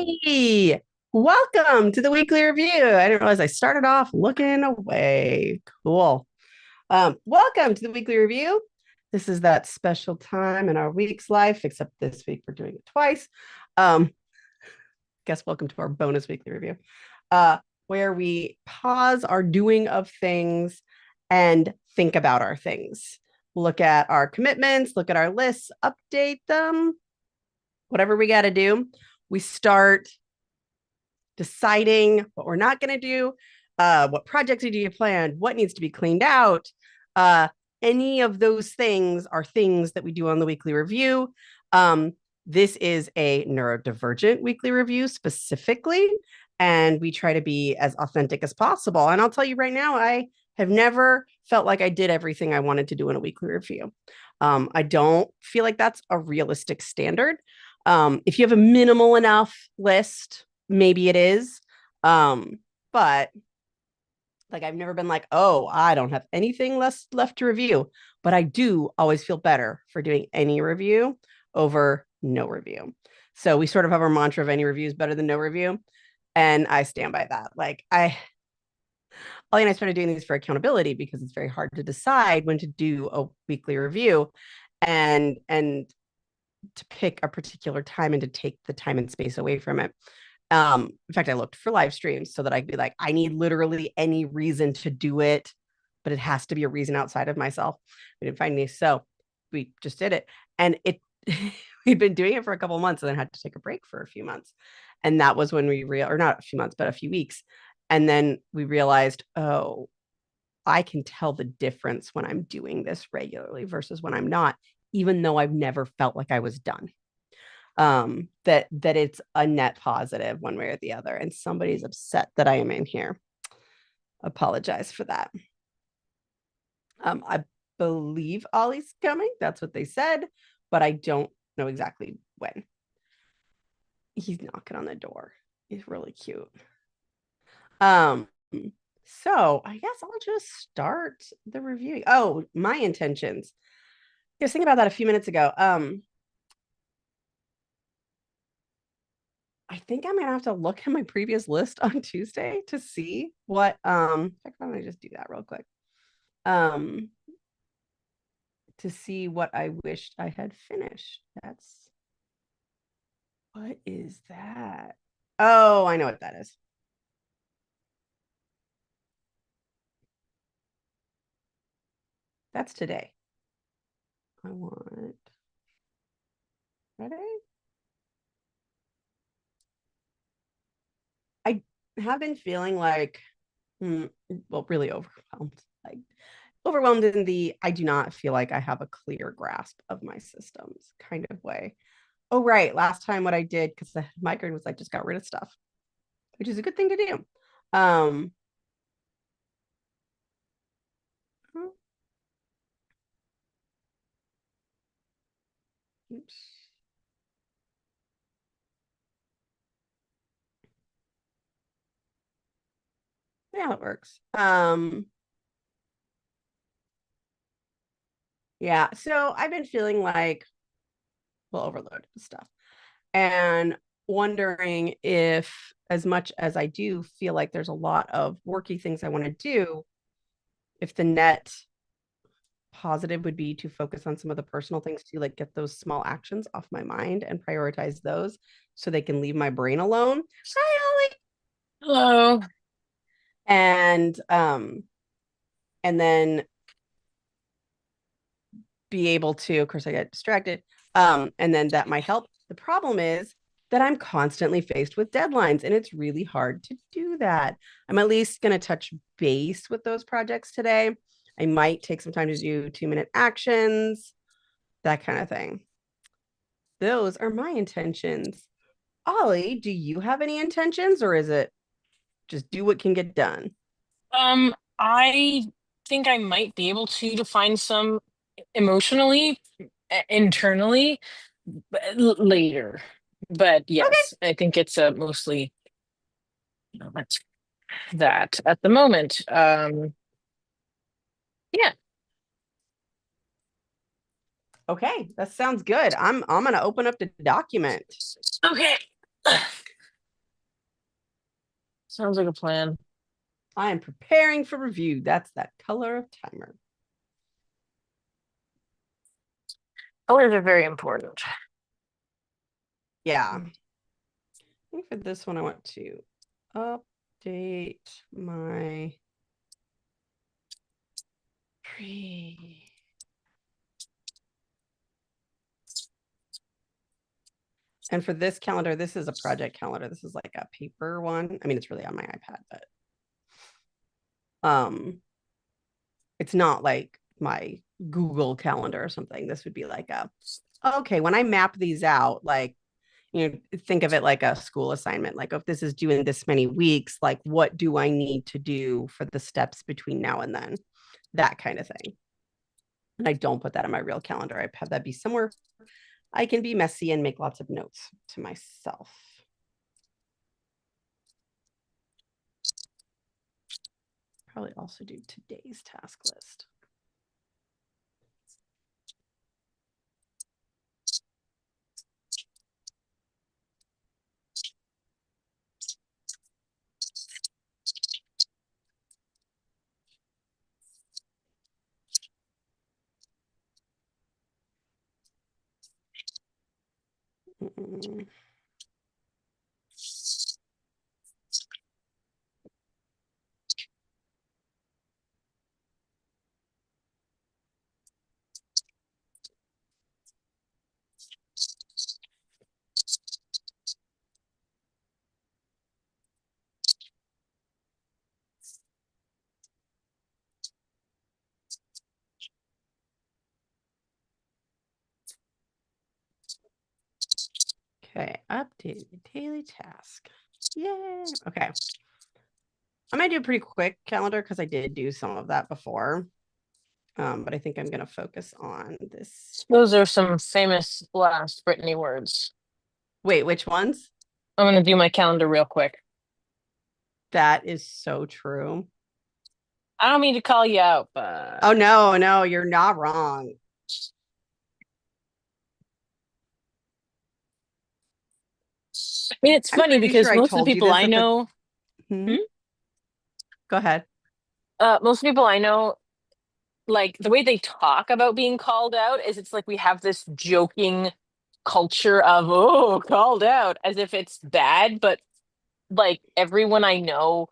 Hey, welcome to the weekly review. I didn't realize I started off looking away. Cool. Welcome to the weekly review. This is that special time in our week's life, except this week we're doing it twice. Guess welcome to our bonus weekly review, where we pause our doing of things and think about our things. Look at our commitments, look at our lists, update them, whatever we got to do. We start deciding what we're not going to do, what projects do you plan, what needs to be cleaned out. Any of those things are things that we do on the weekly review. This is a neurodivergent weekly review specifically, and we try to be as authentic as possible. And I'll tell you right now, I have never felt like I did everything I wanted to do in a weekly review. I don't feel like that's a realistic standard. If you have a minimal enough list, maybe it is. But like I've never been like, oh, I don't have anything left to review. But I do always feel better for doing any review over no review. So we sort of have our mantra of any review is better than no review. And I stand by that. Ollie and I started doing these for accountability because it's very hard to decide when to do a weekly review and to pick a particular time and to take the time and space away from it. In fact, I looked for live streams so that I could be like, I need literally any reason to do it, but it has to be a reason outside of myself. We didn't find any. So we just did it. And we'd been doing it for a couple of months and then had to take a break for a few months. And that was when or not a few months, but a few weeks. And then we realized, oh, I can tell the difference when I'm doing this regularly versus when I'm not, even though I've never felt like I was done. That it's a net positive one way or the other. And somebody's upset that I am in here. Apologize for that. I believe Ollie's coming. That's what they said, but I don't know exactly when. He's knocking on the door. He's really cute. So I guess I'll just start the review. Oh, my intentions. I was thinking about that a few minutes ago. I think I'm gonna have to look at my previous list on Tuesday to see what in fact, why don't I just do that real quick? To see what I wished I had finished. What is that? Oh, I know what that is. That's today. I want Friday. I have been feeling like, well, really overwhelmed. Like overwhelmed in the I do not feel like I have a clear grasp of my systems kind of way. Oh, right. Last time what I did, because the migraine was like just got rid of stuff, which is a good thing to do. Oops. Yeah, it works. Yeah, so I've been feeling like overloaded with stuff and wondering if, as much as I do feel like there's a lot of worky things I want to do, if the net positive would be to focus on some of the personal things to like get those small actions off my mind and prioritize those so they can leave my brain alone. Hi, Ollie. Hello. And then be able to, of course I get distracted, and then that might help. The problem is that I'm constantly faced with deadlines and it's really hard to do that. I'm at least going to touch base with those projects today. I might take some time to do 2-minute actions, that kind of thing. Those are my intentions. Ollie, do you have any intentions or is it just do what can get done? I think I might be able to define some emotionally, internally, later. But Okay. yes, I think it's mostly that's that at the moment. Yeah. Okay, that sounds good. I'm gonna open up the document. Okay. Sounds like a plan. I am preparing for review. That's that color of timer. Colors are very important. Yeah. I think for this one, I want to update my pre. And for this calendar, this is a project calendar. This is like a paper one. I mean, it's really on my iPad, but it's not like my Google calendar or something. This would be like okay, when I map these out, like, think of it like a school assignment. Like, if this is due in this many weeks, like, what do I need to do for the steps between now and then? That kind of thing. And I don't put that in my real calendar. I have that be somewhere I can be messy and make lots of notes to myself. Probably also do today's task list. Okay, updated daily task. Yay. Okay. I'm going to do a pretty quick calendar because I did do some of that before. But I think I'm going to focus on this. Those are some famous last Brittany words. Wait, which ones? I'm going to do my calendar real quick. That is so true. I don't mean to call you out, but... Oh, no, you're not wrong. I mean, it's funny because sure most of the people I know... Go ahead. Most people I know, like, the way they talk about being called out is it's like we have this joking culture of, oh, called out, as if it's bad. But, like, everyone I know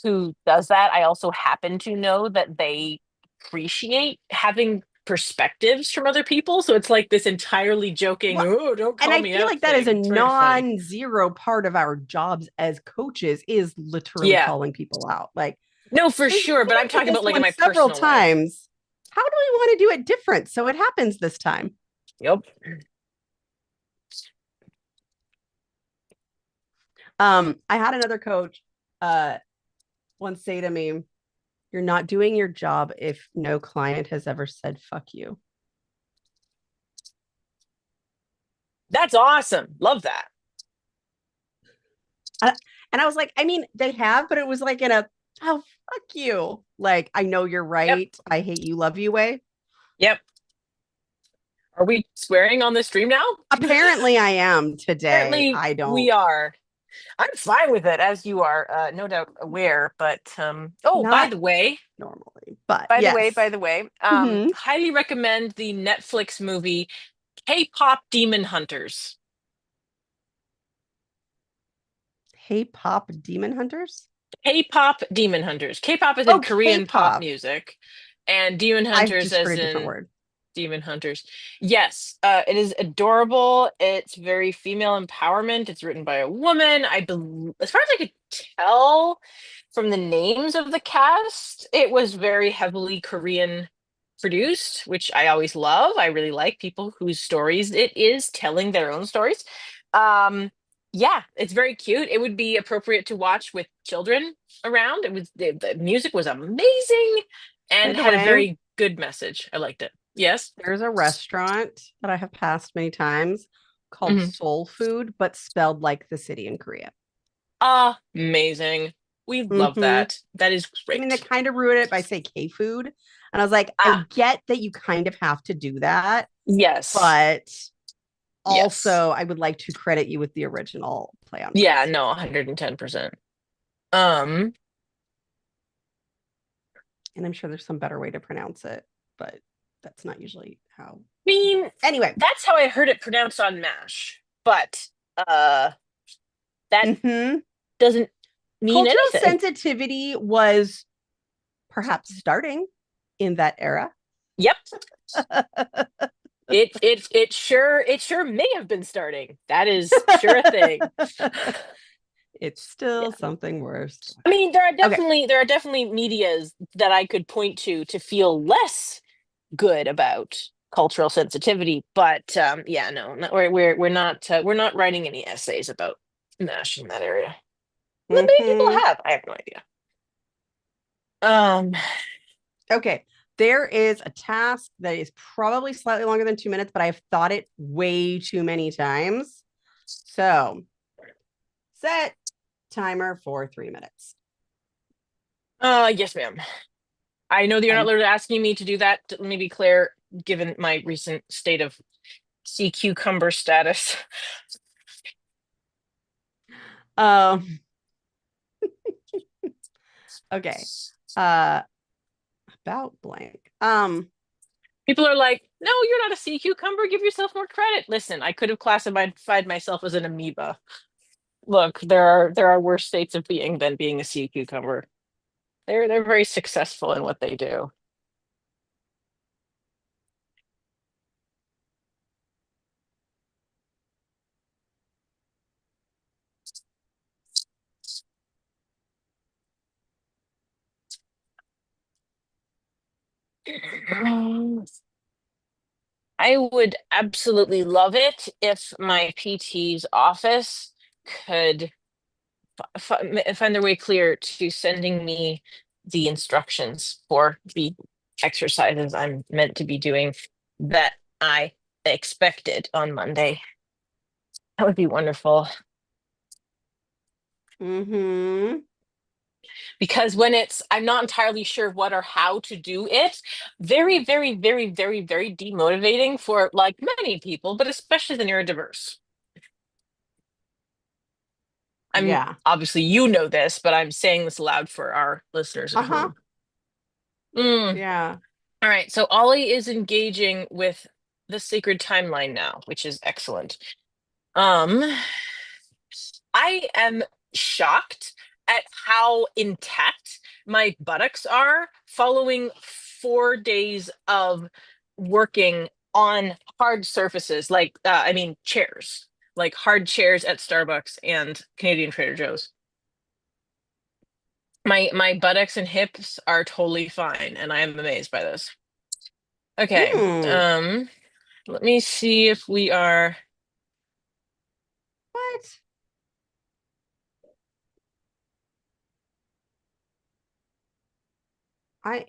who does that, I also happen to know that they appreciate having perspectives from other people. So it's like this entirely joking, oh, don't call me out. And I feel like that is a non-zero part of our jobs as coaches, is literally calling people out. Like, no, for sure. But I'm talking about like in my several personal times. Life. How do we want to do it different so it happens this time? Yep. I had another coach once say to me, "You're not doing your job if no client has ever said fuck you." That's awesome. Love that. And I was like, I mean, they have, but it was like in a, oh, fuck you. Like, I know you're right. Yep. I hate you, love you way. Yep. Are we swearing on the stream now? Apparently I am today. Apparently I don't. We are. I'm fine with it, as you are, no doubt aware. But by the way, normally, but by the way, highly recommend the Netflix movie K-pop Demon Hunters. K-pop Demon Hunters? K-pop Demon Hunters. K-pop is in Korean pop music, and Demon Hunters as in different word. Demon Hunters. Yes, it is adorable. It's very female empowerment. It's written by a woman. I believe, as far as I could tell from the names of the cast, it was very heavily Korean produced, which I always love. I really like people whose stories it is telling their own stories. Yeah, it's very cute. It would be appropriate to watch with children around. The music was amazing and had a very good message. I liked it. Yes. There's a restaurant that I have passed many times called Soul Food, but spelled like the city in Korea. Amazing. We love that. That is great. I mean, they kind of ruined it by saying K-food. And I was like, I get that you kind of have to do that. Yes. But also, I would like to credit you with the original play on words. Yeah, no, 110%. Um, and I'm sure there's some better way to pronounce it, but that's not usually how. I mean, anyway, that's how I heard it pronounced on MASH, but that doesn't mean cultural anything. sensitivity was perhaps starting in that era. Yep. It sure may have been starting. That is sure a thing. It's still something worse. I mean, there are definitely medias that I could point to feel less good about cultural sensitivity, but no, we're not writing any essays about MASH in that area. But maybe people have. I have no idea. Okay. There is a task that is probably slightly longer than 2 minutes, but I've thought it way too many times. So set timer for 3 minutes. Yes, ma'am. I know that you're not literally asking me to do that. Let me be clear, given my recent state of sea cucumber status. Okay. About blank. People are like, no, you're not a sea cucumber. Give yourself more credit. Listen, I could have classified myself as an amoeba. Look, there are worse states of being than being a sea cucumber. They're very successful in what they do. I would absolutely love it if my PT's office could find their way clear to sending me the instructions for the exercises I'm meant to be doing that I expected on Monday. That would be wonderful. Because when I'm not entirely sure what or how to do it, very, very, very, very, very demotivating for like many people, but especially the neurodiverse. Obviously you know this, but I'm saying this aloud for our listeners at home. Yeah. All right. So Ollie is engaging with the sacred timeline now, which is excellent. I am shocked at how intact my buttocks are following 4 days of working on hard surfaces, like chairs, like hard chairs at Starbucks and Canadian Trader Joe's. My buttocks and hips are totally fine, and I am amazed by this. Okay. Let me see if we are. What?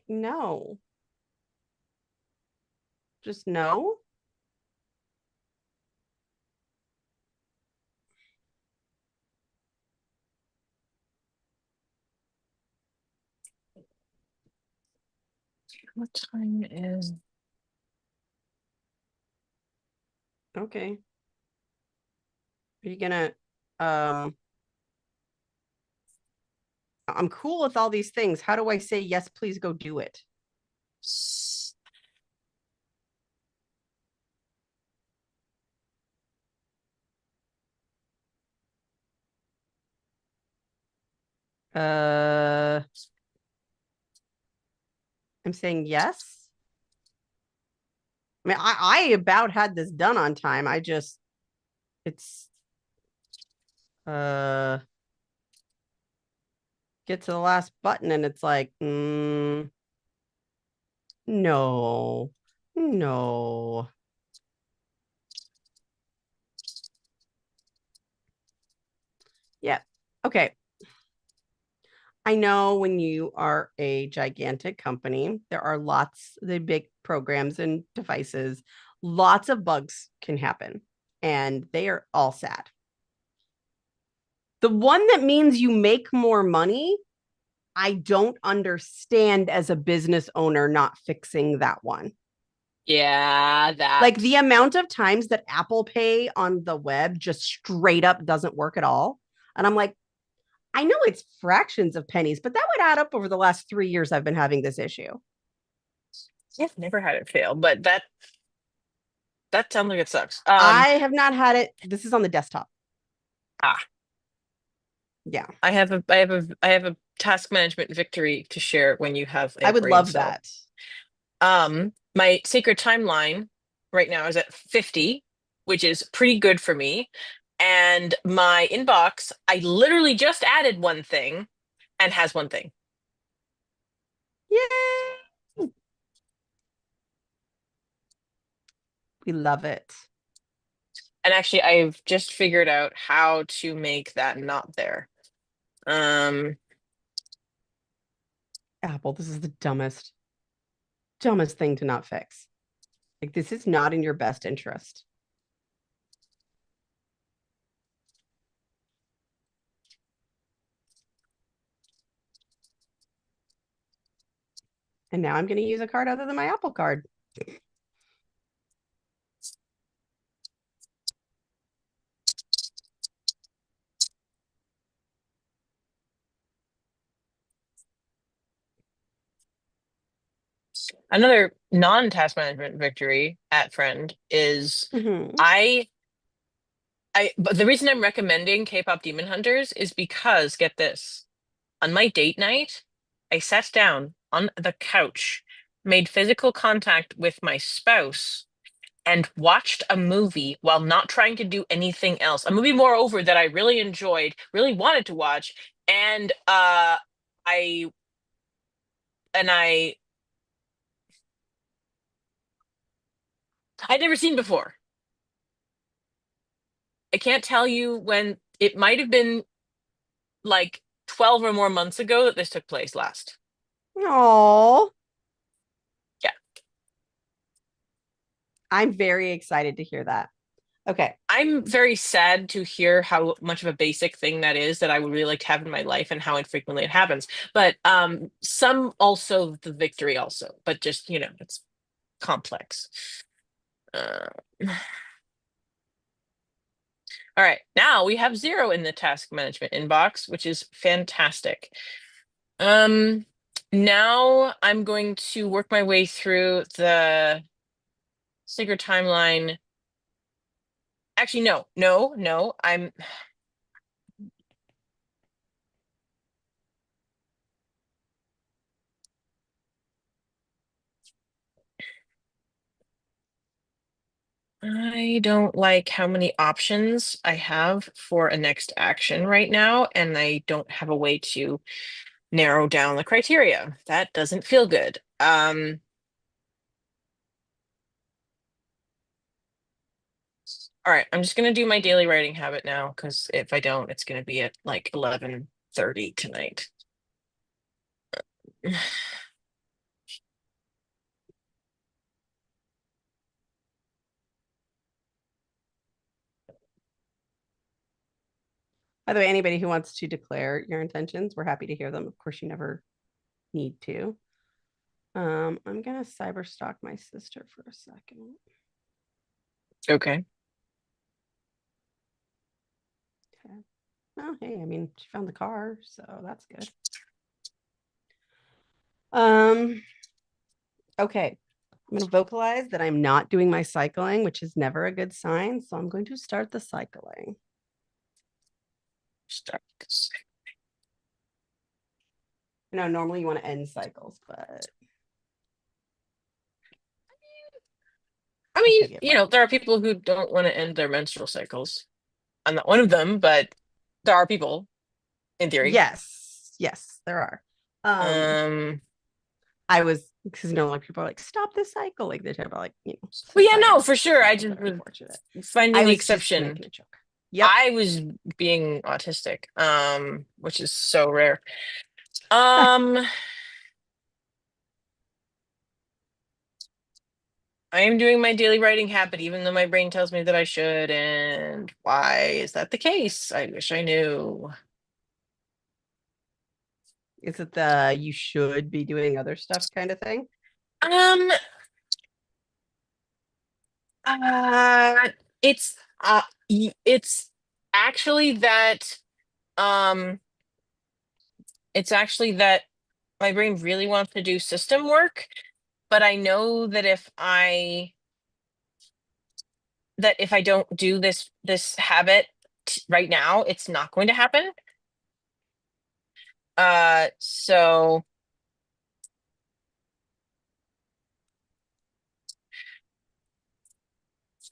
No. Just no. What time is? Okay. Are you gonna I'm cool with all these things. How do I say yes, please go do it? I'm saying yes. I mean, I about had this done on time. It's get to the last button and it's like, no. Yeah. Okay. I know when you are a gigantic company, there are the big programs and devices, lots of bugs can happen, and they are all sad. The one that means you make more money, I don't understand as a business owner not fixing that one. Yeah, that. Like the amount of times that Apple Pay on the web just straight up doesn't work at all. And I'm like, I know it's fractions of pennies, but that would add up over the last 3 years I've been having this issue. I've never had it fail, but that sounds like it sucks. I have not had it. This is on the desktop. Yeah. I have a task management victory to share when you have a I would brain love cell. that. My sacred timeline right now is at 50, which is pretty good for me. And my inbox, I literally just added one thing and has one thing. Yay! We love it. And actually, I've just figured out how to make that not there. Apple, this is the dumbest thing to not fix. Like, this is not in your best interest. And now I'm going to use a card other than my Apple card. Another non-task management victory at Friend is but the reason I'm recommending K-pop Demon Hunters is because, get this, on my date night, I sat down on the couch, made physical contact with my spouse, and watched a movie while not trying to do anything else. A movie, moreover, that I really enjoyed, really wanted to watch, and I'd never seen before. I can't tell you when. It might have been like 12 or more months ago that this took place last. Oh, yeah. I'm very excited to hear that. Okay. I'm very sad to hear how much of a basic thing that is that I would really like to have in my life and how infrequently it happens. But some also the victory also, but just, it's complex. All right, now we have 0 in the task management inbox, which is fantastic. Now I'm going to work my way through the Sacred Timeline. Actually, no. I don't like how many options I have for a next action right now, and I don't have a way to narrow down the criteria. That doesn't feel good. All right, I'm just gonna do my daily writing habit now, because if I don't, it's gonna be at like 11:30 tonight. By the way, anybody who wants to declare your intentions, we're happy to hear them. Of course, you never need to. I'm gonna cyber stalk my sister for a second. Okay. Oh, hey, I mean, she found the car, so that's good. Okay. I'm going to vocalize that I'm not doing my cycling, which is never a good sign. So I'm going to start the cycling. Normally you want to end cycles, but I mean, there are people who don't want to end their menstrual cycles. I'm not one of them, but there are people, in theory. Yes, there are. I was, because like people are like, stop the cycle, like they talk about well, yeah, no, for sure. I just was finding the exception. Yep. I was being autistic, which is so rare. I am doing my daily writing habit, even though my brain tells me that I should. And why is that the case? I wish I knew. Is it the you should be doing other stuff kind of thing? It's actually that It's actually that my brain really wants to do system work, but I know that if I don't do this habit right now, it's not going to happen. So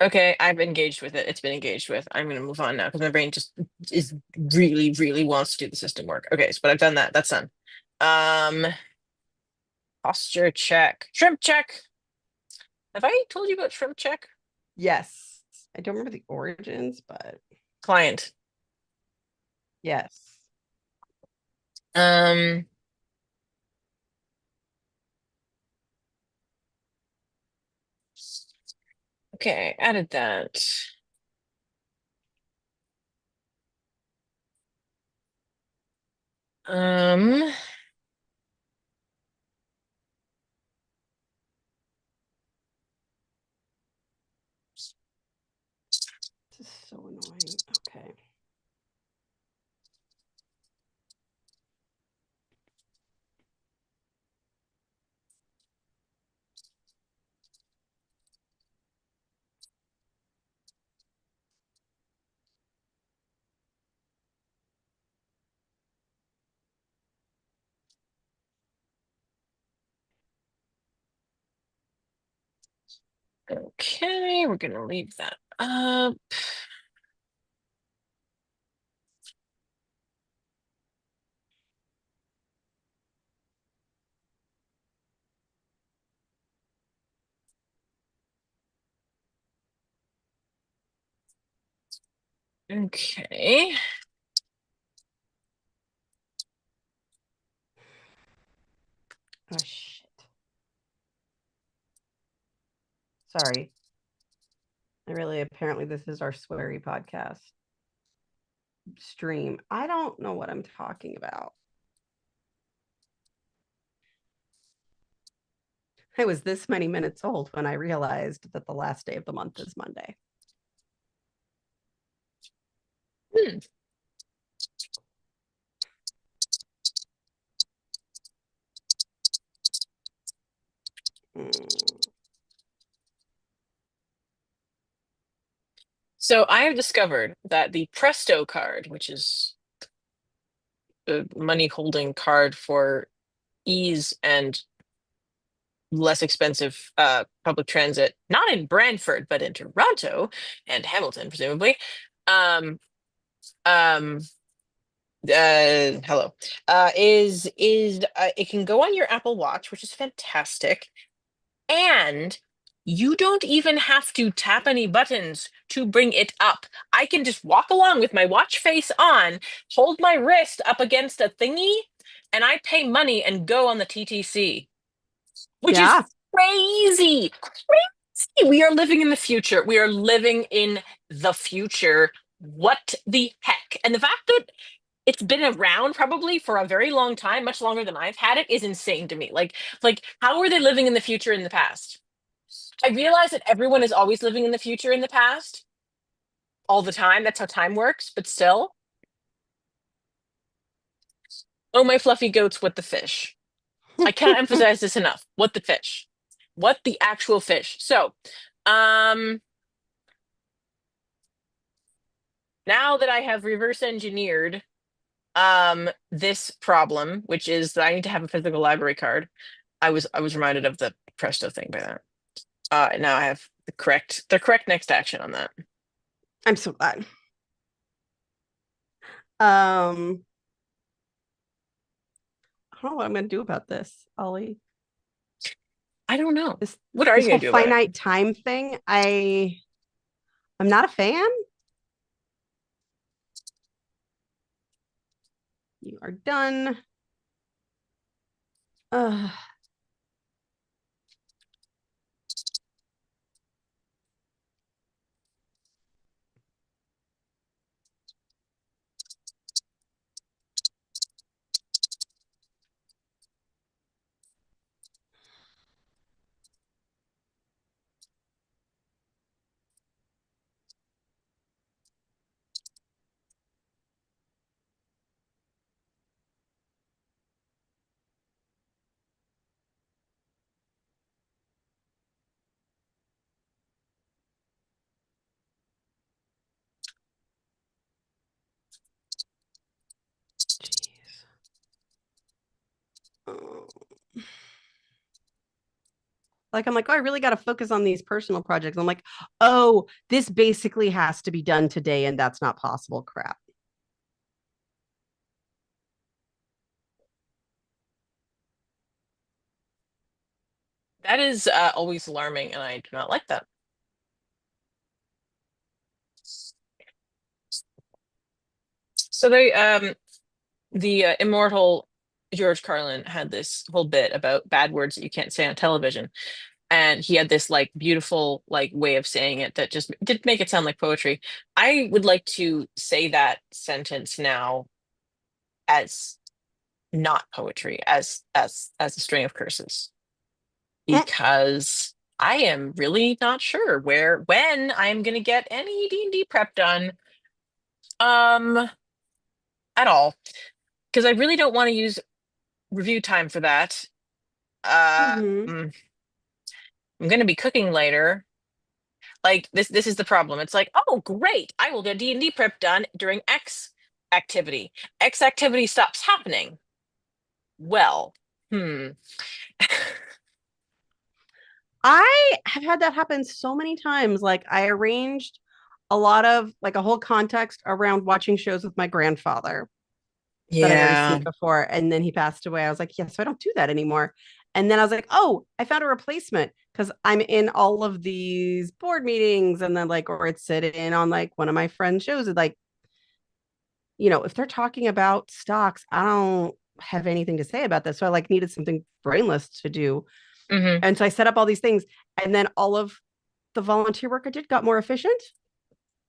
okay, I've engaged with it. It's been engaged with. I'm going to move on now because my brain just is really, really wants to do the system work. Okay, but I've done that. That's done. Um, Posture check. Shrimp check. Have I told you about shrimp check? Yes. I don't remember the origins, but Client. yes. Um, okay, added that. Um, This is so annoying. Okay. okay, we're gonna leave that up. Okay. Oh shit. Sorry. Apparently this is our sweary podcast stream. I don't know what I'm talking about. I was this many minutes old when I realized that the last day of the month is Monday. Hmm. So I have discovered that the Presto card, which is a money holding card for ease and less expensive public transit, not in Brantford, but in Toronto and Hamilton, presumably. Um, um, hello. Is it can go on your Apple Watch, which is fantastic, and you don't even have to tap any buttons to bring it up. I can just walk along with my watch face on, hold my wrist up against a thingy, and I pay money and go on the TTC, which is Yeah. crazy. Crazy. We are living in the future. We are living in the future. What the heck? And the fact that it's been around probably for a very long time, much longer than I've had it, is insane to me. Like how are they living in the future in the past? I realize that everyone is always living in the future in the past all the time. That's how time works, but still. Oh, my fluffy goats, what the fish? I cannot emphasize this enough. What the fish? What the actual fish? So, um, now that I have reverse engineered this problem, which is that I need to have a physical library card, I was reminded of the Presto thing by that. Now I have the correct next action on that. I'm so glad. I don't know what I'm going to do about this, Ollie. I don't know. This What are this you whole gonna do about it? finite time thing, I'm not a fan. You are done. Ugh. Like, I'm like, oh, I really got to focus on these personal projects. I'm like, oh, this basically has to be done today, and that's not possible. Crap. That is always alarming, and I do not like that. So the immortal George Carlin had this whole bit about bad words that you can't say on television. And he had this like beautiful like way of saying it that just did make it sound like poetry. I would like to say that sentence now as not poetry, as a string of curses, because I am really not sure when I'm gonna get any D&D prep done um at all, because I really don't want to use review time for that. Mm-hmm. I'm going to be cooking later. Like this is the problem. It's like, oh, great. I will get D&D prep done during X activity. X activity stops happening. Well, I have had that happen so many times. Like, I arranged a lot of like a whole context around watching shows with my grandfather that I'd already Yeah. seen before. And then he passed away. I was like, yeah, so I don't do that anymore. And then I was like, oh, I found a replacement because I'm in all of these board meetings and then like, or it's sitting in on like one of my friends' shows. And like, if they're talking about stocks, I don't have anything to say about this. So I like needed something brainless to do. hmm And so I set up all these things. And then all of the volunteer work I did got more efficient.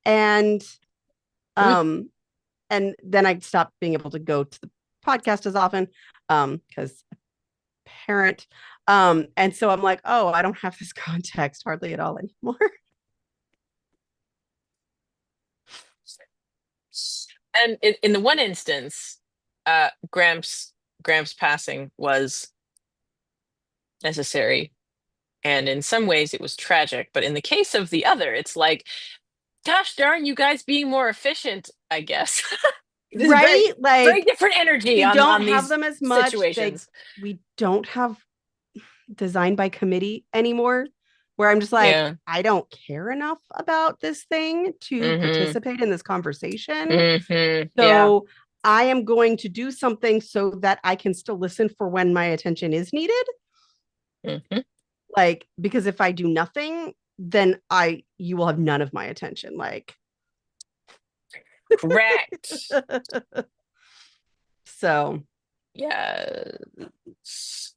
And um and then I stopped being able to go to the podcast as often because parent. And so I'm like, oh, I don't have this context hardly at all anymore. And in the one instance, Gramps passing was necessary, and in some ways it was tragic. But in the case of the other, it's like, gosh darn, you guys being more efficient, I guess. This is very, Right? very Like, different energy we on don't have these them as much. situations. We don't have design by committee anymore, where I'm just like, Yeah. I don't care enough about this thing to hmm participate in this conversation. Yeah. So I am going to do something so that I can still listen for when my attention is needed. hmm Like, because if I do nothing, then you will have none of my attention. Like, Correct. so Yes.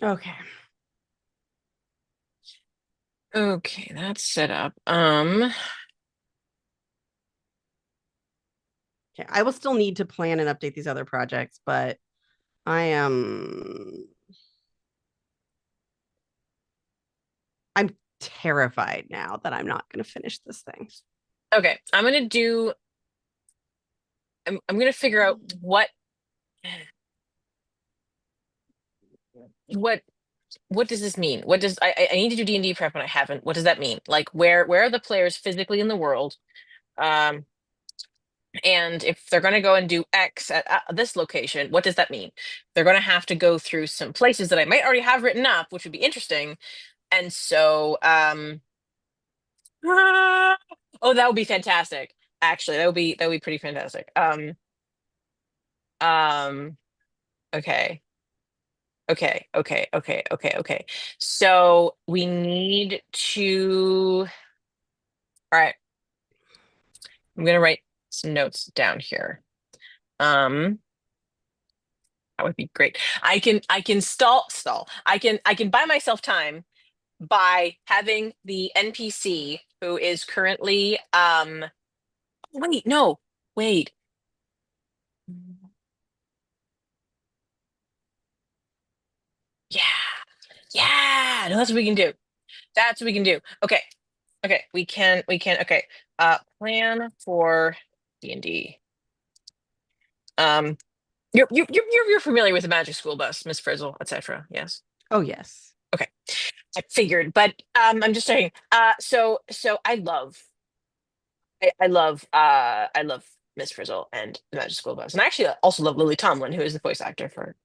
okay. Okay, that's set up. Okay. I will still need to plan and update these other projects, but I am I'm terrified now that I'm not going to finish this thing. Okay, I'm gonna figure out what what does this mean? What does I need to do D&D prep and I haven't. What does that mean? Like where are the players physically in the world? Um, and if they're going to go and do X at this location, what does that mean? They're going to have to go through some places that I might already have written up, which would be interesting. And so, oh, that would be fantastic. Actually, that would be pretty fantastic. Um, okay. Okay. So we need to, all right, I'm gonna write some notes down here. Um, that would be great. I can stall. I can buy myself time by having the NPC who is currently wait, no, wait. Yeah, no, that's what we can do. That's what we can do. Okay. Okay. We can, okay. Plan for D&D. You're familiar with the Magic School Bus, Miss Frizzle, etc. Yes. Oh, yes. Okay. I figured, but I'm just saying. So I love Miss Frizzle and the Magic School Bus, and I actually also love Lily Tomlin, who is the voice actor for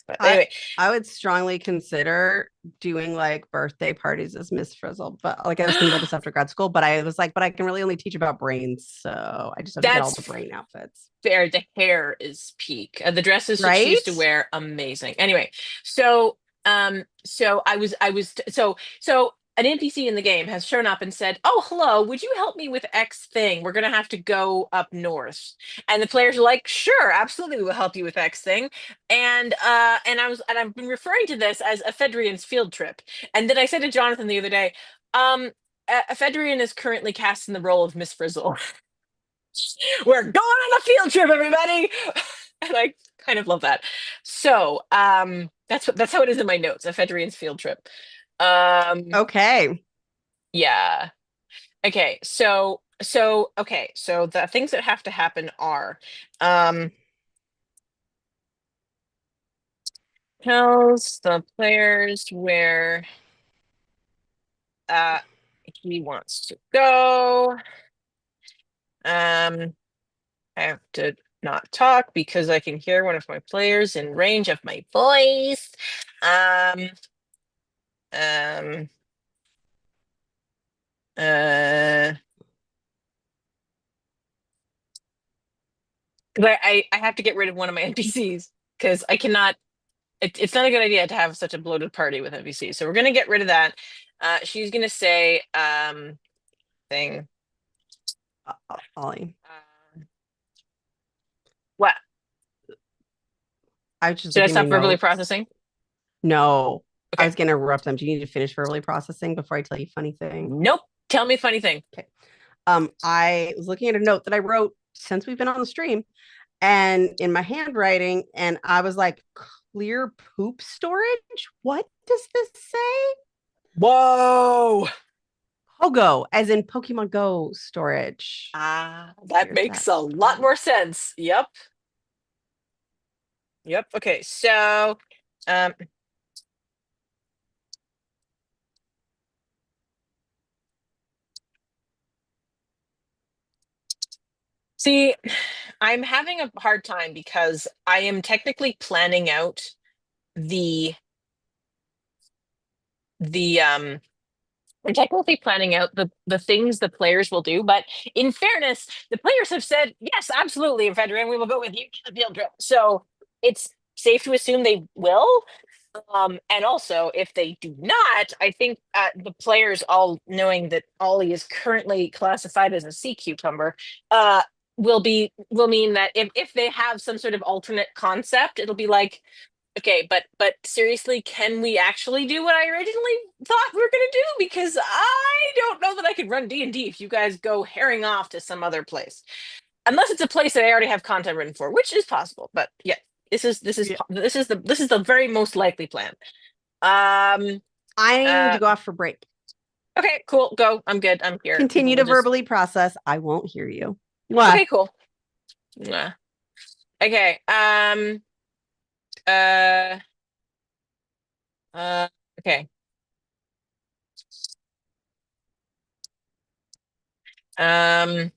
but I anyway. I would strongly consider doing like birthday parties as Miss Frizzle, but like I was thinking about this after grad school, but I was like, but I can really only teach about brains, so I just have to get all the That's brain outfits. fair. The hair is peak. The dresses that she used Right? to wear, amazing. Anyway, so so an NPC in the game has shown up and said, "Oh, hello, would you help me with X thing? We're gonna have to go up north." And the players are like, "Sure, absolutely, we will help you with X thing." And I've been referring to this as Ephedrian's field trip. And then I said to Jonathan the other day, Ephedrian is currently cast in the role of Miss Frizzle. We're going on a field trip, everybody. And I kind of love that. So that's how it is in my notes, Ephedrian's field trip. Okay. Yeah. Okay, okay, so the things that have to happen are tells the players where uh he wants to go. I have to not talk because I can hear one of my players in range of my voice. Um, um, uh, but I have to get rid of one of my NPCs because I cannot. It's not a good idea to have such a bloated party with NPCs. So we're gonna get rid of that. She's gonna say thing. Ollie. What? I was just Should I looking at my stop verbally notes. processing? No, I Okay. was gonna interrupt them. Do you need to finish verbally processing before I tell you funny thing? Nope. Tell me a funny thing. Okay. I was looking at a note that I wrote since we've been on the stream and in my handwriting, and I was like, clear poop storage? What does this say? Whoa. Pogo, as in Pokemon Go storage. That Clear makes that a lot poop. more sense. Yep. Yep. Okay. So, um, see, I'm having a hard time because I am technically planning out the the I'm technically planning out the things the players will do, but in fairness, the players have said, yes, absolutely, Federian, we will go with you to the field trip. So it's safe to assume they will. And also, if they do not, I think the players, all knowing that Ollie is currently classified as a sea cucumber, uh, will mean that if they have some sort of alternate concept, it'll be like, okay, but seriously, can we actually do what I originally thought we were going to do? Because I don't know that I could run D&D if you guys go herring off to some other place, unless it's a place that I already have content written for, which is possible. But yeah, Yeah. this is the very most likely plan. Um. I need Uh. to go off for break. Okay. Cool. Go. I'm good. I'm here. Continue We'll to just. verbally process. I won't hear you. Mwah. Okay. Cool. Mwah. Okay. Uh. Okay. Um.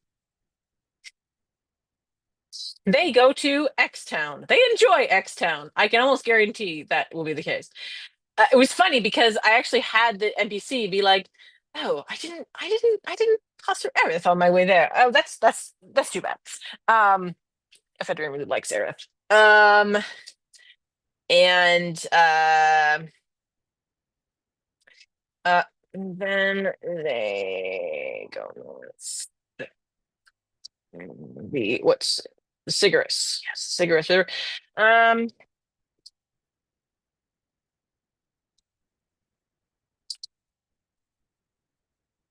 They go to X Town. They enjoy X Town. I can almost guarantee that will be the case. It was funny because I actually had the NPC be like, "Oh, I didn't pass through Aerith on my way there. Oh, that's too bad." Federian really likes Aerith. And uh, then they go north. The what's Sigarus? Yes, Sigarus River. Um.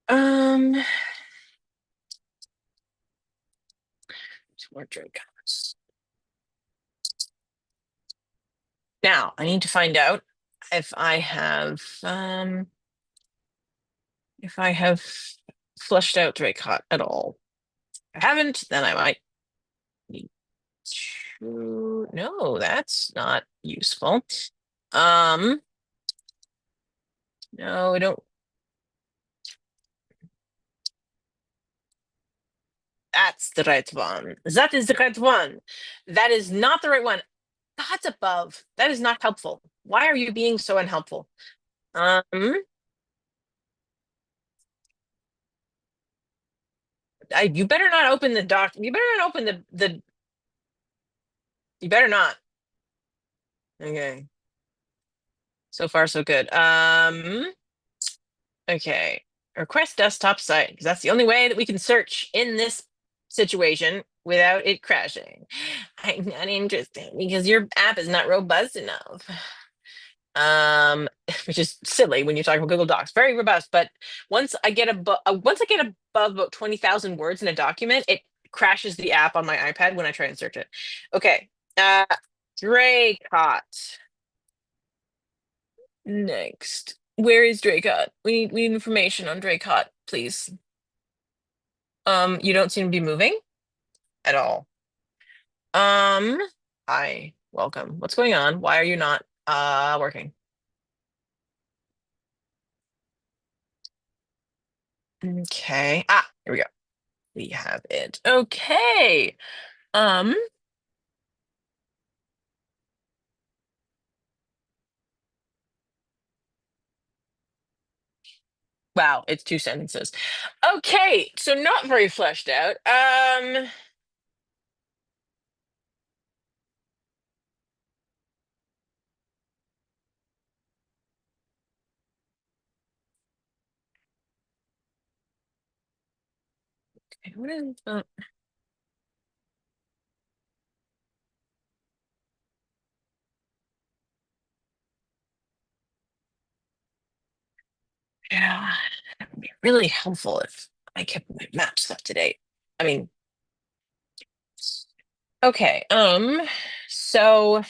Um. Two more drink cards. Now I need to find out. if I have flushed out Dracot at all. If I haven't, then I might need to. No, that's not useful. No, I don't. That's the right one. That is the right one. That is not the right one. God's above. That is not helpful. Why are you being so unhelpful? You better not open the doc. You better not open the. You better not. Okay. So far, so good. Okay. Request desktop site, because that's the only way that we can search in this situation without it crashing. I'm not interested because your app is not robust enough. Which is silly when you're talking about Google Docs. Very robust, but once I get above about 20,000 words in a document, it crashes the app on my iPad when I try and search it. Okay. Dracot. Next. Where is Dracot? We need information on Dracot, please. You don't seem to be moving at all. Hi, welcome. What's going on? Why are you not working? Okay. Here we go. We have it. Okay. Wow, it's 2 sentences. Okay, so not very fleshed out. What is yeah, it would be really helpful if I kept my maps up to date. I mean, okay, so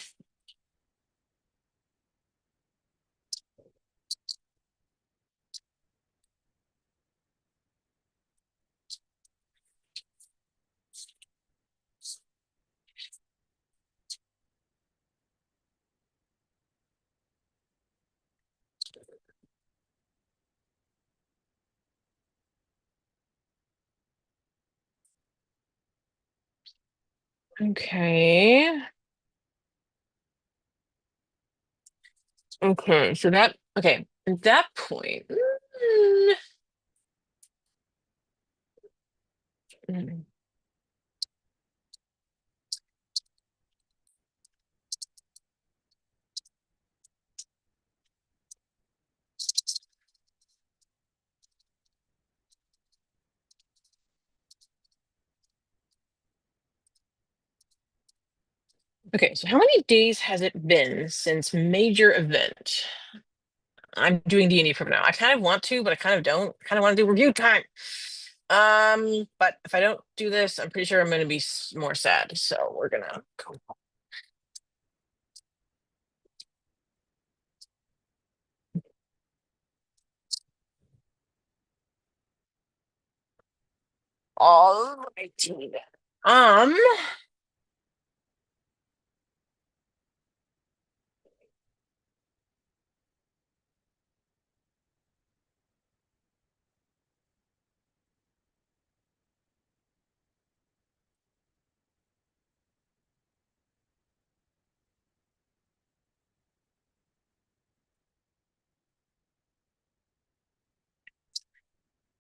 okay. Okay, so at that point. Mm, okay, so how many days has it been since major event? I'm doing D&D from now. I kind of want to, but I kind of don't. I kind of want to do review time. But if I don't do this, I'm pretty sure I'm going to be more sad. So we're gonna go. All righty then.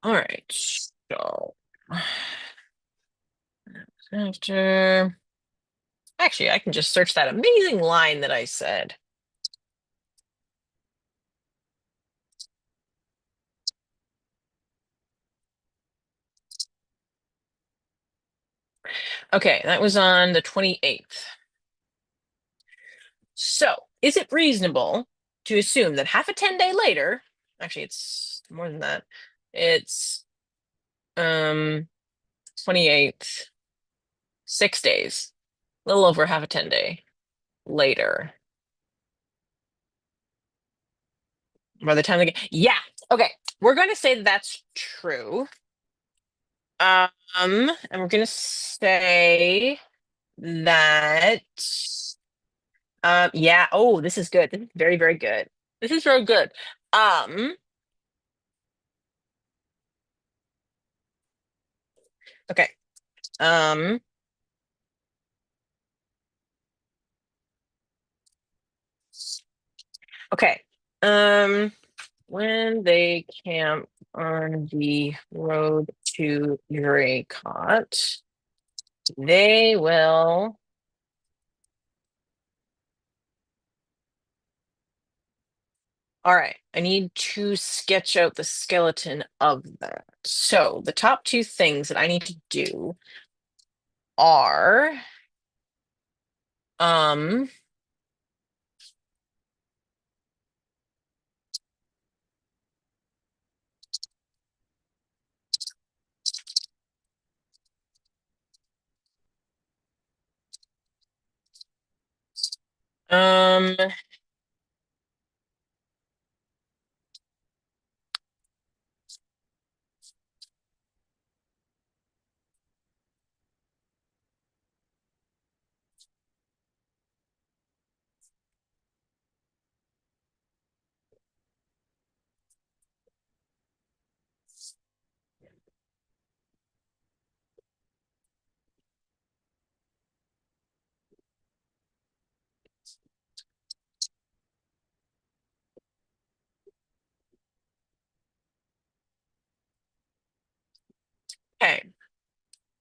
All right. So after, actually, I can just search that amazing line that I said. Okay, that was on the 28th. So, is it reasonable to assume that half a 10-day later, actually, it's more than that, it's 28th, 6 days, a little over half a 10-day later. By the time they get, yeah. Okay. We're going to say that's true. And we're going to say that, yeah. Oh, this is good. This is very, very good. This is very good. Okay. Okay. When they camp on the road to Draycott, they will. All right, I need to sketch out the skeleton of that. So the top two things that I need to do are, um, okay.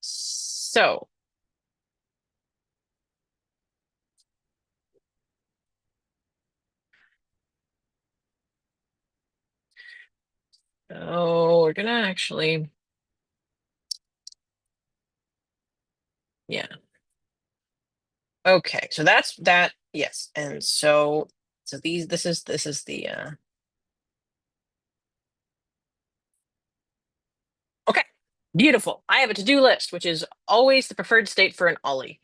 So we're gonna actually, yeah. Okay, so that's that, yes. And so this is the okay, beautiful. I have a to-do list, which is always the preferred state for an Ollie.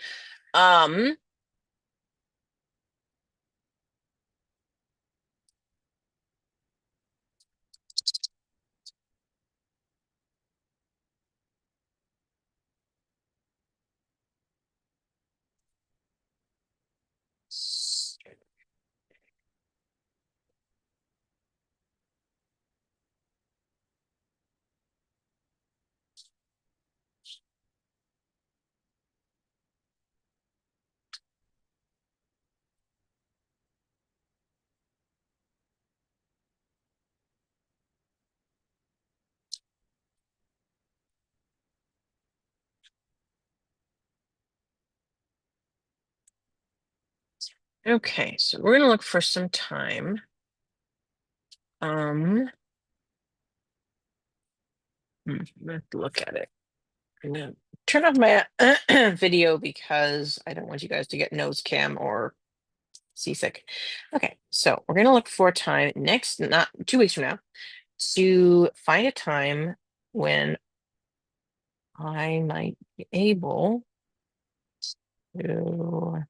Okay, so we're gonna look for some time. I'm gonna have to look at it. I'm gonna turn off my video because I don't want you guys to get nose cam or seasick. Okay, so we're gonna look for time next, not 2 weeks from now, to find a time when I might be able to.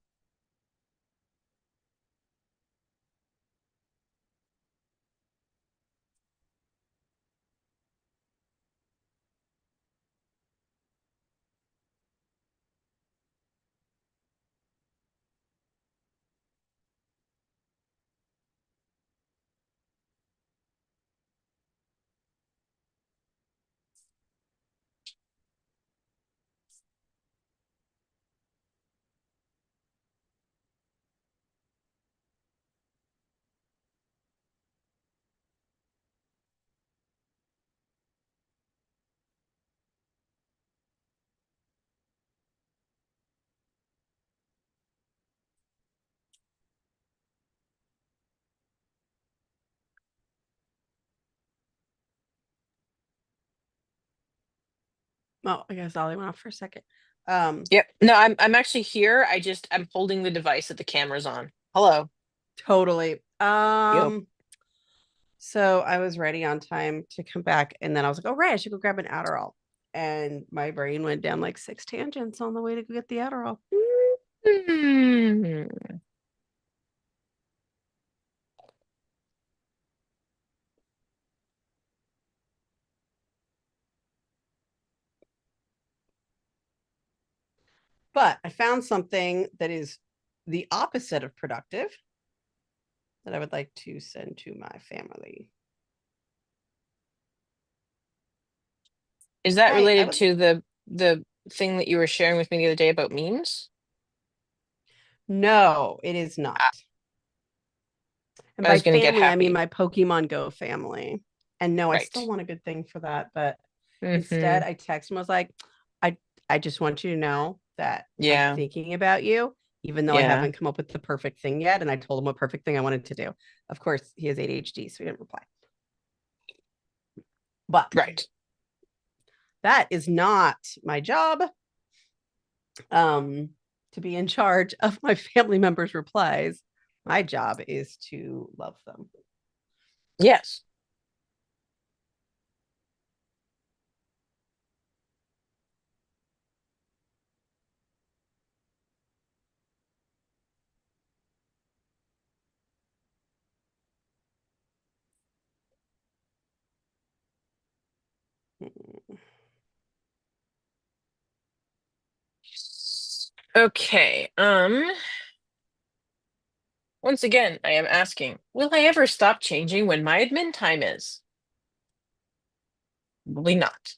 Oh, I guess Ollie went off for a second. Yep. No, I'm actually here. I'm holding the device that the camera's on. Hello. Totally. Yep. So I was ready on time to come back, and then I was like, "Oh, right, I should go grab an Adderall." And my brain went down like 6 tangents on the way to go get the Adderall. Hmm. But I found something that is the opposite of productive that I would like to send to my family. Is that related to the thing that you were sharing with me the other day about memes? No, it is not. And by family, I mean my Pokemon Go family. And no, I still want a good thing for that. But instead, I texted him. I was like, I just want you to know that I'm thinking about you, even though I haven't come up with the perfect thing yet. And I told him what perfect thing I wanted to do. Of course, he has ADHD, so he didn't reply. But that is not my job. To be in charge of my family members' replies. My job is to love them. Yes. Okay. Once again, I am asking, will I ever stop changing when my admin time is? Probably not.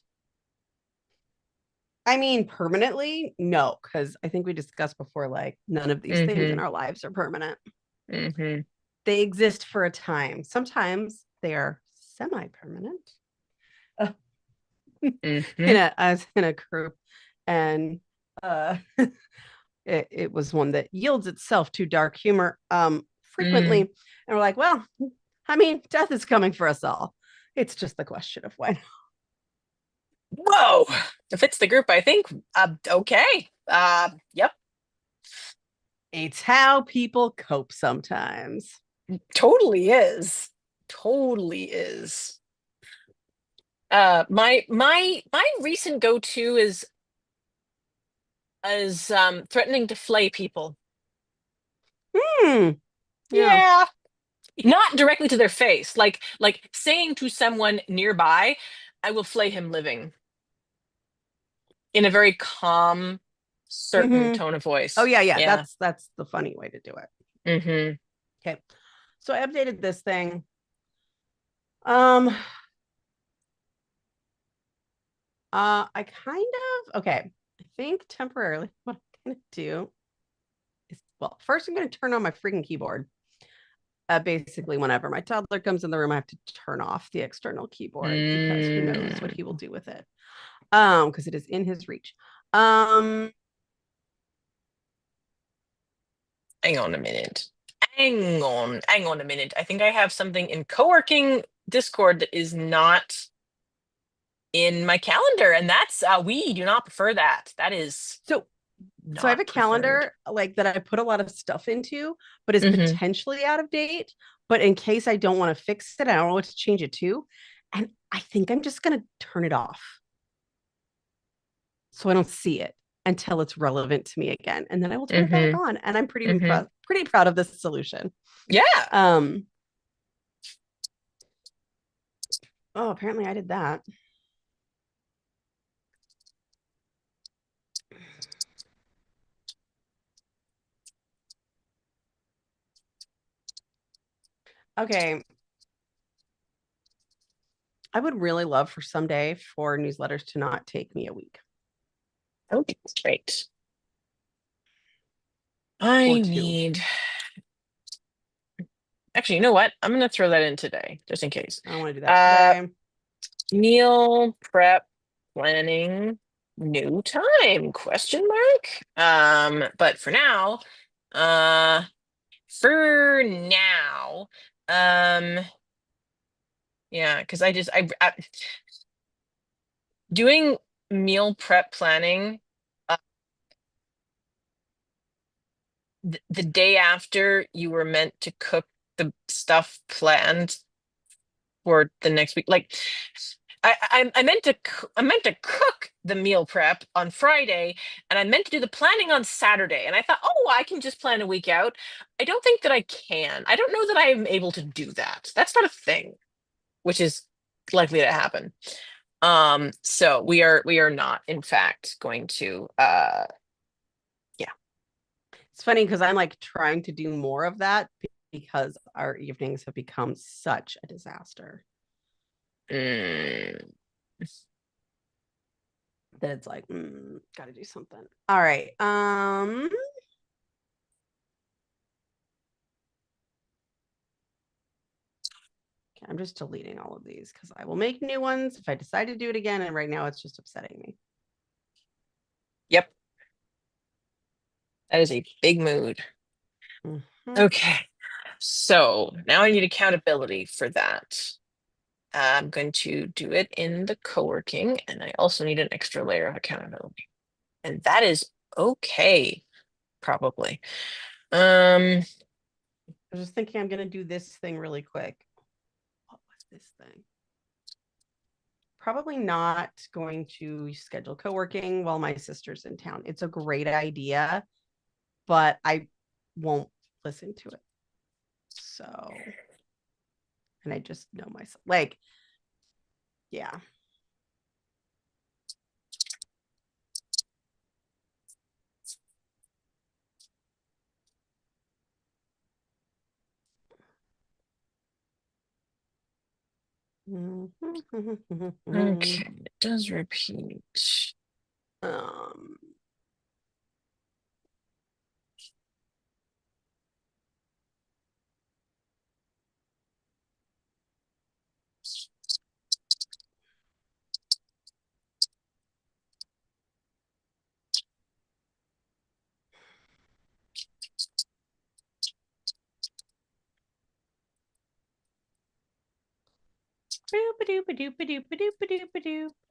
I mean, permanently, no, because I think we discussed before, like none of these things in our lives are permanent. They exist for a time. Sometimes they are semi-permanent. I was in a group, and it was one that yields itself to dark humor frequently. And we're like, well, I mean, death is coming for us all. It's just the question of when. Whoa, if it's the group, I think, okay. Yep. It's how people cope sometimes. Totally is. Totally is. My recent go-to is threatening to flay people. Yeah. Not directly to their face, like saying to someone nearby, I will flay him living, in a very calm, certain tone of voice. Oh yeah. That's the funny way to do it. Okay. So I updated this thing. I kind of okay. I think temporarily what I'm gonna do is, well, first I'm gonna turn on my freaking keyboard. Basically, whenever my toddler comes in the room, I have to turn off the external keyboard because who knows what he will do with it. Because it is in his reach. Hang on a minute. Hang on a minute. I think I have something in co-working Discord that is not in my calendar, and that's we do not prefer that. That is so I have a calendar like that I put a lot of stuff into, but is potentially out of date. But in case I don't want to fix it, I don't know what to change it to. And I think I'm just gonna turn it off, so I don't see it until it's relevant to me again, and then I will turn it back on. And I'm pretty proud of this solution. Yeah. Oh, apparently I did that. Okay. I would really love for someday for newsletters to not take me a week. Okay, great. I need. Actually, you know what? I'm going to throw that in today, just in case. I don't want to do that today. Meal prep planning, new time? Question mark. But for now, yeah, because I doing meal prep planning the day after you were meant to cook the stuff planned for the next week. Like I meant to cook the meal prep on Friday, and I meant to do the planning on Saturday. And I thought, oh, I can just plan a week out. I don't think that I can. I don't know that I am able to do that. That's not a thing, which is likely to happen. So we are not, in fact, going to It's funny because I'm like trying to do more of that because our evenings have become such a disaster. Mm. That it's like, gotta do something. All right. Okay, I'm just deleting all of these because I will make new ones if I decide to do it again. And right now it's just upsetting me. Yep. That is a big mood. Mm-hmm. Okay. So now I need accountability for that. I'm going to do it in the co-working, and I also need an extra layer of accountability. And that is okay, probably. I was just thinking I'm gonna do this thing really quick. What was this thing? Probably not going to schedule co-working while my sister's in town. It's a great idea, but I won't listen to it. So, and I just know myself. Like, yeah. Okay, it does repeat. Um,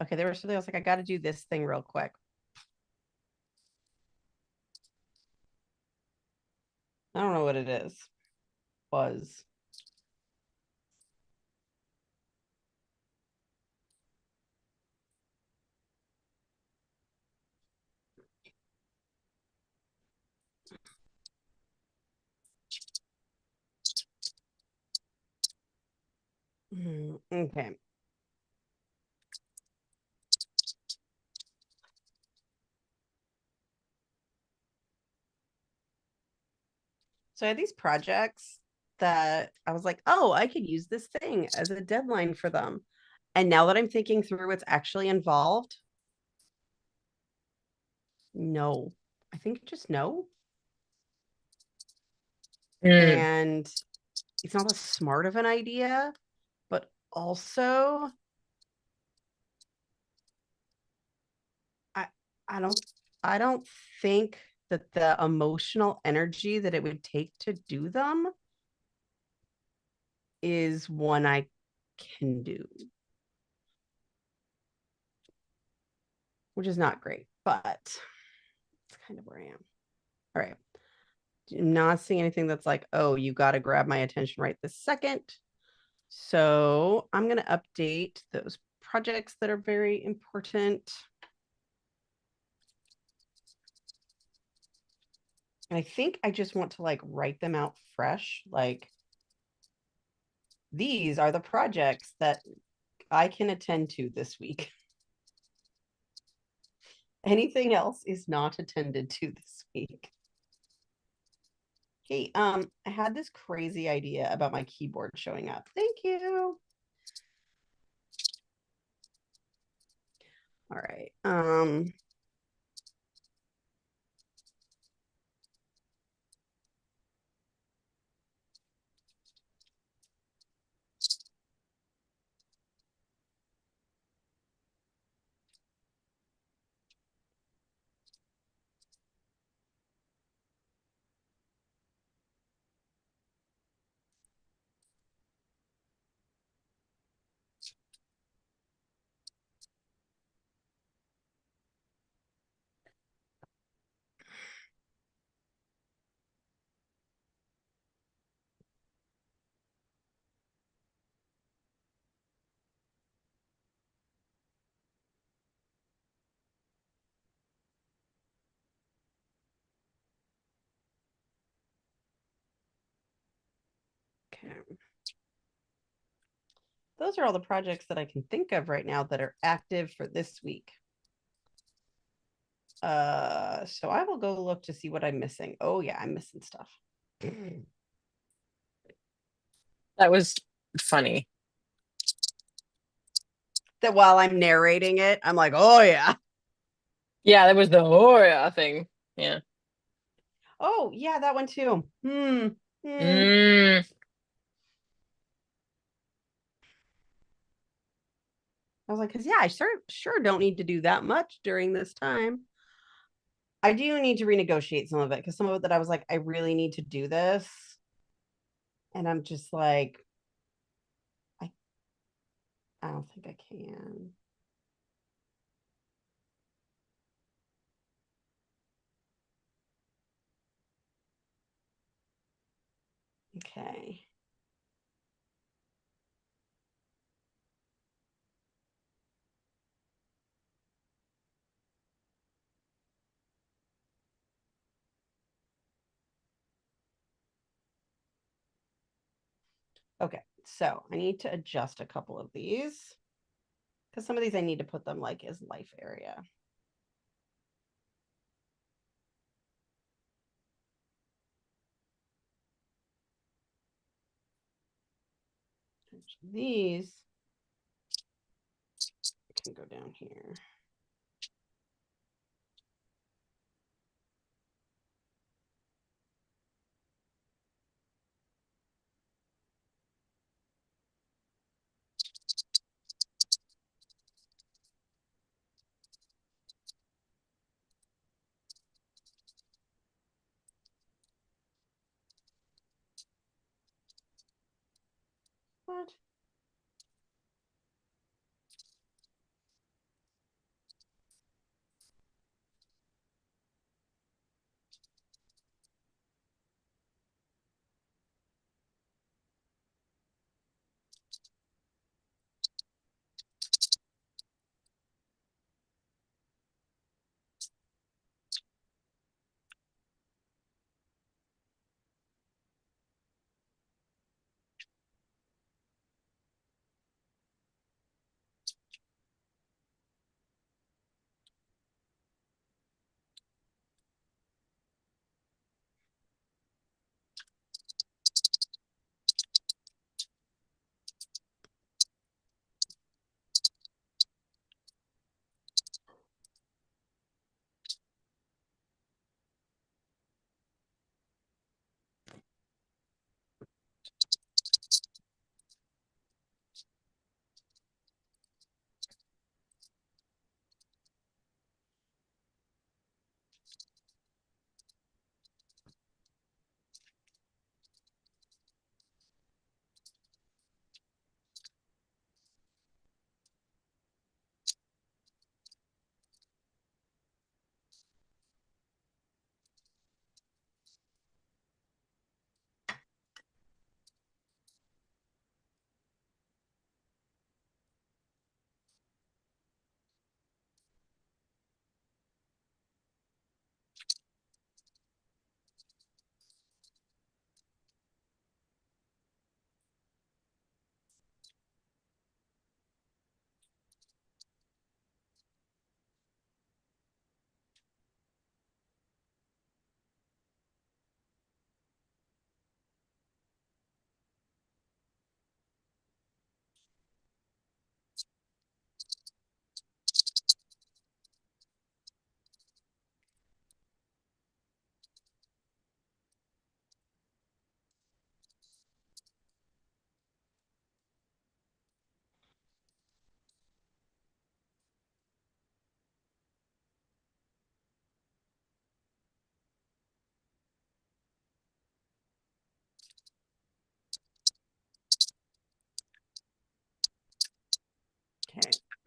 okay, there was something else like I got to do this thing real quick. I don't know what it is. Was okay. So I had these projects that I was like, oh, I could use this thing as a deadline for them. And now that I'm thinking through what's actually involved, no. I think just no. And it's not as smart of an idea, but also I I don't I don't think that the emotional energy that it would take to do them is one I can do, which is not great, but it's kind of where I am. All right. I'm not seeing anything that's like, oh, you got to grab my attention right this second. So I'm going to update those projects that are very important. And I think I just want to like write them out fresh. Like, these are the projects that I can attend to this week. Anything else is not attended to this week. Hey, I had this crazy idea about my keyboard showing up. Thank you. All right. Okay. Those are all the projects that I can think of right now that are active for this week. So I will go look to see what I'm missing. Oh yeah, I'm missing stuff. That was funny. That while I'm narrating it, I'm like, oh yeah. Yeah, that was the oh yeah thing. Yeah. Oh yeah, that one too. Mm. I was like, because yeah, I sure don't need to do that much during this time. I do need to renegotiate some of it because some of it that I was like, I really need to do this. And I'm just like, I I don't think I can. Okay. Okay. So I need to adjust a couple of these because some of these I need to put them like as life area. These can go down here. What?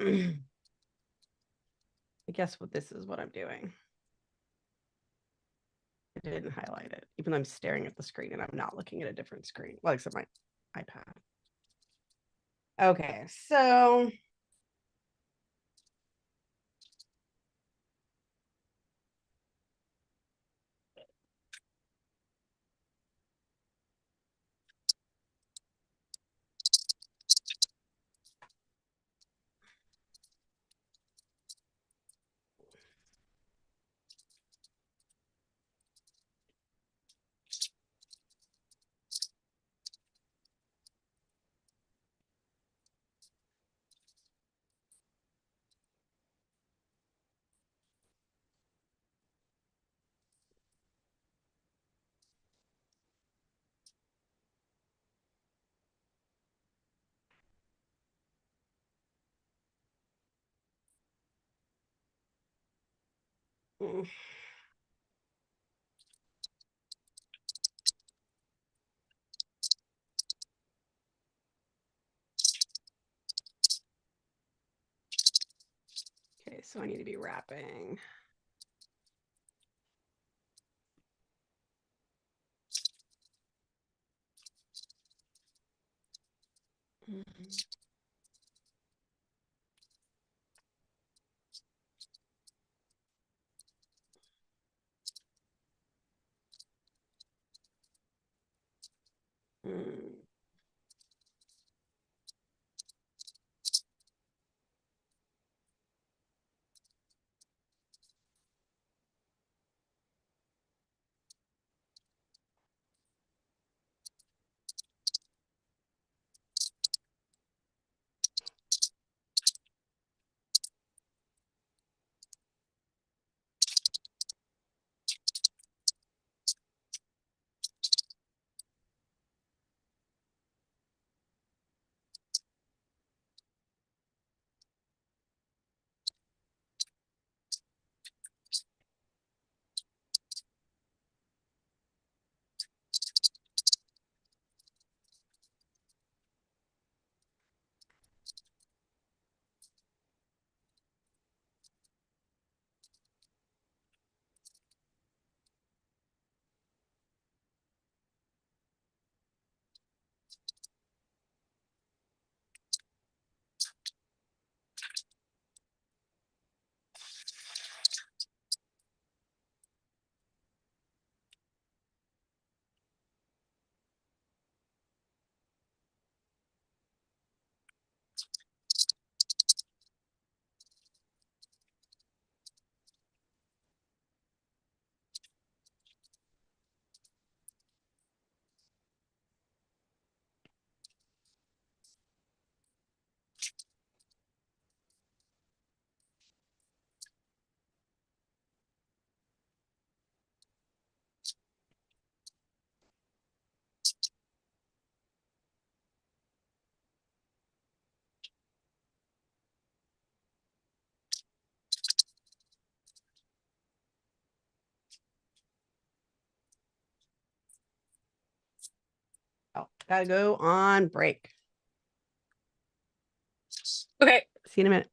Okay. I guess what this is what I'm doing. I didn't highlight it, even though I'm staring at the screen and I'm not looking at a different screen. Well, except my iPad. Okay, so Okay, so I need to be wrapping. Oh, gotta go on break. Okay. See you in a minute.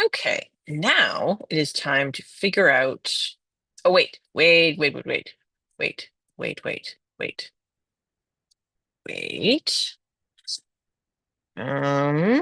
Okay, now it is time to figure out. Oh, wait. Wait. Um,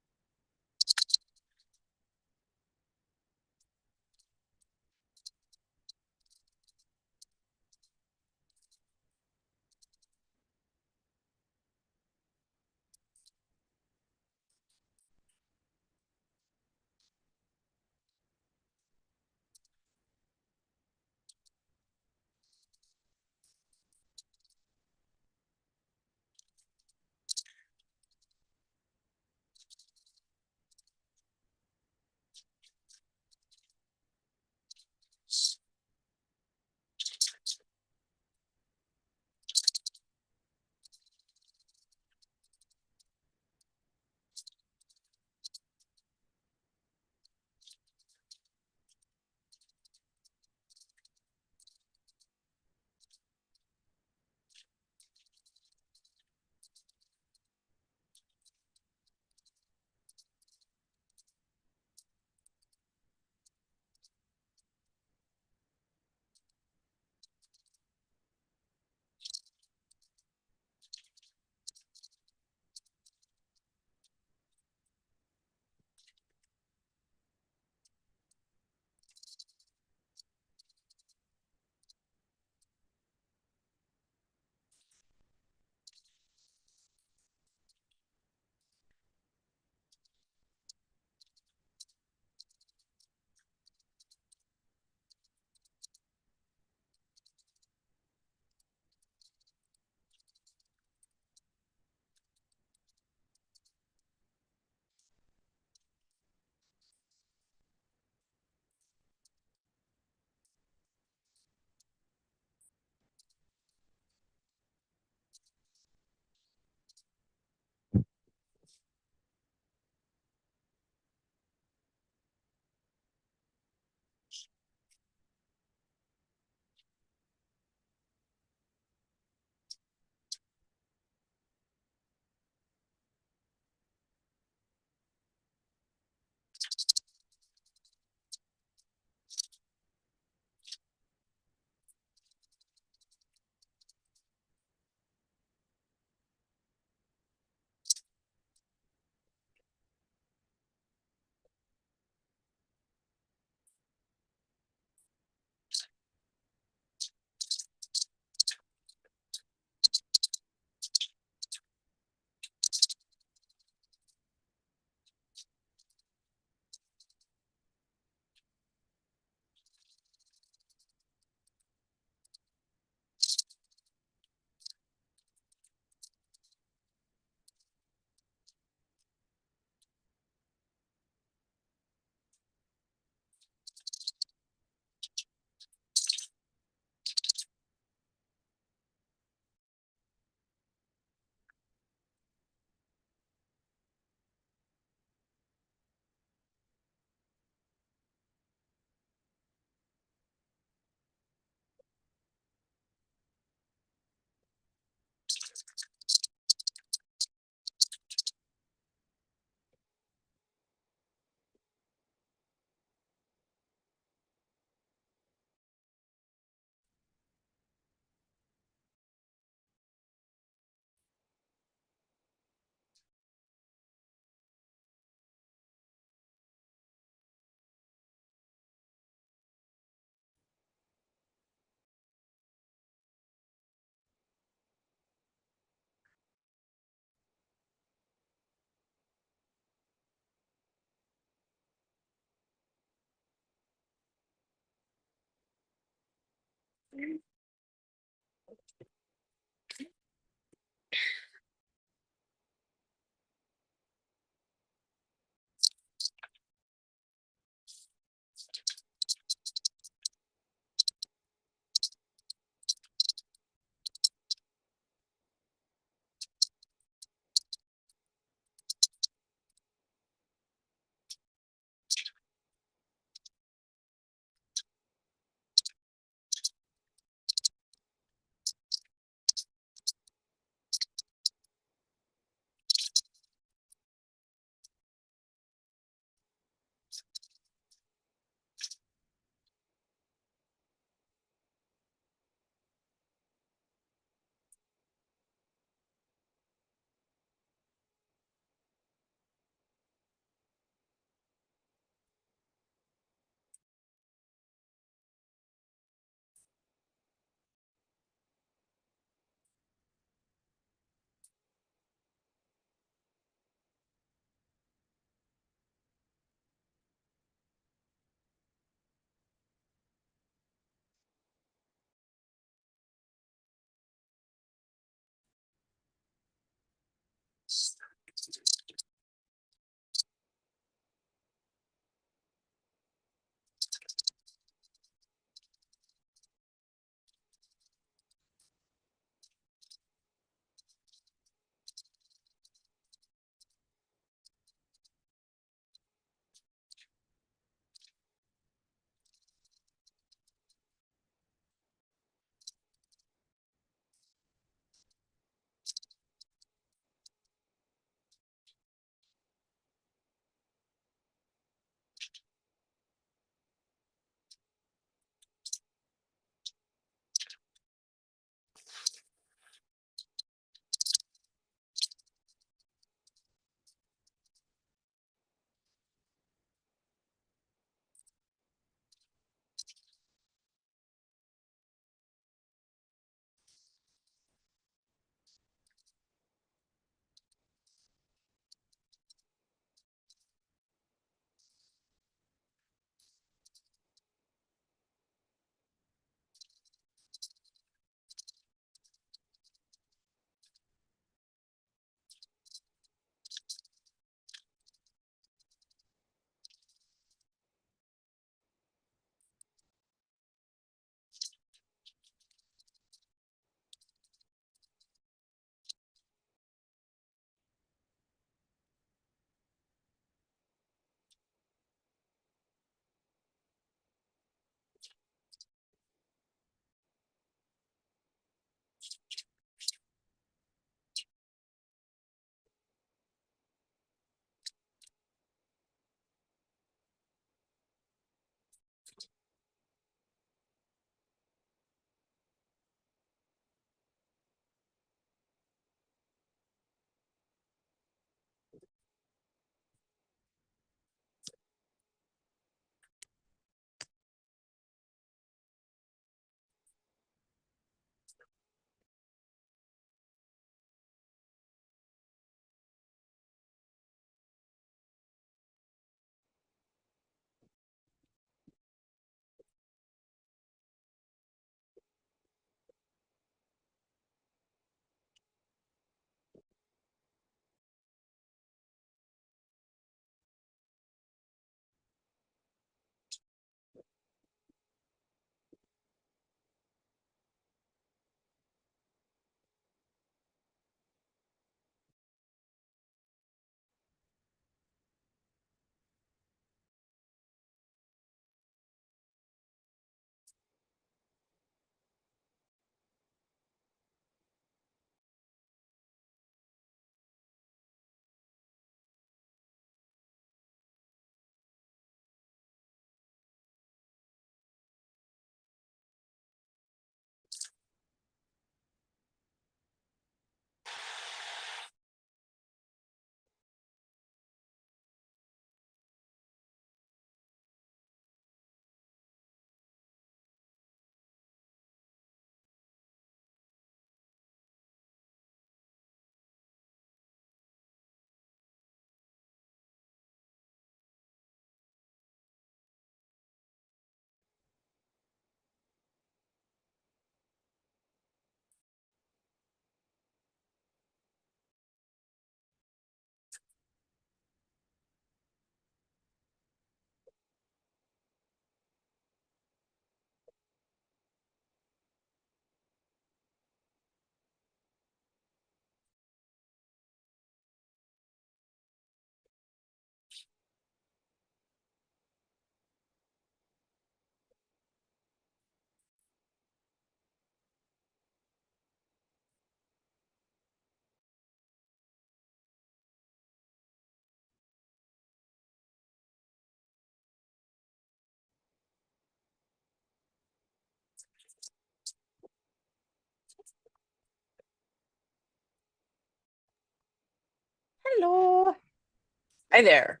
Hi there.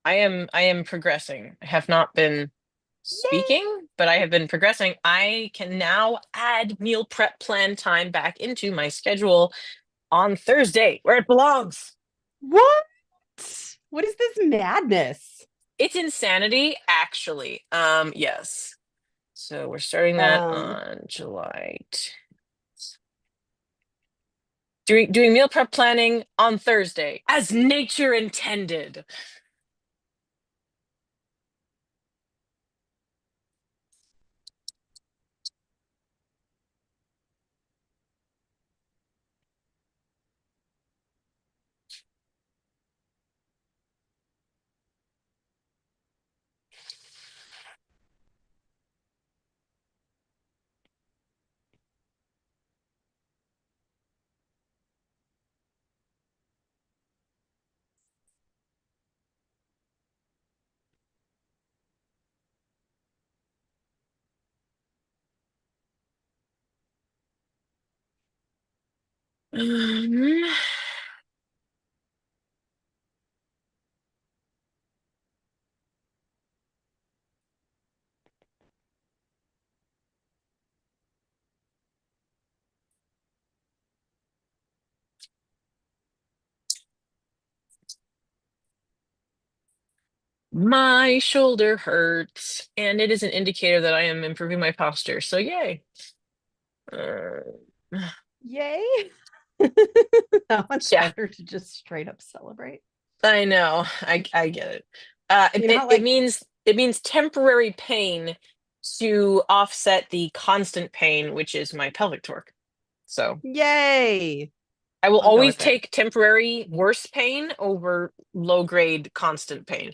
I am progressing. I have not been speaking, but I have been progressing. I can now add meal prep plan time back into my schedule on Thursday, where it belongs. What? What is this madness? It's insanity, actually. Yes. So we're starting that on July. Doing meal prep planning on Thursday, as nature intended. Um, My shoulder hurts, and it is an indicator that I am improving my posture. So yay. Yay. That one's Yeah, better to just straight up celebrate. I know. I get it. You know, It means temporary pain to offset the constant pain, which is my pelvic torque. So yay. I will I'll go always with it. take temporary worse pain over low grade constant pain.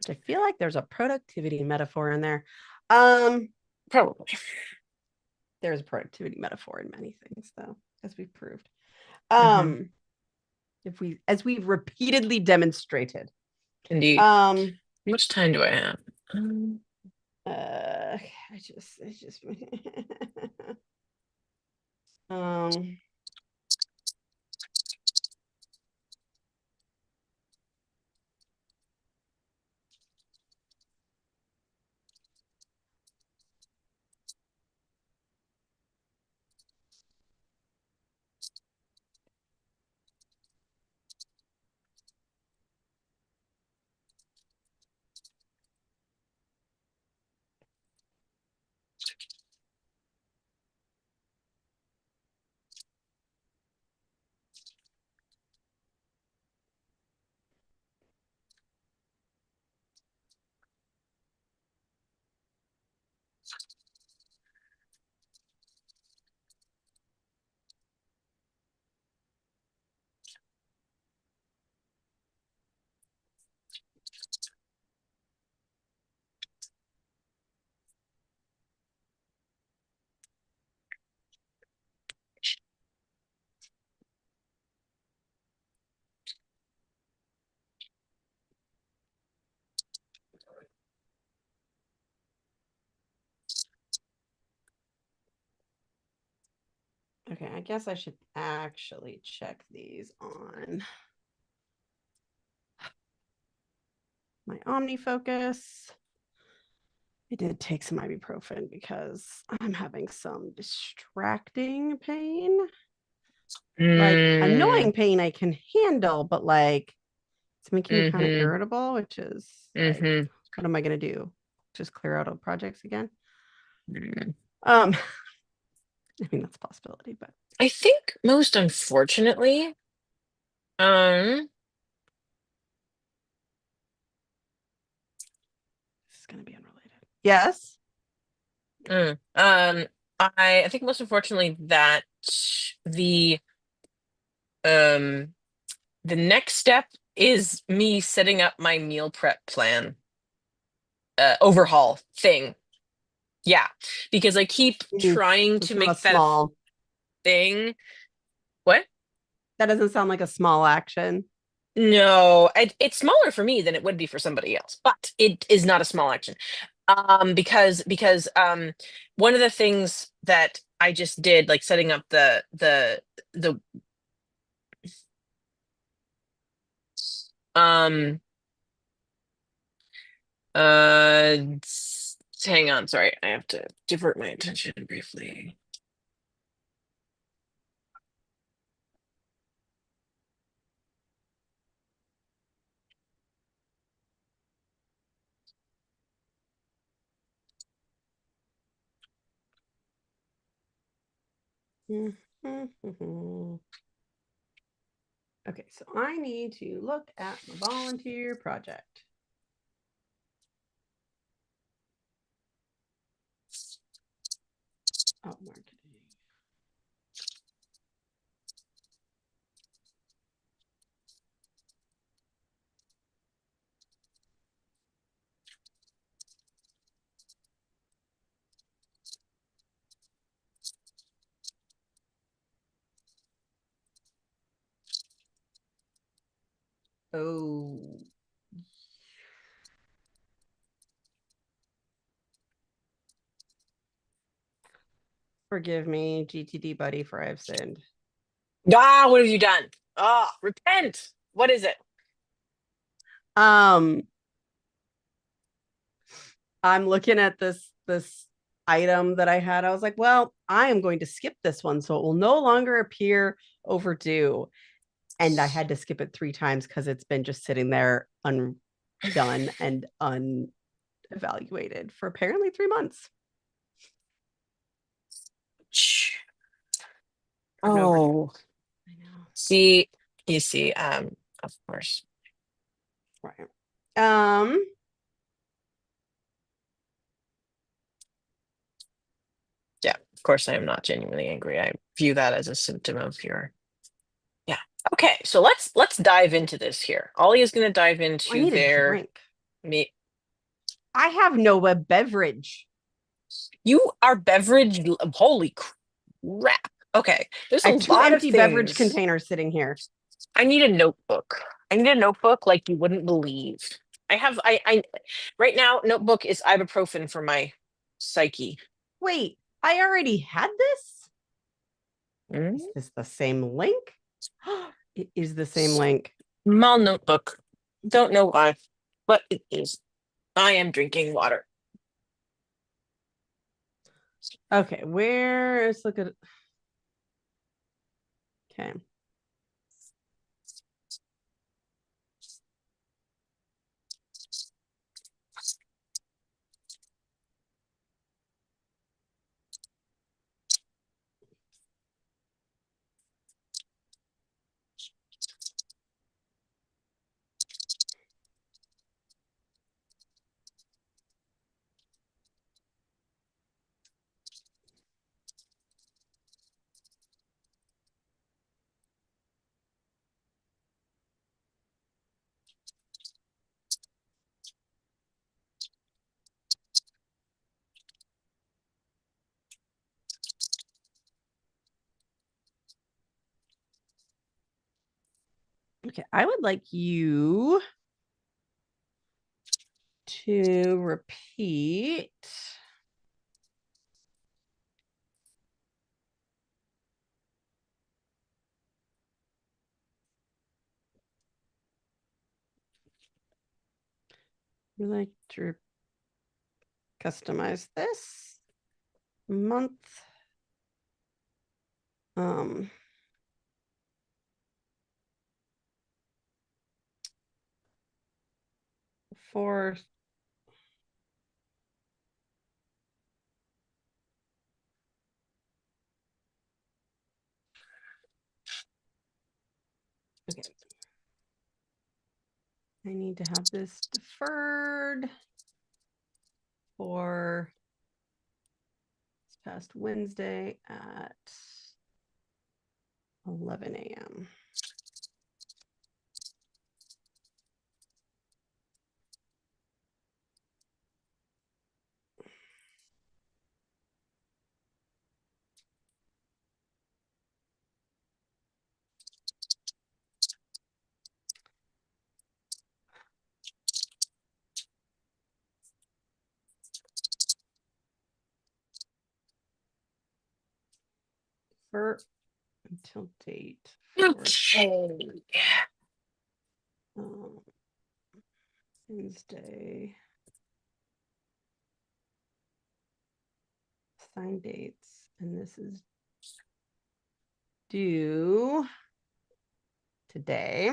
I feel like there's a productivity metaphor in there. Probably. There's a productivity metaphor in many things, though, as we've proved. If we, as we've repeatedly demonstrated. Indeed. How much time do I have? I just um okay, I guess I should actually check these on my OmniFocus. I did take some ibuprofen because I'm having some distracting pain. Like annoying pain I can handle, but like it's making me kind of irritable, which is like, what am I gonna do? Just clear out old projects again? I mean that's a possibility, but I think most unfortunately, this is gonna be unrelated. Yes. I think most unfortunately that the um the next step is me setting up my meal prep plan overhaul thing. Yeah, because I keep trying to make that a thing. What? That doesn't sound like a small action. No, it's smaller for me than it would be for somebody else, but it is not a small action. Because one of the things that I just did, like setting up the Hang on, sorry, I have to divert my attention briefly. Okay, so I need to look at my volunteer project. Oh, marketing. Oh. Forgive me, GTD buddy, for I've sinned. Ah, what have you done? Ah, repent. What is it? I'm looking at this item that I had. I was like, well, I am going to skip this one, so it will no longer appear overdue. And I had to skip it 3 times because it's been just sitting there undone and unevaluated for apparently 3 months. Oh, I know. See, you see, of course. Right. Yeah, of course I am not genuinely angry. I view that as a symptom of your. Yeah. Okay, so let's dive into this here. Ollie is going to dive into I need a their drink. me. I have no beverage. You are beverage. Holy crap. Okay, there's I a have 2 lot of empty beverage things. containers sitting here. I need a notebook. I need a notebook like you wouldn't believe. I right now notebook is ibuprofen for my psyche. Wait, I already had this? Mm? Is this the same link? It is the same link. Small notebook. Don't know why, but it is. I am drinking water. Okay, let's look at it. Okay. Okay, I would like you to repeat we like to customize this month for okay. I need to have this deferred for this past Wednesday at 11 a.m. For until date. Okay. Wednesday. Sign dates. And this is due today.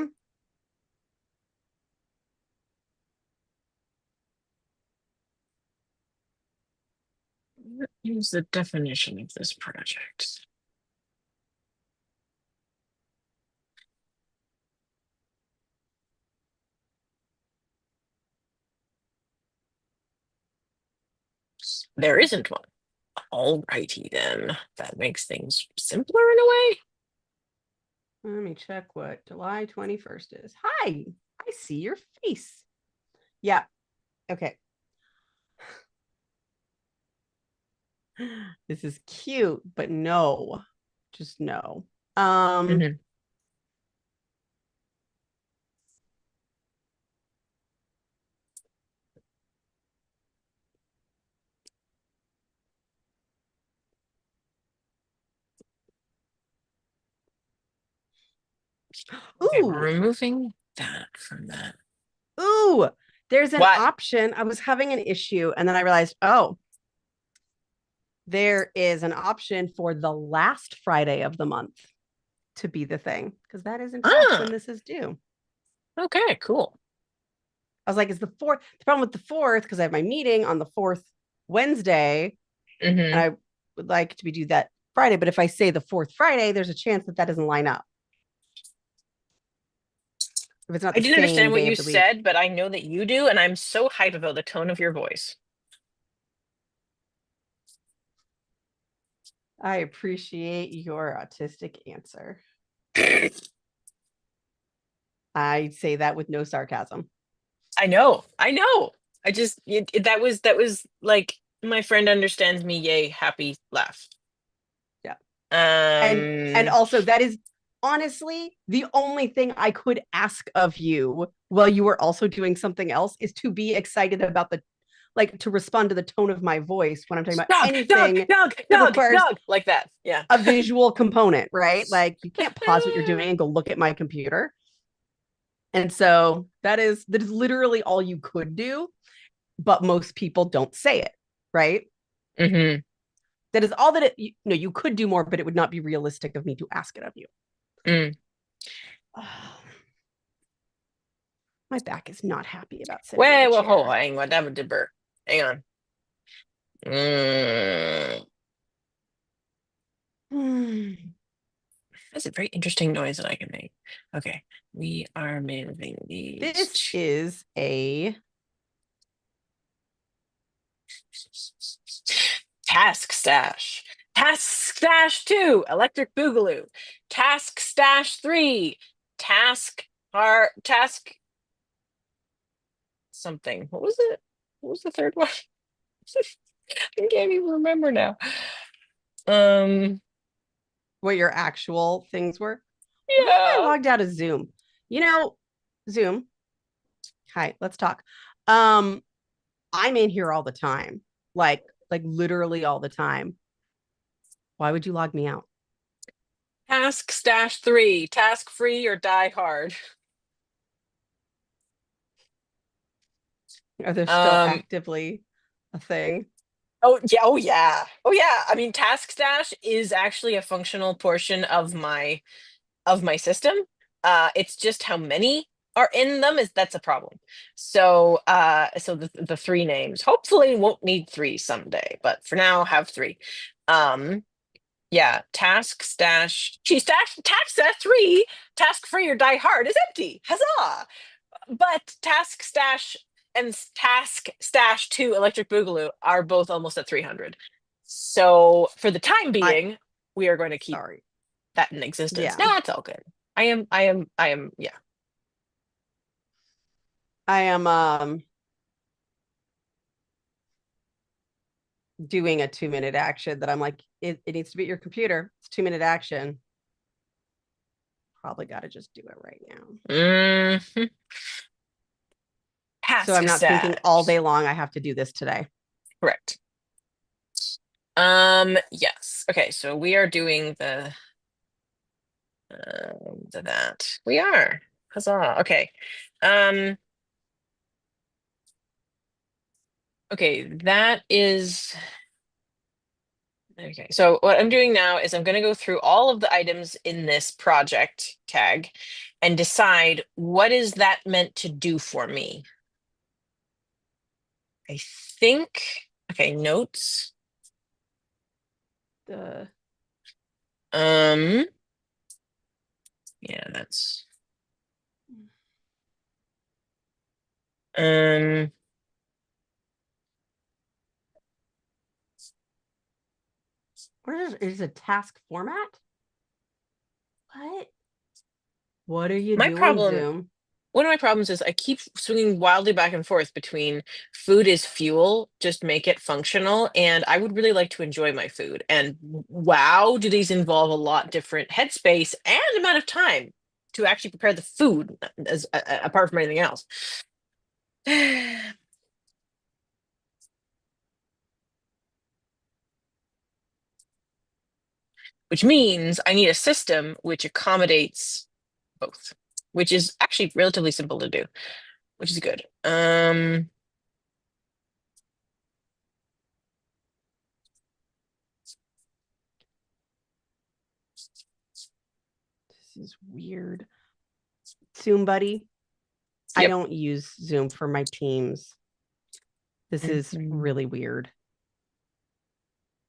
What is the definition of this project? There isn't one. Alrighty then. That makes things simpler in a way. Let me check what July 21st is. Hi, I see your face. Yeah. Okay. This is cute, but no. Just no. Mhm. Okay, Ooh, we're removing that from that. ooh, there's an What? option. I was having an issue and then I realized, oh, there is an option for the last Friday of the month to be the thing, because that is in fact when this is due. Okay, cool. I was like, is the fourth the problem with the fourth? Because I have my meeting on the fourth Wednesday, and I would like to be due that Friday. But if I say the fourth Friday, there's a chance that that doesn't line up. If it's not I the didn't same understand what day you of the week. said, but I know that you do, and I'm so hyped about the tone of your voice. I appreciate your autistic answer. I say that with no sarcasm. I know. I just that was like my friend understands me. Yay, happy laugh. Yeah. And Um, also that is honestly the only thing I could ask of you while you were also doing something else is to be excited about the, like, to respond to the tone of my voice when I'm talking about anything that requires like that. Yeah. a visual component, right? Like you can't pause what you're doing and go look at my computer. And so that is literally all you could do, but most people don't say it, right? Mm-hmm. That is all that it, you could do more, but it would not be realistic of me to ask it of you. Mm. My back is not happy about sitting in Wait, a well, hold chair. on. Whatever, dibber. Hang on. That's a very interesting noise that I can make. Okay, we are moving these. This is a task stash. Task stash 2, electric boogaloo. Task stash 3, task something. What was it? What was the third one? I can't even remember now. What your actual things were. Why am I Yeah. logged out of Zoom? Zoom. Hi, let's talk. I'm in here all the time, like literally all the time. Why would you log me out? Task stash 3, task free or die hard. Are there still actively a thing? Oh yeah, oh yeah. Oh yeah. I mean, task stash is actually a functional portion of my system. It's just how many are in them that's a problem. So so the three names hopefully won't need three someday, but for now have three. Yeah, task stash, task stash 3, task free or die hard is empty. Huzzah! But task stash and task stash 2 electric boogaloo are both almost at 300. So for the time being, we are going to keep that in existence. Yeah. No, it's all good. I am yeah. I am doing a 2-minute action that I'm like, it needs to be at your computer. It's 2-minute action. Probably got to just do it right now. Mm-hmm. So I'm not thinking all day long I have to do this today. Correct. Yes. Okay, so we are doing the that. We are. Huzzah. Okay. Okay, that is okay. So what I'm doing now is I'm going to go through all of the items in this project tag and decide what is that meant to do for me. I think, okay, notes. Yeah, that's What is a task format? What are you my doing, problem. Zoom? One of my problems is I keep swinging wildly back and forth between food is fuel, just make it functional, and I would really like to enjoy my food. And wow, do these involve a lot different headspace and amount of time to actually prepare the food, as apart from anything else. Which means I need a system which accommodates both, which is actually relatively simple to do, which is good. This is weird. Zoom buddy. Yep. I don't use Zoom for my teams. This is really weird.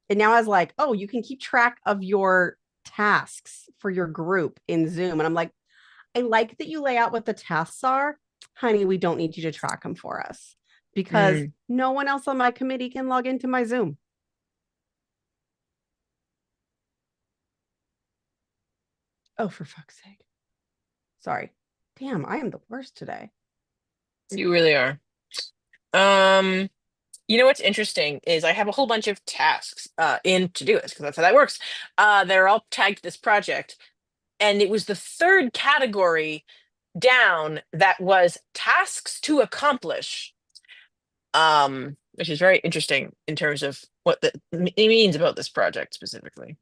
And now I was like, oh, you can keep track of your tasks for your group in Zoom. And I'm like, I like that you lay out what the tasks are. Honey, we don't need you to track them for us because no one else on my committee can log into my Zoom. Oh, for fuck's sake. Sorry. Damn, I am the worst today. You really are. You know what's interesting is I have a whole bunch of tasks in Todoist because that's how that works. They're all tagged this project. And it was the third category down that was tasks to accomplish. Which is very interesting in terms of what it means about this project specifically.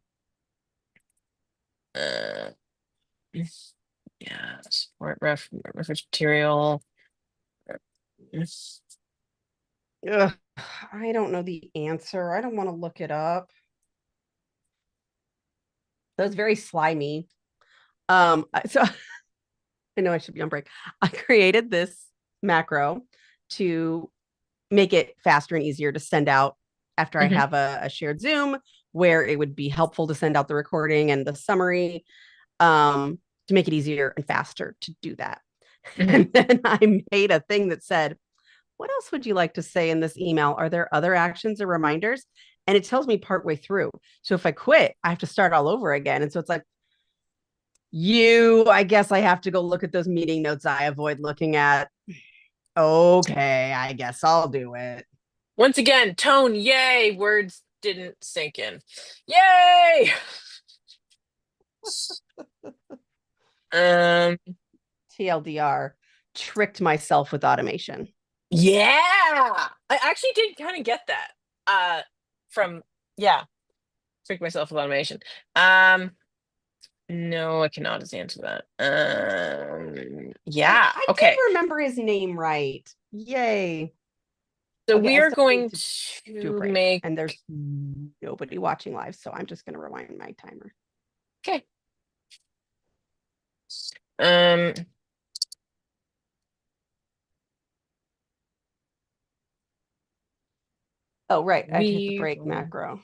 Yeah, support reference material. Ugh, I don't know the answer. I don't want to look it up. That was very slimy. So I know I should be on break. I created this macro to make it faster and easier to send out after I have a shared Zoom where it would be helpful to send out the recording and the summary to make it easier and faster to do that. And then I made a thing that said, what else would you like to say in this email? Are there other actions or reminders? And it tells me partway through. So if I quit, I have to start all over again. And so it's like, I guess I have to go look at those meeting notes I avoid looking at. Okay, I guess I'll do it. Once again, tone, yay. Words didn't sink in. Yay! TLDR, tricked myself with automation. Yeah, I actually did kind of get that tricked myself with automation. No, I cannot just answer that. Yeah, I okay. did remember his name right. Yay. So we are going to make, and there's nobody watching live, so I'm just going to rewind my timer. Okay. Oh, right. I hit the break macro.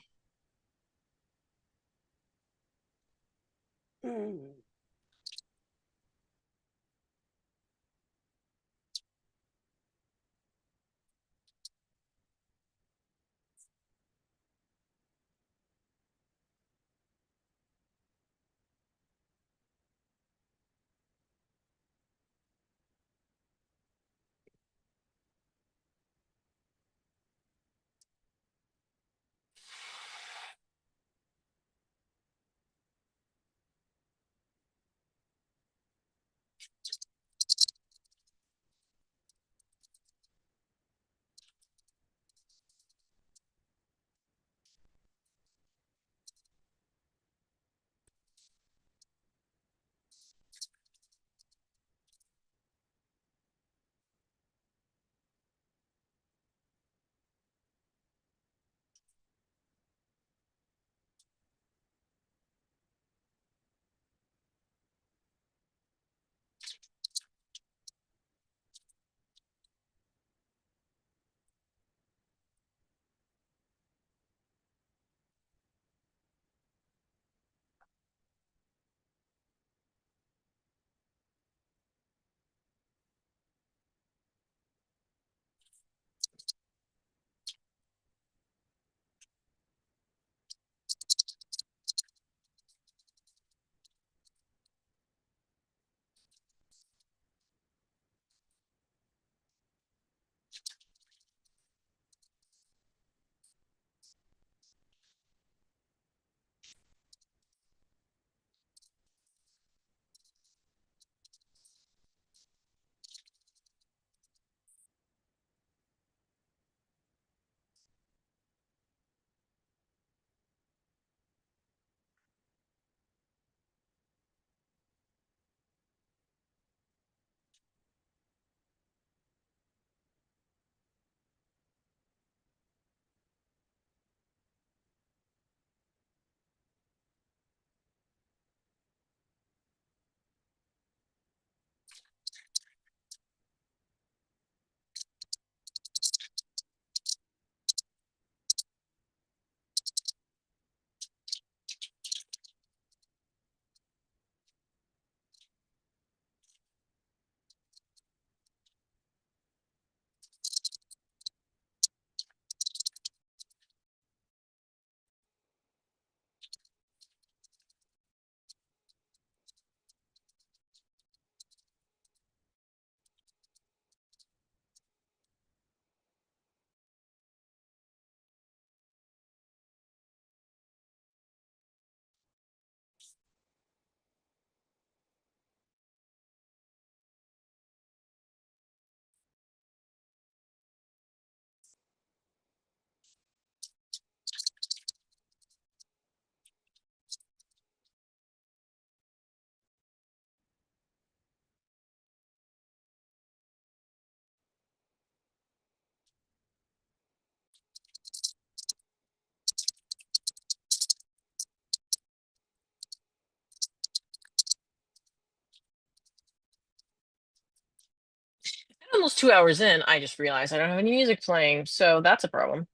2 hours in, I just realized I don't have any music playing, so that's a problem.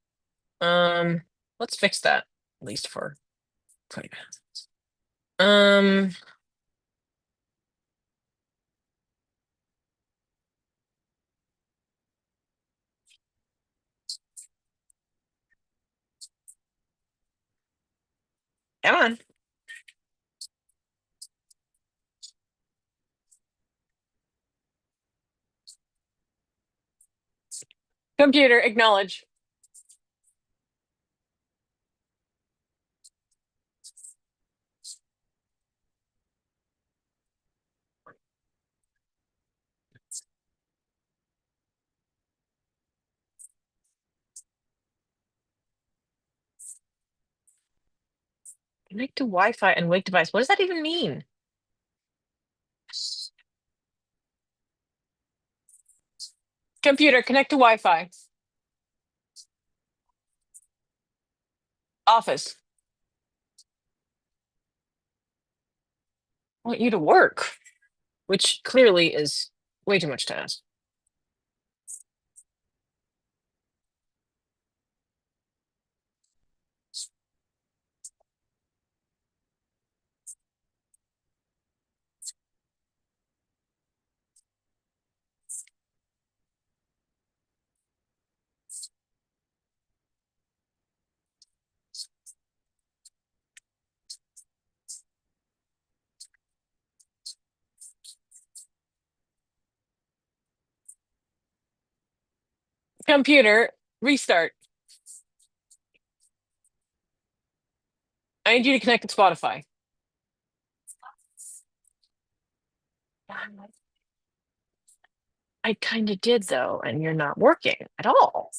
Let's fix that, at least for 20 minutes. Come on. Computer, acknowledge. Connect to Wi-Fi and wake device. What does that even mean? Computer, connect to Wi-Fi. Office. I want you to work, which clearly is way too much to ask. Computer, restart. I need you to connect to Spotify. I kind of did though, and you're not working at all.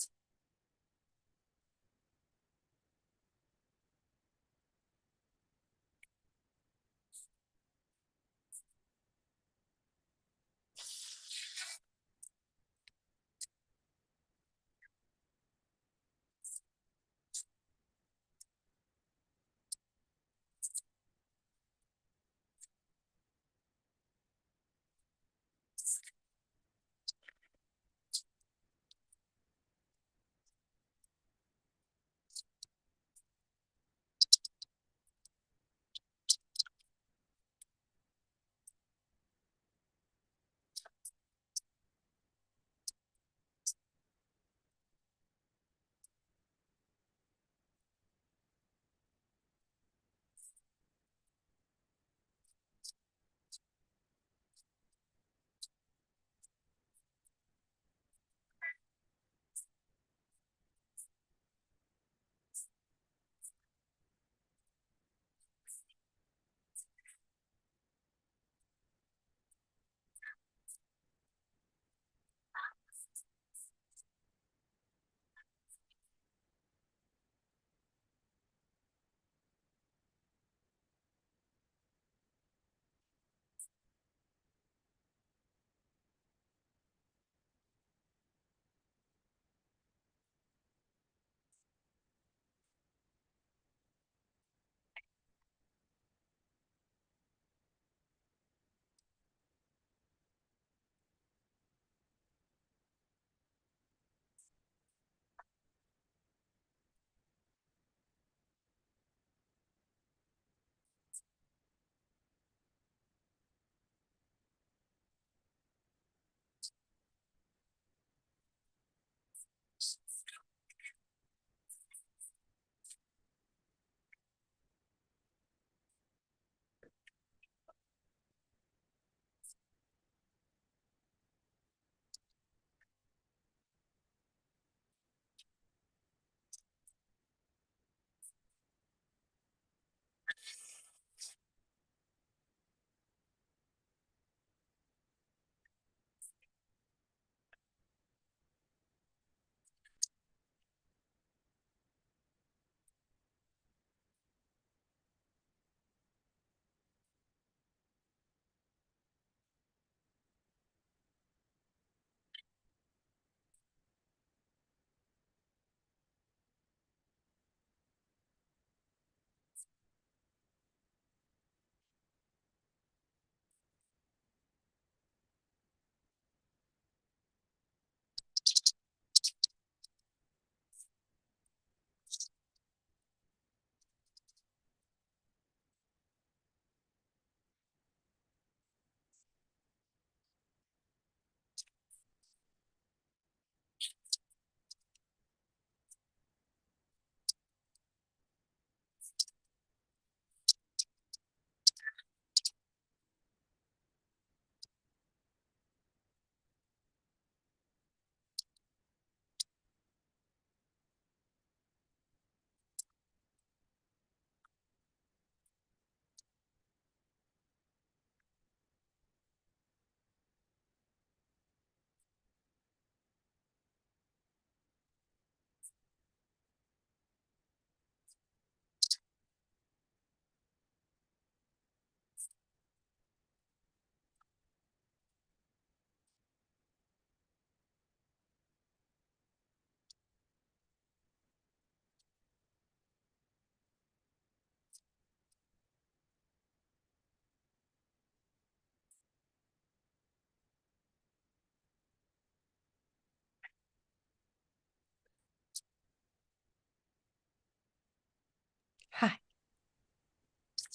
Hi.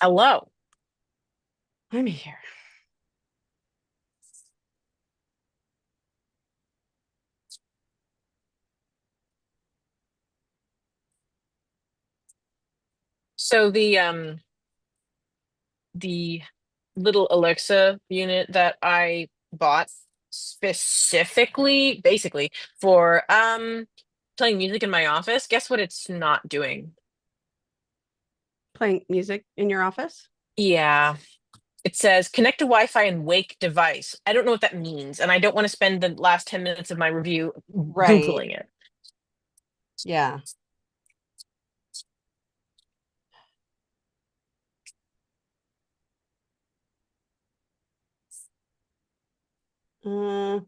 Hello. I'm here. So the little Alexa unit that I bought specifically basically for playing music in my office, guess what it's not doing? Playing music in your office? Yeah. It says connect to Wi-Fi and wake device. I don't know what that means, and I don't want to spend the last 10 minutes of my review Right. Googling it. Yeah. Uh,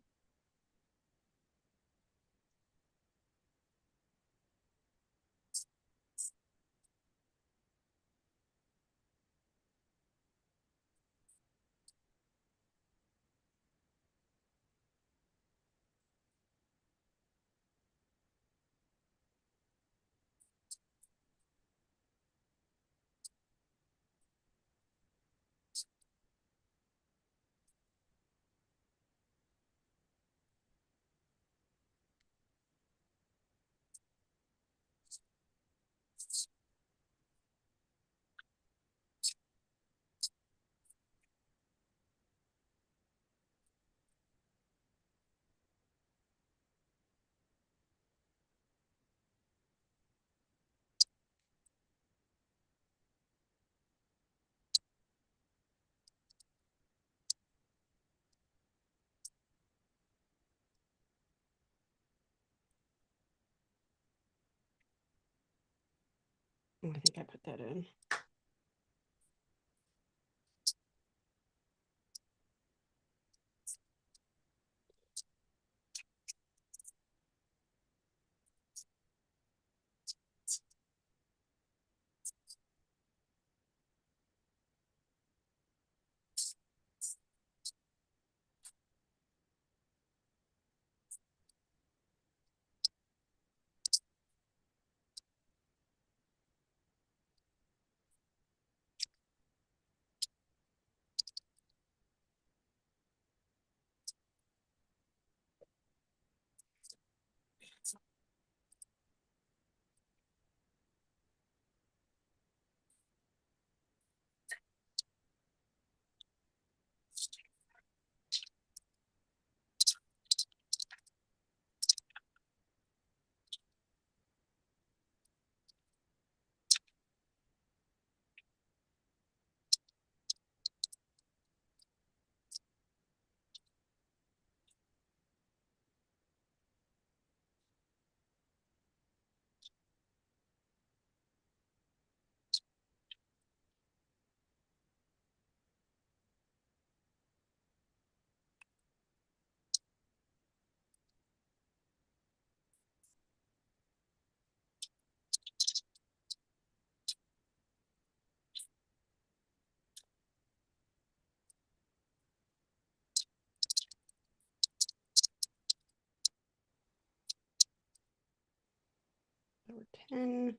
I think I put that in. Number 10.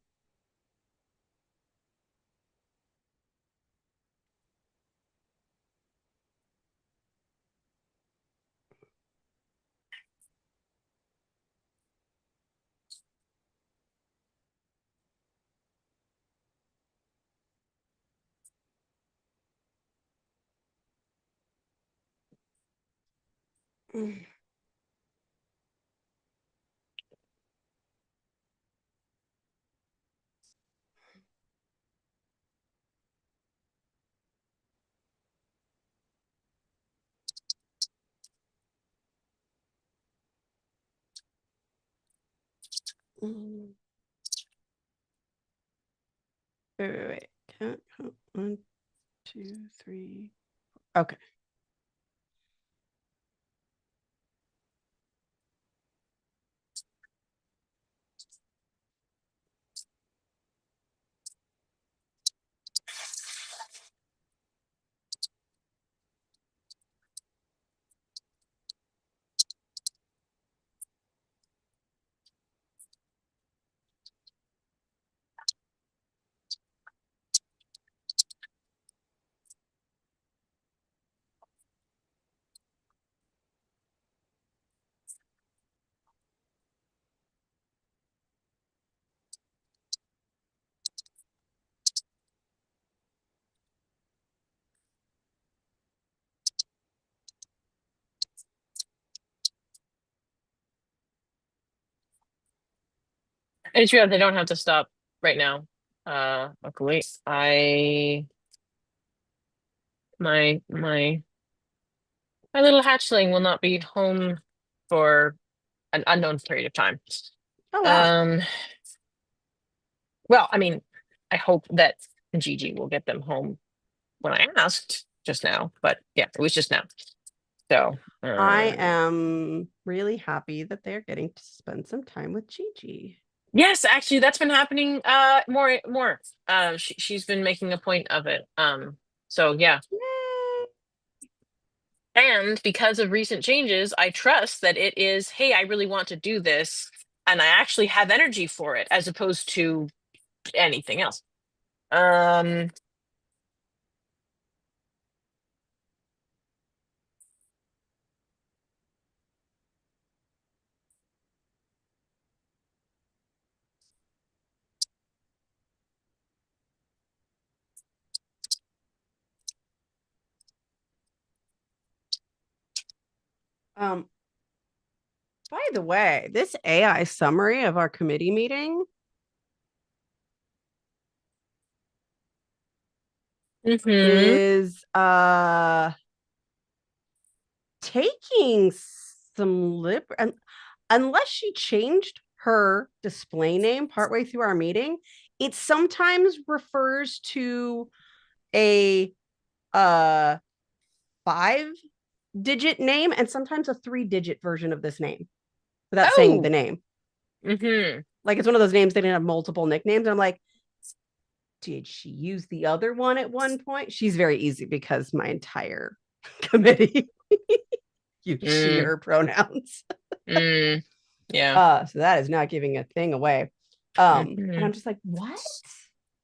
Mm. Mm. Wait. Count. 1, 2, 3. Okay. just realized they don't have to stop right now. Luckily, my little hatchling will not be home for an unknown period of time. Oh wow. Well, I mean, I hope that Gigi will get them home when I asked just now, but yeah, it was just now. So I am really happy that they're getting to spend some time with Gigi. Yes, actually, that's been happening more. She's been making a point of it. So yeah. Yay. And because of recent changes, I trust that it is, hey, I really want to do this, and I actually have energy for it, as opposed to anything else. By the way, this AI summary of our committee meeting is taking some unless she changed her display name partway through our meeting, it sometimes refers to a 5-digit name and sometimes a 3-digit version of this name without saying the name. Like it's one of those names they didn't have multiple nicknames. And I'm like, did she use the other one at one point? She's very easy because my entire committee use she, her pronouns. Yeah. So that is not giving a thing away. And I'm just like, what?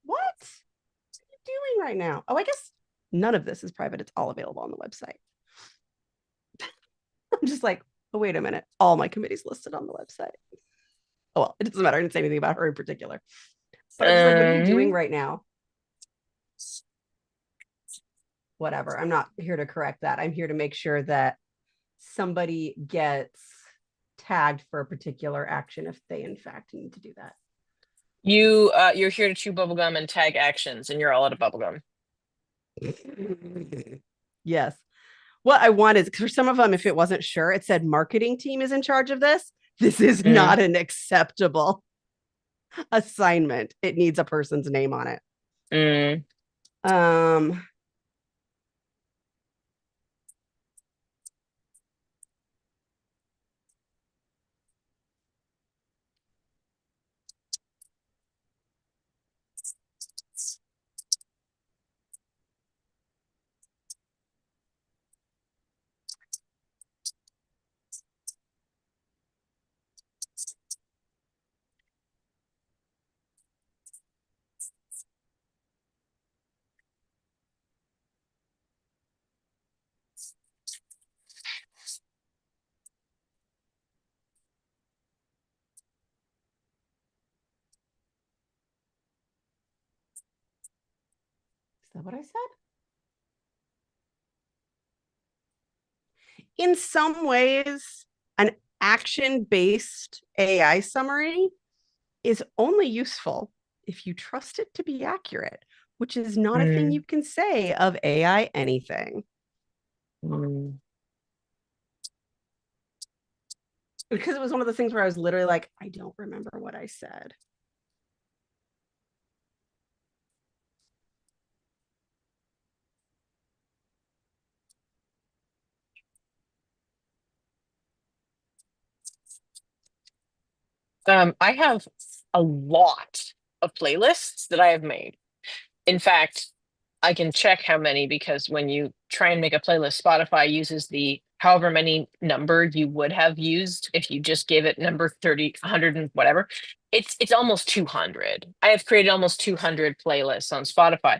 What are you doing right now? Oh, I guess none of this is private. It's all available on the website. I'm just like, oh, wait a minute. All my committees listed on the website. Oh, well, it doesn't matter. I didn't say anything about her in particular. But I'm just like, what are you doing right now? Whatever. I'm not here to correct that. I'm here to make sure that somebody gets tagged for a particular action if they in fact need to do that. You're here to chew bubblegum and tag actions, and you're all out of bubblegum. Yes. What I want is for some of them, if it wasn't sure, it said marketing team is in charge of this. This is not an acceptable assignment. It needs a person's name on it. Is that what I said? In some ways, an action-based AI summary is only useful if you trust it to be accurate, which is not a thing you can say of AI anything. Because it was one of those things where I was literally like, I don't remember what I said. I have a lot of playlists that I have made. In fact, I can check how many, because when you try and make a playlist, Spotify uses the however many number you would have used if you just gave it number 30, 100 and whatever. It's almost 200. I have created almost 200 playlists on Spotify.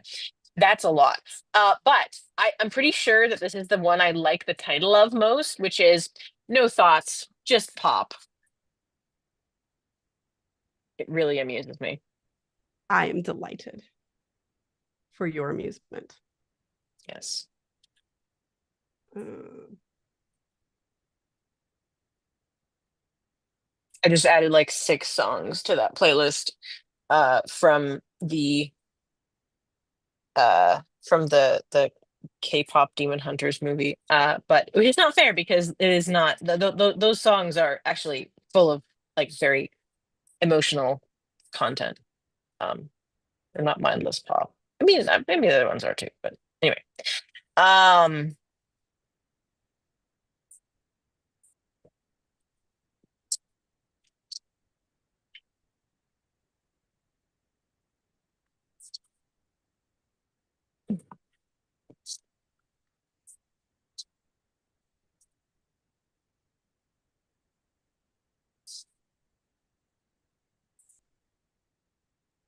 That's a lot. But I'm pretty sure that this is the one I like the title of most, which is No Thoughts, Just Pop. It really amuses me. I am delighted for your amusement. Yes. I just added like 6 songs to that playlist from the K-pop Demon Hunters movie. But which is not fair because it is not those songs are actually full of like very emotional content. They're not mindless pop. I mean, maybe the other ones are too, but anyway. Um,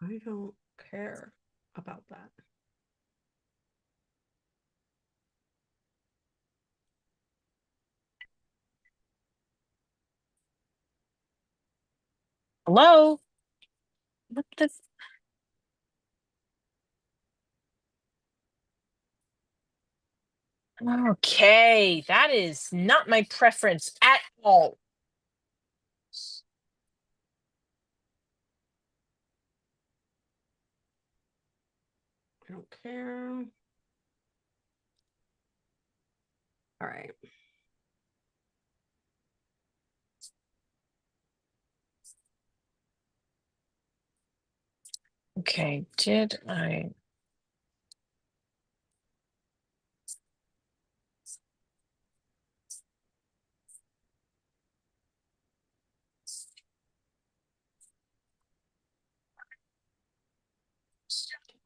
I don't care about that. hello? What the? Okay, that is not my preference at all. I don't care. All right. Okay, did I?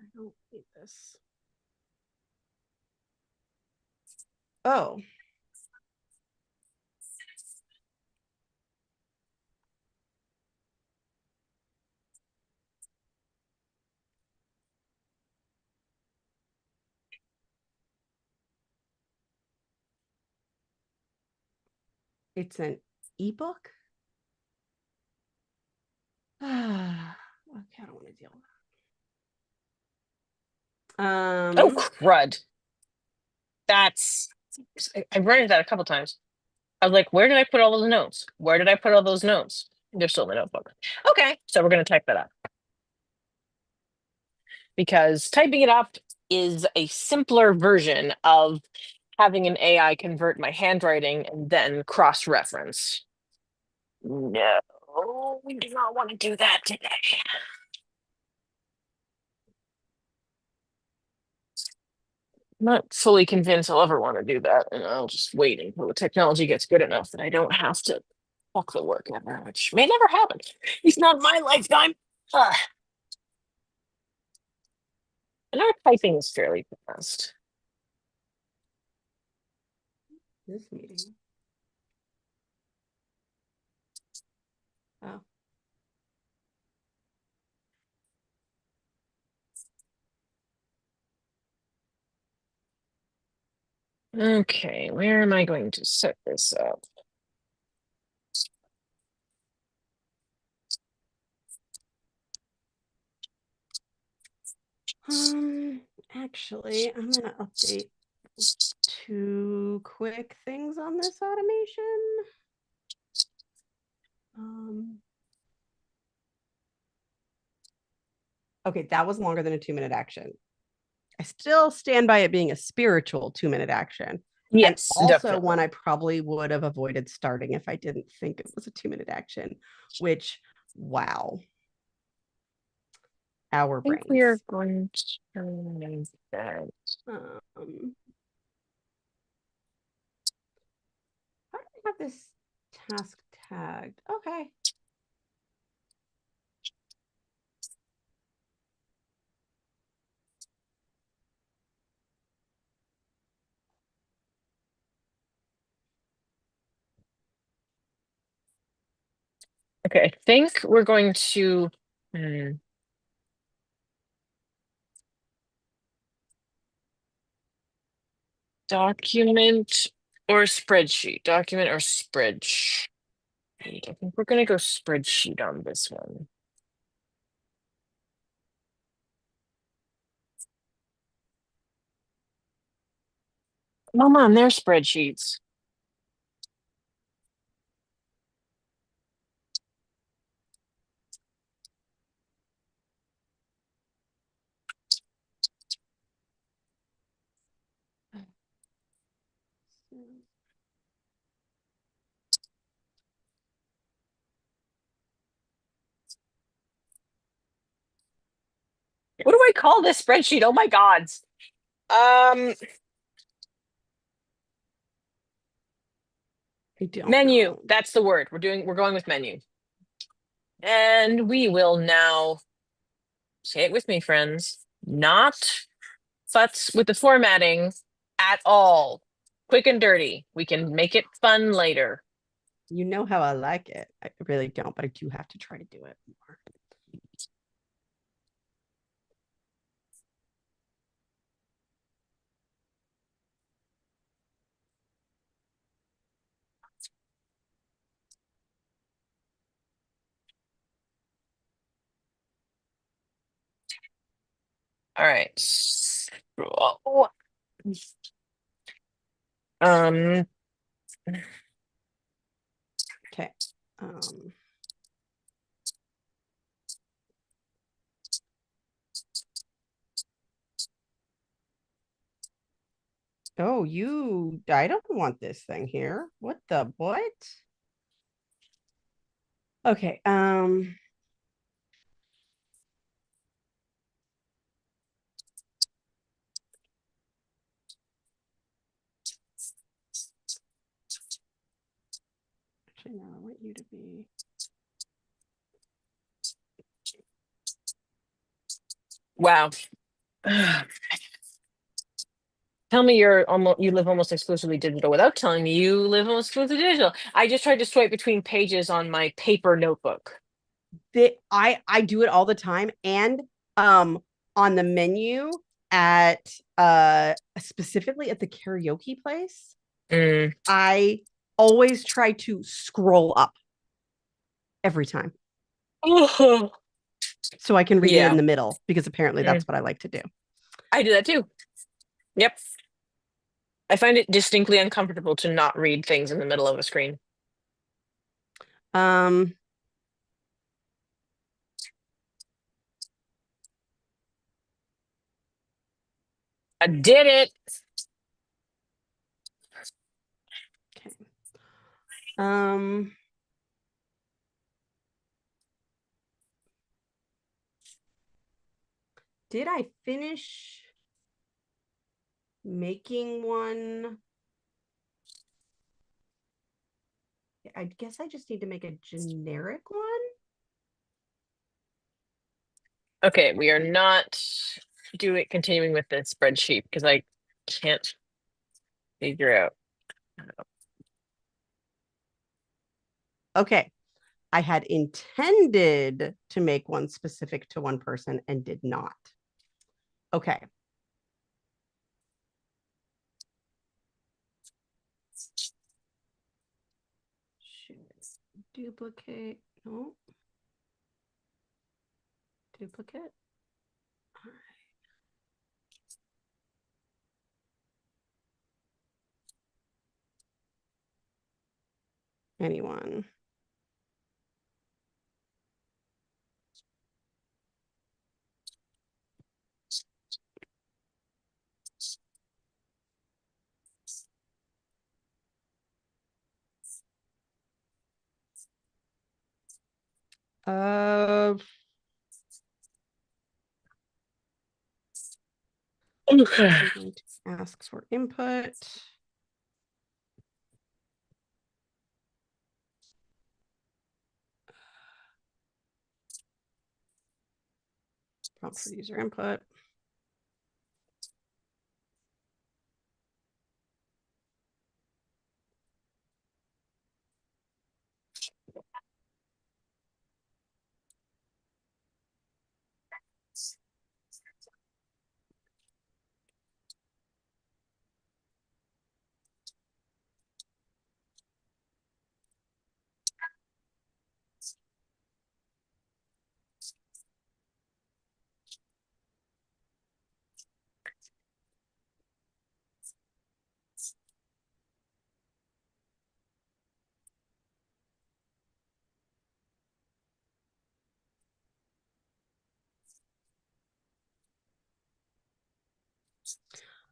I don't need this. Oh. It's an ebook? Okay, I don't want to deal with that. Oh, crud. I read that a couple times. I was like, where did I put all those notes? Where did I put all those notes? They're still in the notebook. Okay, so we're going to type that up. Because typing it up is a simpler version of having an AI convert my handwriting and then cross-reference. No, we do not want to do that today. I'm not fully convinced I'll ever want to do that, and I'll just wait until the technology gets good enough that I don't have to fuck the work ever, which may never happen. It's not my lifetime. Ugh. And our typing is fairly fast. This meeting. Oh. Okay, where am I going to set this up? Actually, I'm gonna update 2 quick things on this automation. Okay, that was longer than a 2-minute action. I still stand by it being a spiritual 2-minute action. Yes, and also definitely. one I probably would have avoided starting if I didn't think it was a 2-minute action, which, wow. Our brains. We are going to make that. How do I have this task tagged? Okay. Okay, I think we're going to document or spreadsheet. Document or spreadsheet. I think we're going to go spreadsheet on this one. Come on, they're spreadsheets. I call this spreadsheet? Oh my gods. Menu. Know. That's the word. We're going with menu. And we will now say it with me, friends. Not futz with the formatting at all. Quick and dirty. We can make it fun later. You know how I like it. I really don't, but I do have to try to do it more. All right. Um. Okay. Oh, I don't want this thing here. What the what? Okay. Actually, no, I want you to be. Wow. Tell me you live almost exclusively digital without telling me you live almost exclusively digital. I just tried to swipe between pages on my paper notebook. I do it all the time, and on the menu at specifically at the karaoke place, I always try to scroll up every time. So I can read it in the middle, because apparently that's what I like to do. I do that too. Yep. I find it distinctly uncomfortable to not read things in the middle of a screen. I did it. Okay. Did I finish making one? I guess I just need to make a generic one. Okay, we are not continuing with the spreadsheet because I can't figure out. Okay. I had intended to make one specific to one person and did not. Okay. Duplicate. No. Duplicate. All right. Anyone. Okay. I'm going to ask for input. Prompt for user input.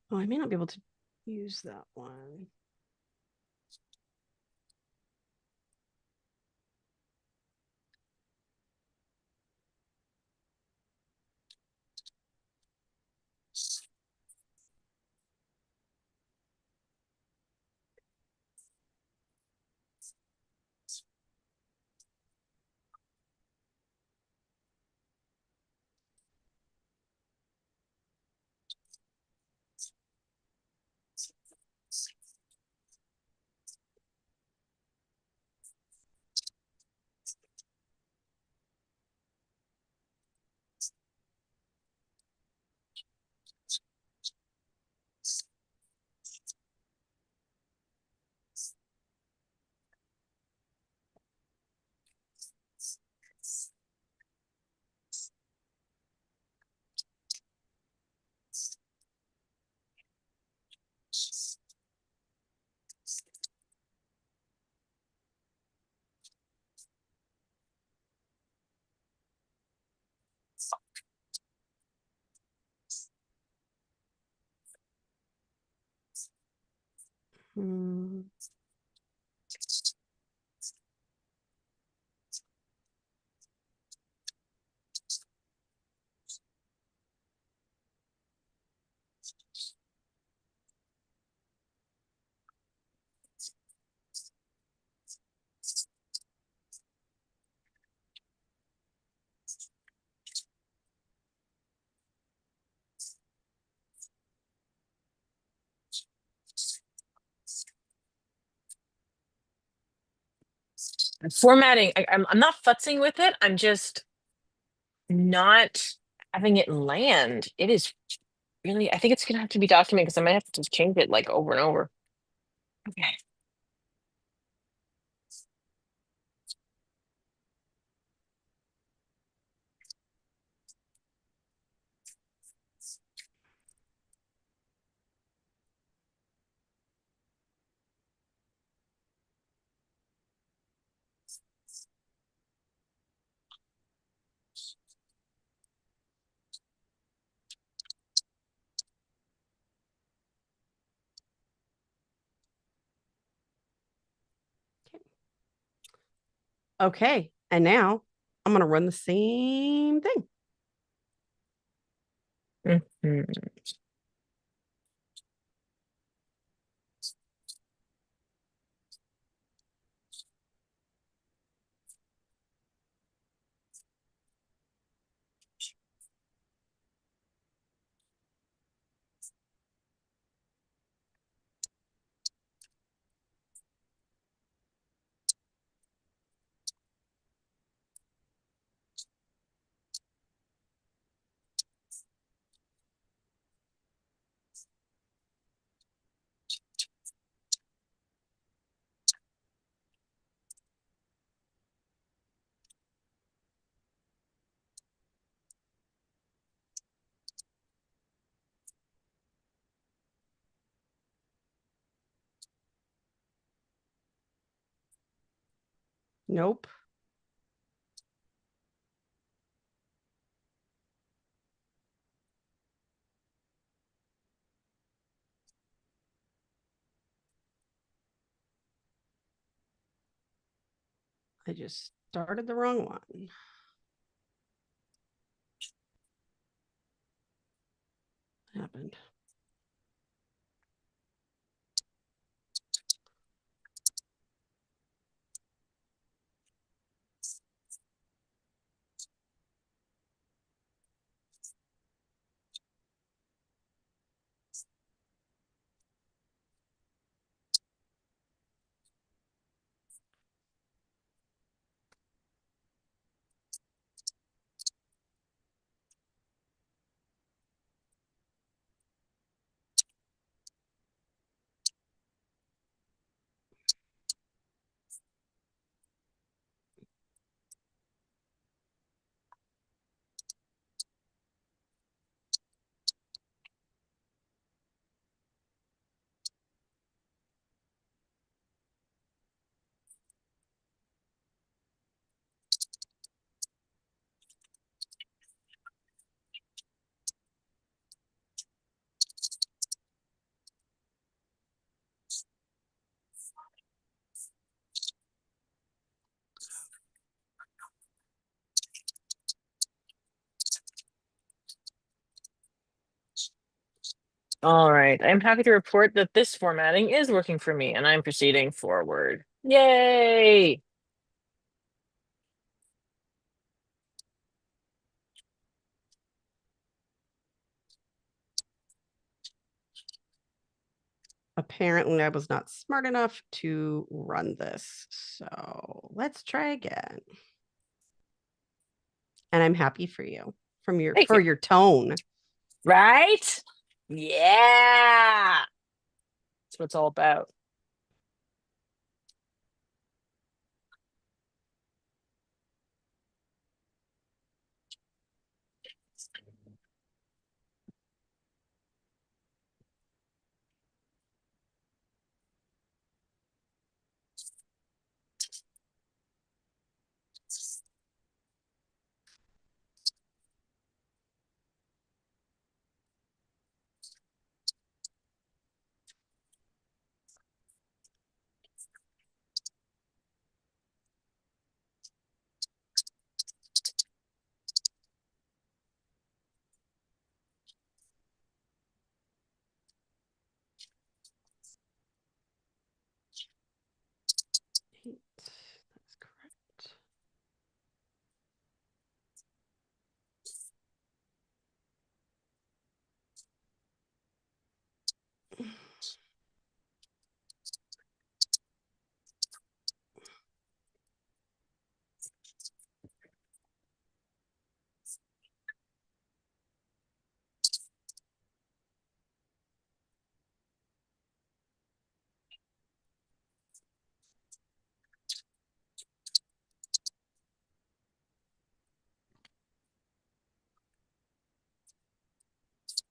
Oh, I may not be able to use that one. Hmm. Formatting, I'm not futzing with it. I'm just not having it land. It is really, I think it's gonna have to be documented because I might have to change it like over and over. Okay. Okay. And now I'm going to run the same thing. Mhm. Nope. I just started the wrong one. What happened? All right. I'm happy to report that this formatting is working for me and I'm proceeding forward. Yay! Apparently, I was not smart enough to run this. So let's try again. And I'm happy for you Thank for you. your tone. Right? Yeah. That's what it's all about.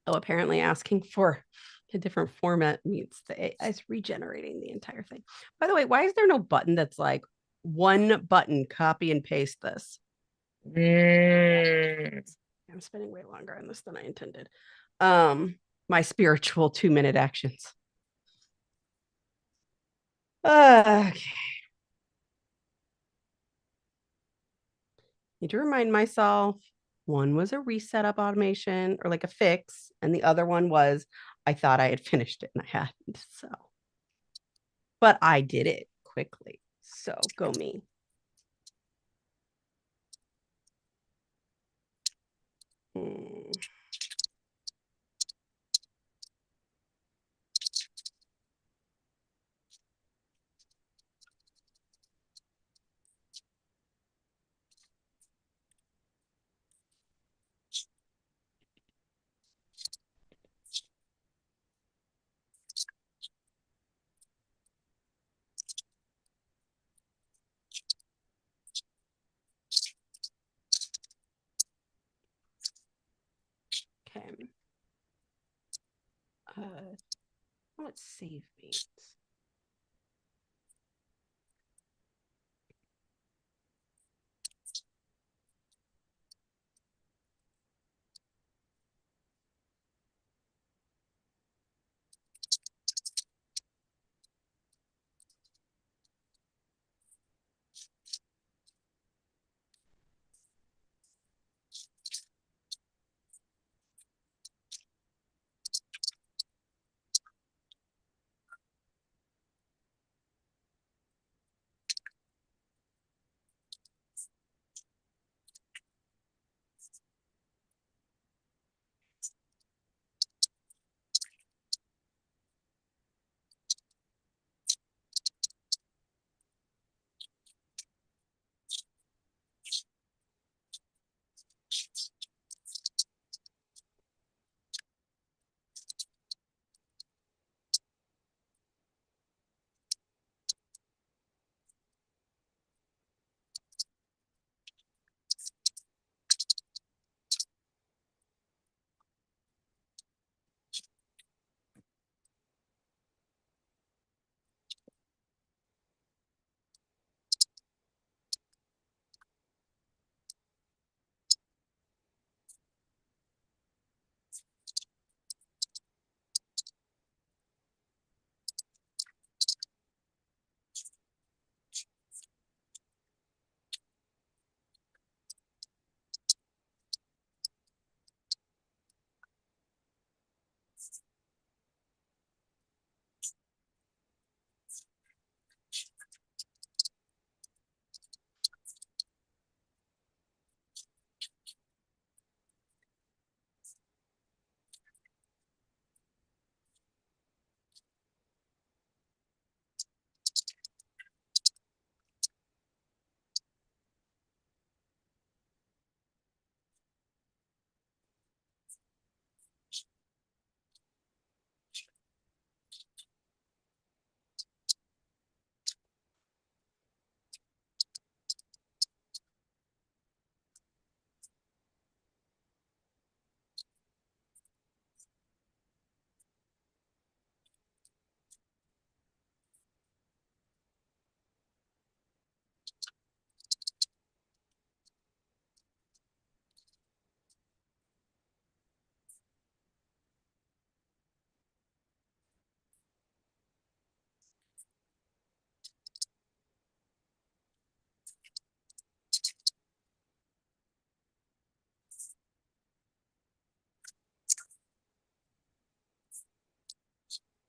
Oh, apparently asking for a different format means the AI is regenerating the entire thing. By the way, why is there no button that's like one button, copy and paste this? I'm spending way longer on this than I intended. My spiritual 2-minute actions. Okay. Need to remind myself one was a reset up automation or like a fix, and the other one was I thought I had finished it and I hadn't. So, but I did it quickly. So go me. Okay. Let's save beans.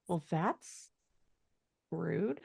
Well, that's rude.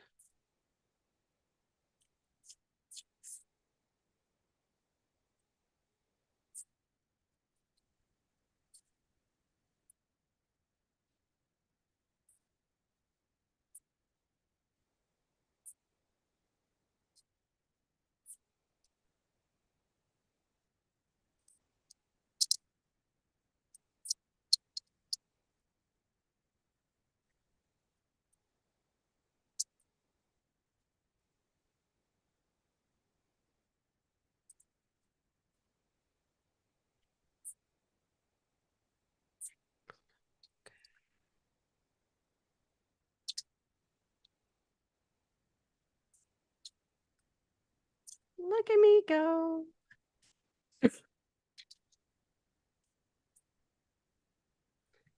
Look at me go.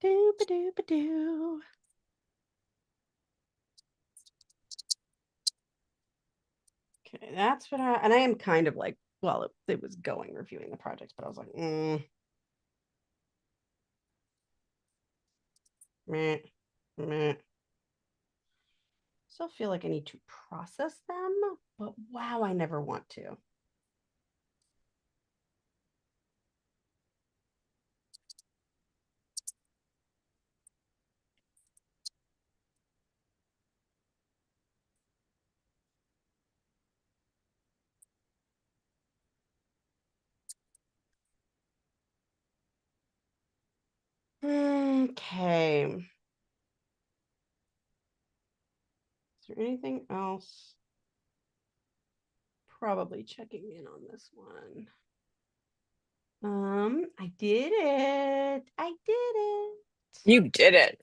Doo-ba-doo-ba-doo. Okay, that's what I am kind of like, well, it was going reviewing the project, but I was like, meh, meh. Still feel like I need to process them, but wow, I never want to. Okay. Is there anything else? Probably checking in on this one. I did it. I did it. You did it.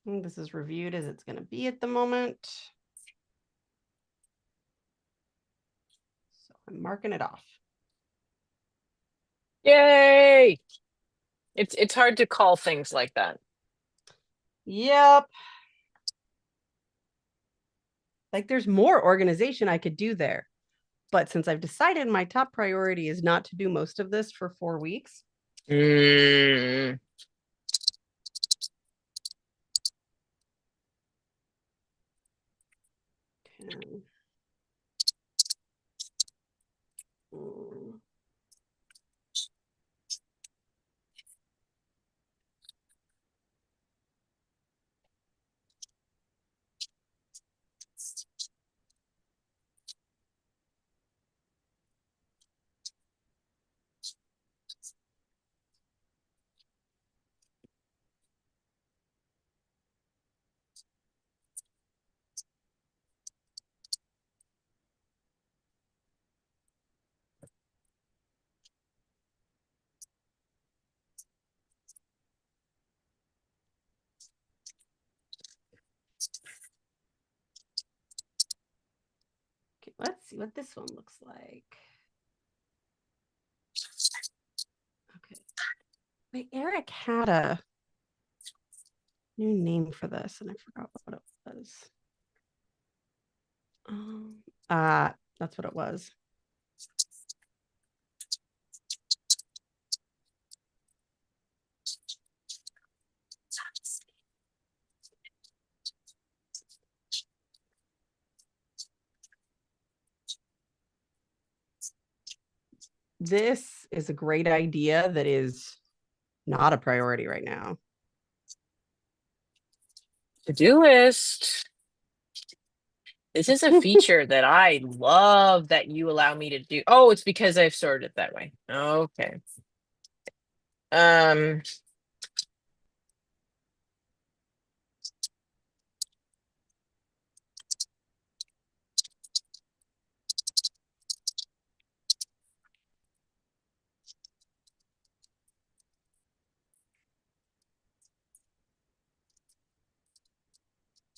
This is reviewed as it's going to be at the moment. So I'm marking it off. Yay! It's hard to call things like that. Yep. Like there's more organization I could do there. But since I've decided my top priority is not to do most of this for 4 weeks. Mm. Okay. Okay, let's see what this one looks like. Okay. Wait, Eric had a new name for this and I forgot what it was. That's what it was. This is a great idea that is not a priority right now. To-do list. This is a feature that I love that you allow me to do. Oh, it's because I've sorted it that way. Okay.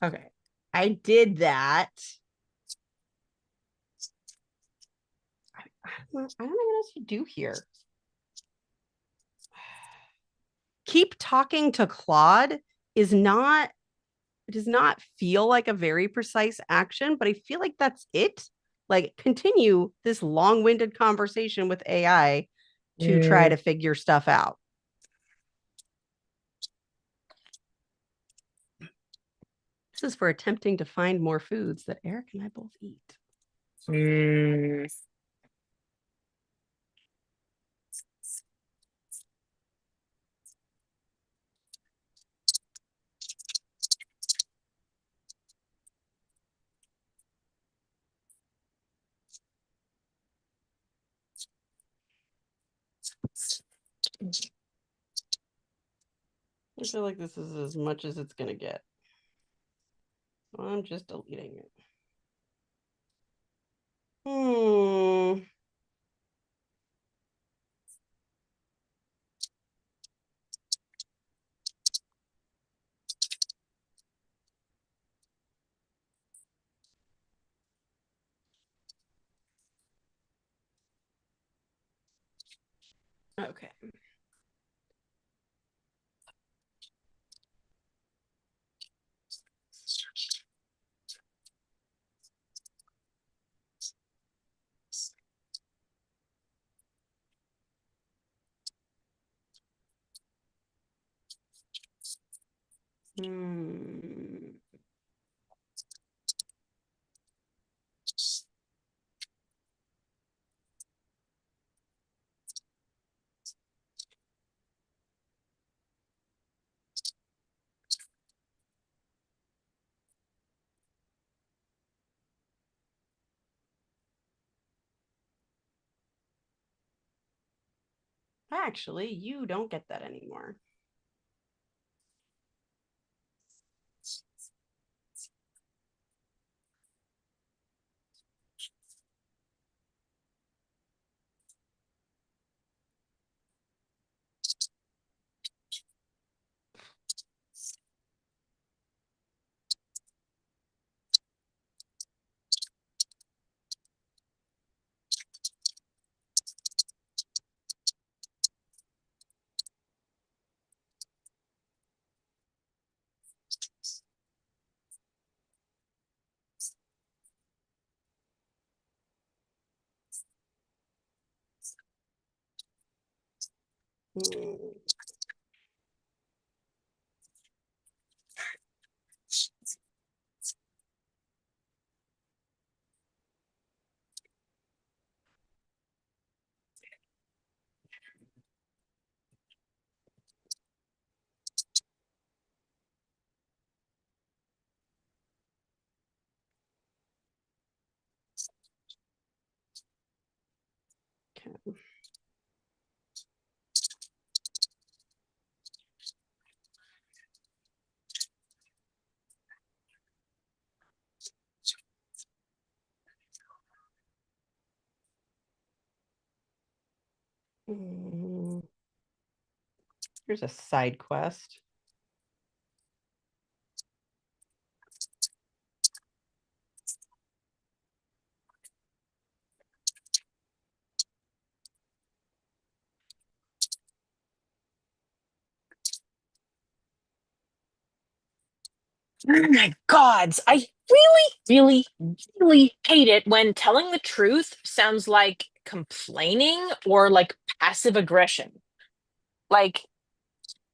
Okay. I did that. I don't know what else to do here. Keep talking to Claude does not feel like a very precise action, but I feel like that's it. Like continue this long-winded conversation with AI to try to figure stuff out. This is for attempting to find more foods that Eric and I both eat. I feel like this is as much as it's gonna get. So I'm just deleting it. Okay. Actually, you don't get that anymore. Okay. Here's a side quest. Oh my gods, I really, really, really hate it when telling the truth sounds like complaining or like passive aggression. Like,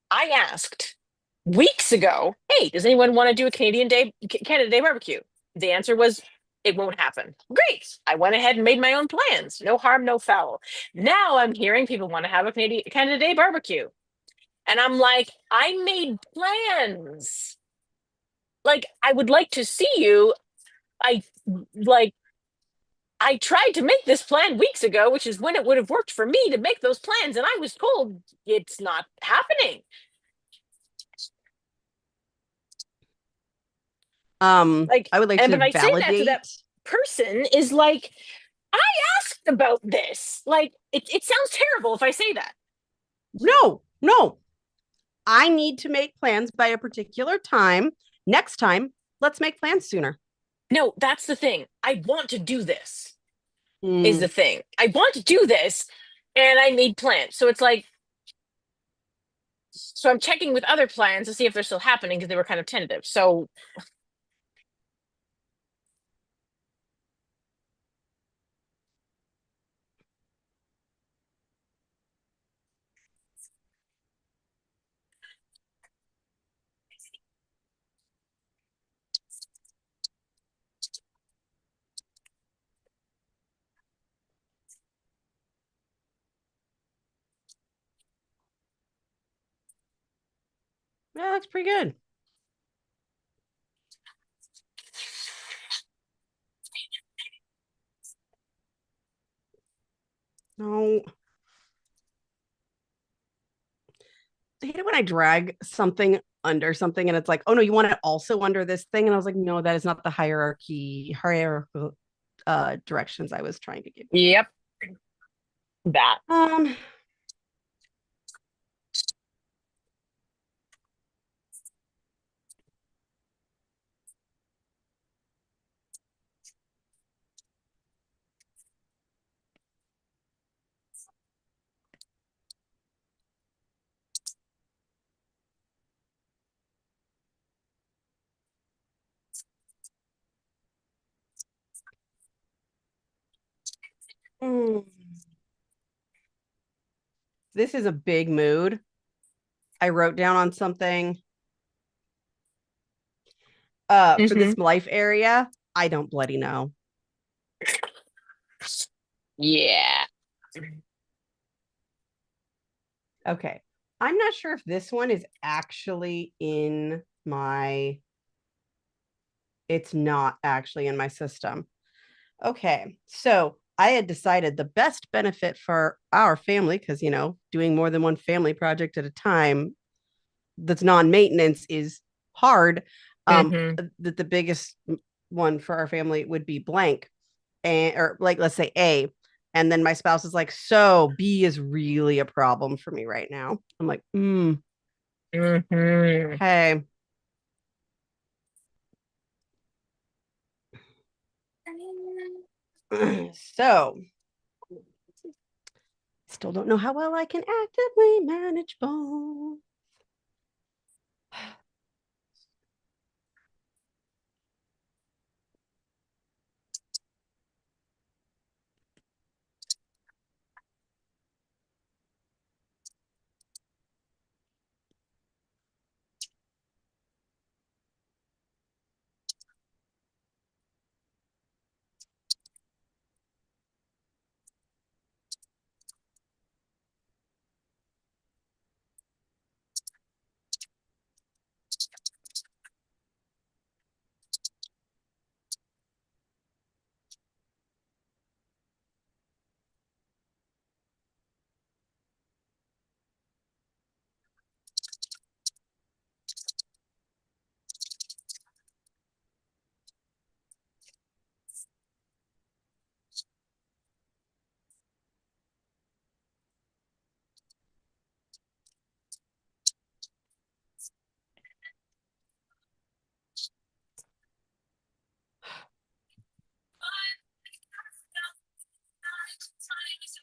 I asked weeks ago, hey, does anyone want to do a Canada Day barbecue? The answer was, it won't happen. Great. I went ahead and made my own plans. No harm, no foul. Now I'm hearing people want to have a Canada Day barbecue. And I'm like, I made plans. Like, I would like to see you. I like I tried to make this plan weeks ago, which is when it would have worked for me to make those plans, and I was told it's not happening. Like, I would like and to if I say that to validate. that person is like, I asked about this. Like, it sounds terrible if I say that. No. I need to make plans by a particular time. Next time, let's make plans sooner. No, that's the thing. I want to do this, is the thing. I want to do this, and I made plans. So it's like, so I'm checking with other plans to see if they're still happening because they were kind of tentative. So Yeah, that's pretty good. No. I hate it when I drag something under something and it's like, oh no, you want it also under this thing. And I was like, no, that is not the hierarchical directions I was trying to give you. Yep. That. This is a big mood. I wrote down on something for this life area. I don't bloody know. Yeah. Okay. I'm not sure if this one is actually in my, it's not actually in my system. Okay. So I had decided the best benefit for our family, because, you know, doing more than one family project at a time that's non-maintenance is hard. That the biggest one for our family would be blank, and or like let's say A, and then my spouse is like, so B is really a problem for me right now. I'm like, okay. So still don't know how well I can actively manage both.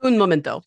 Un momento.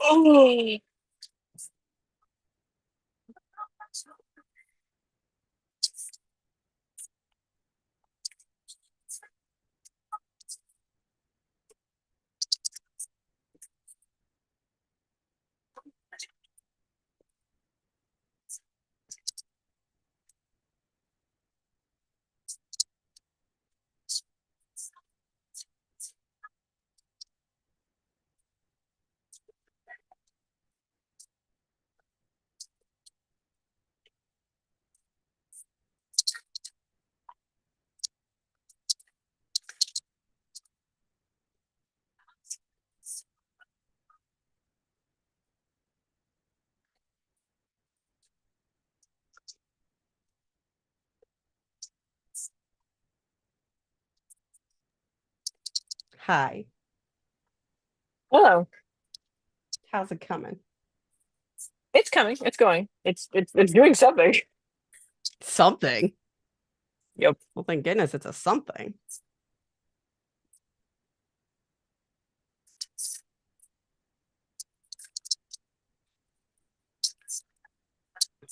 Oh. Hi. Hello. How's it coming? It's coming. It's going. It's doing something. Something. Yep. Well, thank goodness it's a something.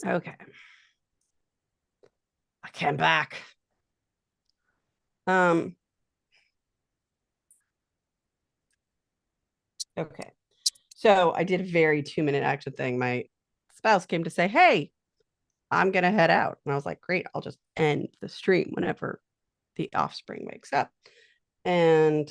Okay. I came back. Okay. So I did a very 2-minute action thing. My spouse came to say, "Hey, I'm gonna head out." And I was like, "Great, I'll just end the stream whenever the offspring wakes up." And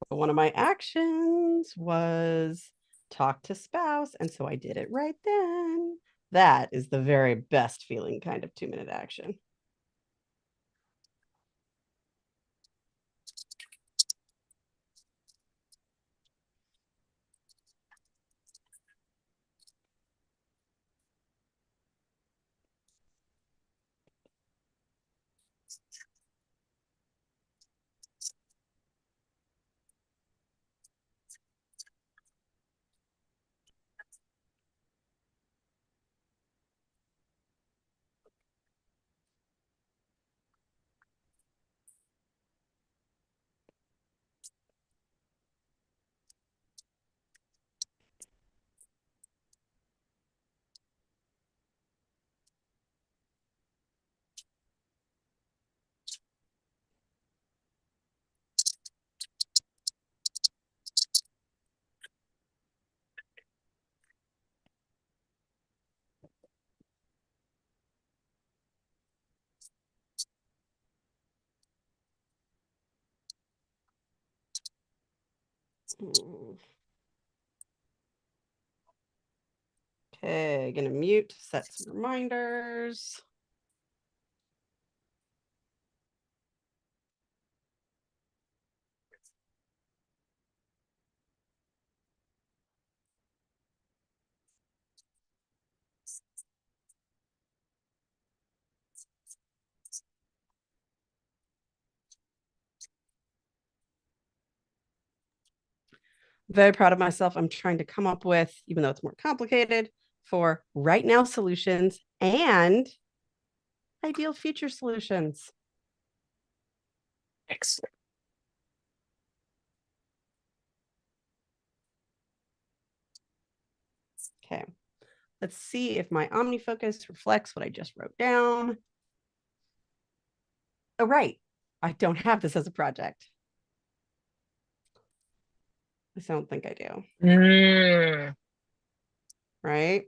one of my actions was talk to spouse. And so I did it right then. That is the very best feeling kind of 2-minute action. Okay, gonna mute, set some reminders. Very proud of myself. I'm trying to come up with, even though it's more complicated, for right now solutions and ideal future solutions. Excellent. Okay. Let's see if my OmniFocus reflects what I just wrote down. Oh, right. I don't have this as a project. I don't think I do. Right?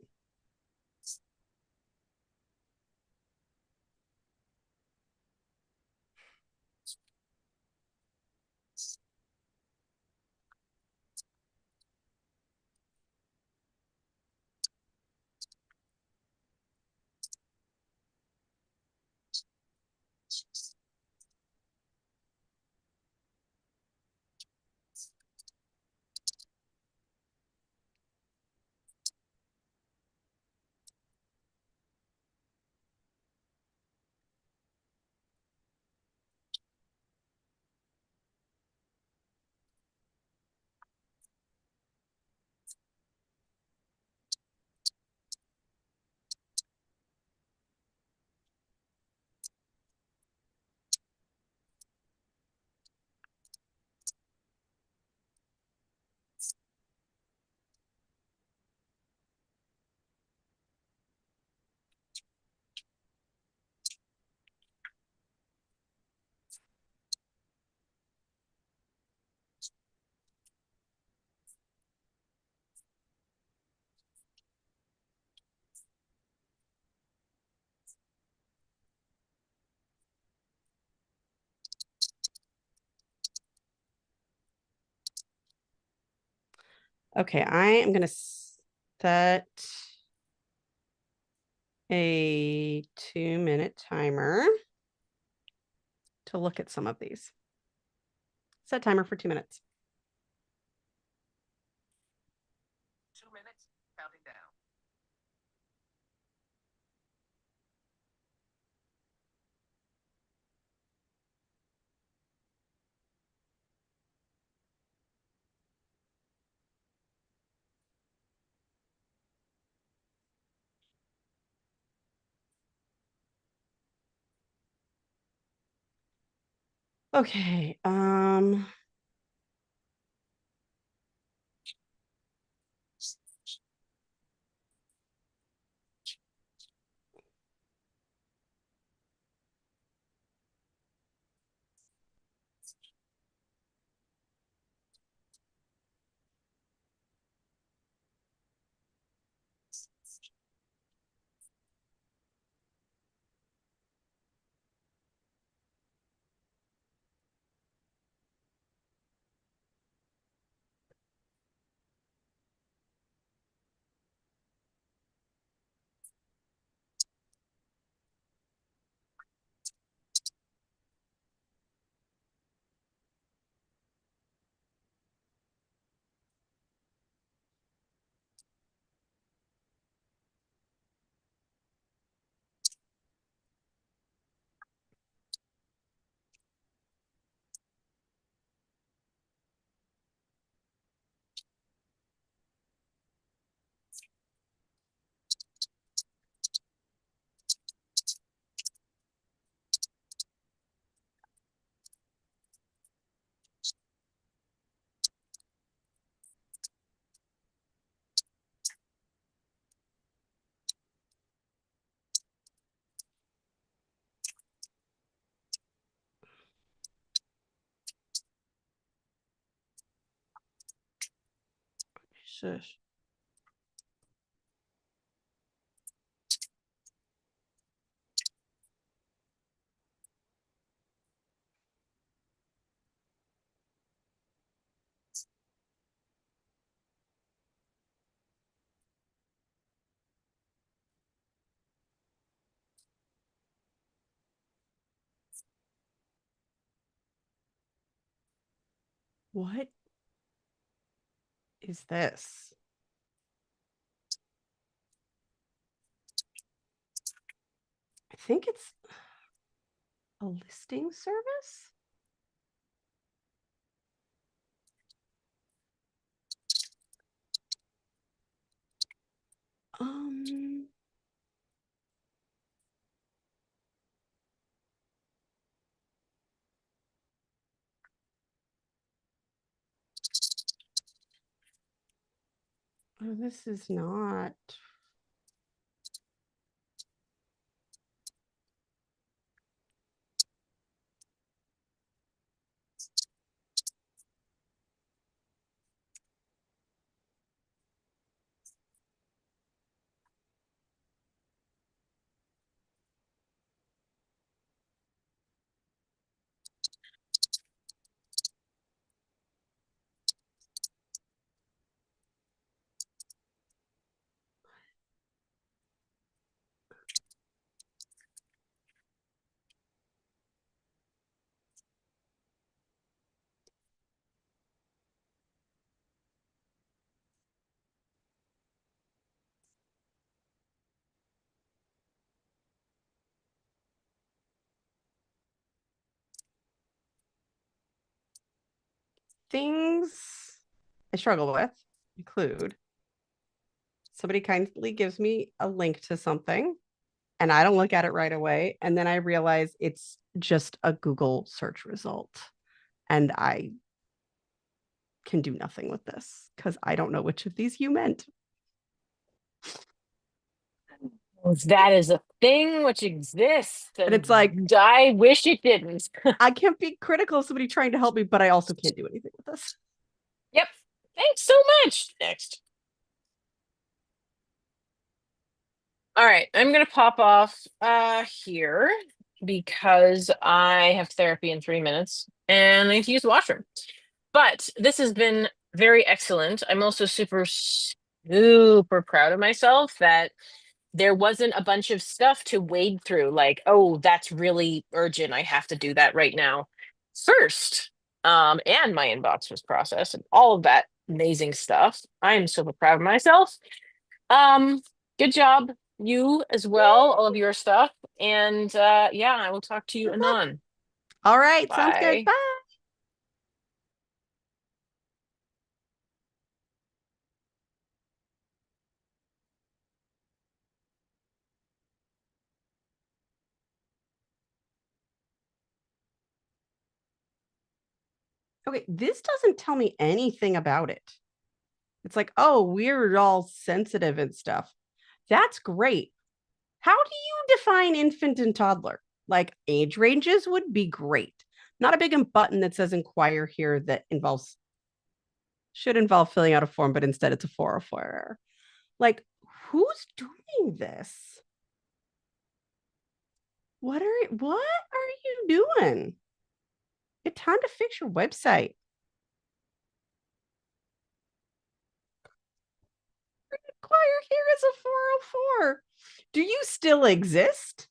Okay, I am going to set a 2-minute timer to look at some of these. Set timer for 2 minutes. 2 minutes, counting down. Okay, shush. What is this? I think it's a listing service. Um, oh, this is not. Things I struggle with include somebody kindly gives me a link to something and I don't look at it right away. And then I realize it's just a Google search result. And I can do nothing with this because I don't know which of these you meant. That is a thing which exists. And it's like, I wish it didn't. I can't be critical of somebody trying to help me, but I also can't do anything with this. Yep. Thanks so much. Next. All right, I'm gonna pop off here because I have therapy in 3 minutes and I need to use the washroom. But this has been Very excellent. I'm also super proud of myself that there wasn't a bunch of stuff to wade through, like, oh, that's really urgent. I have to do that right now. First, and my inbox was processed and all of that amazing stuff. I am super proud of myself. Um, Good job, you as well, all of your stuff. And yeah, I will talk to you anon. All right, sounds good. Bye. Bye. Okay, this doesn't tell me anything about it. It's like, oh, we're all sensitive and stuff. That's great. How do you define infant and toddler? Like age ranges would be great. Not a big button that says inquire here that should involve filling out a form, but instead it's a 404 error. Like, who's doing this? What are you doing? It's time to fix your website. Inquire here is a 404. Do you still exist?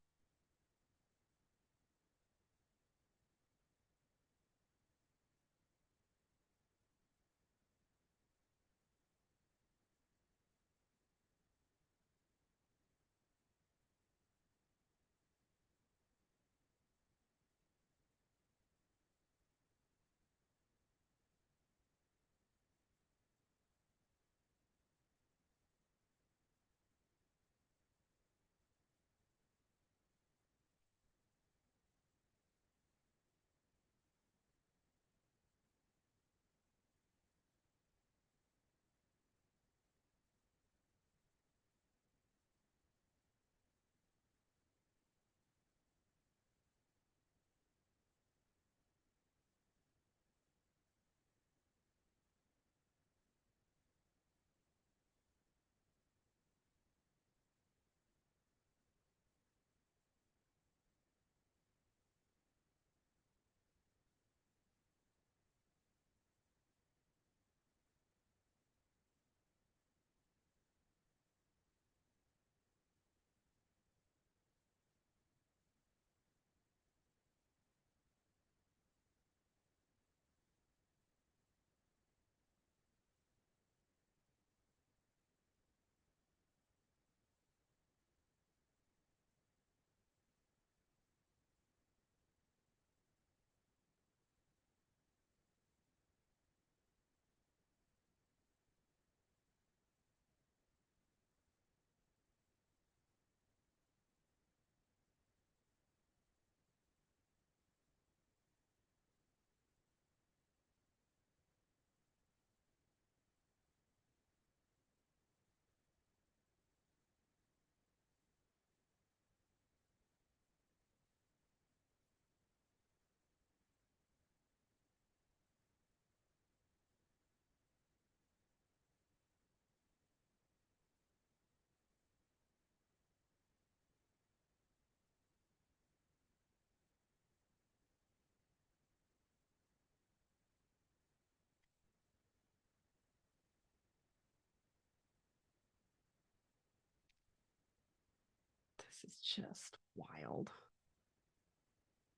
This is just wild.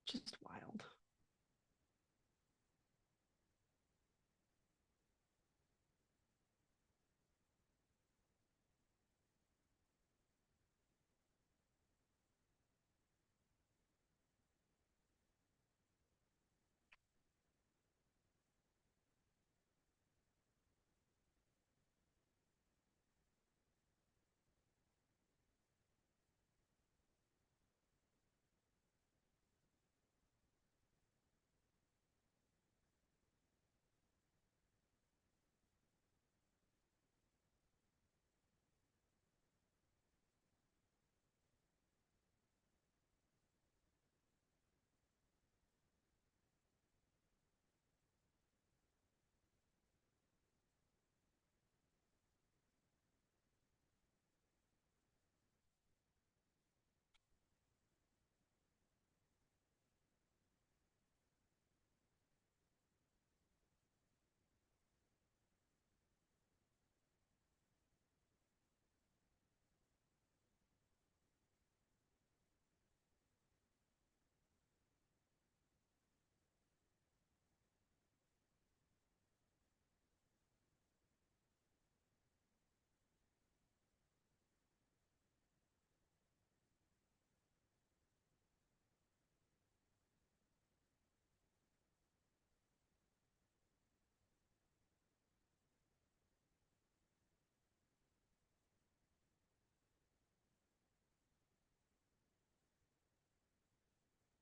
Just wild.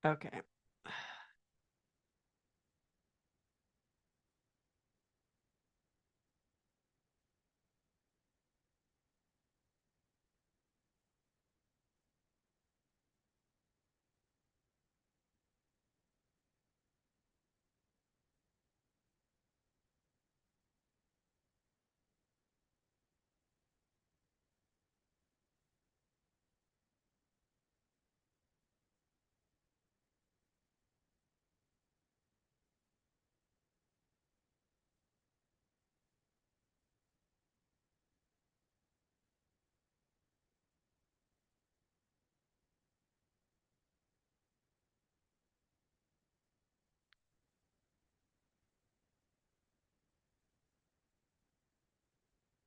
Okay.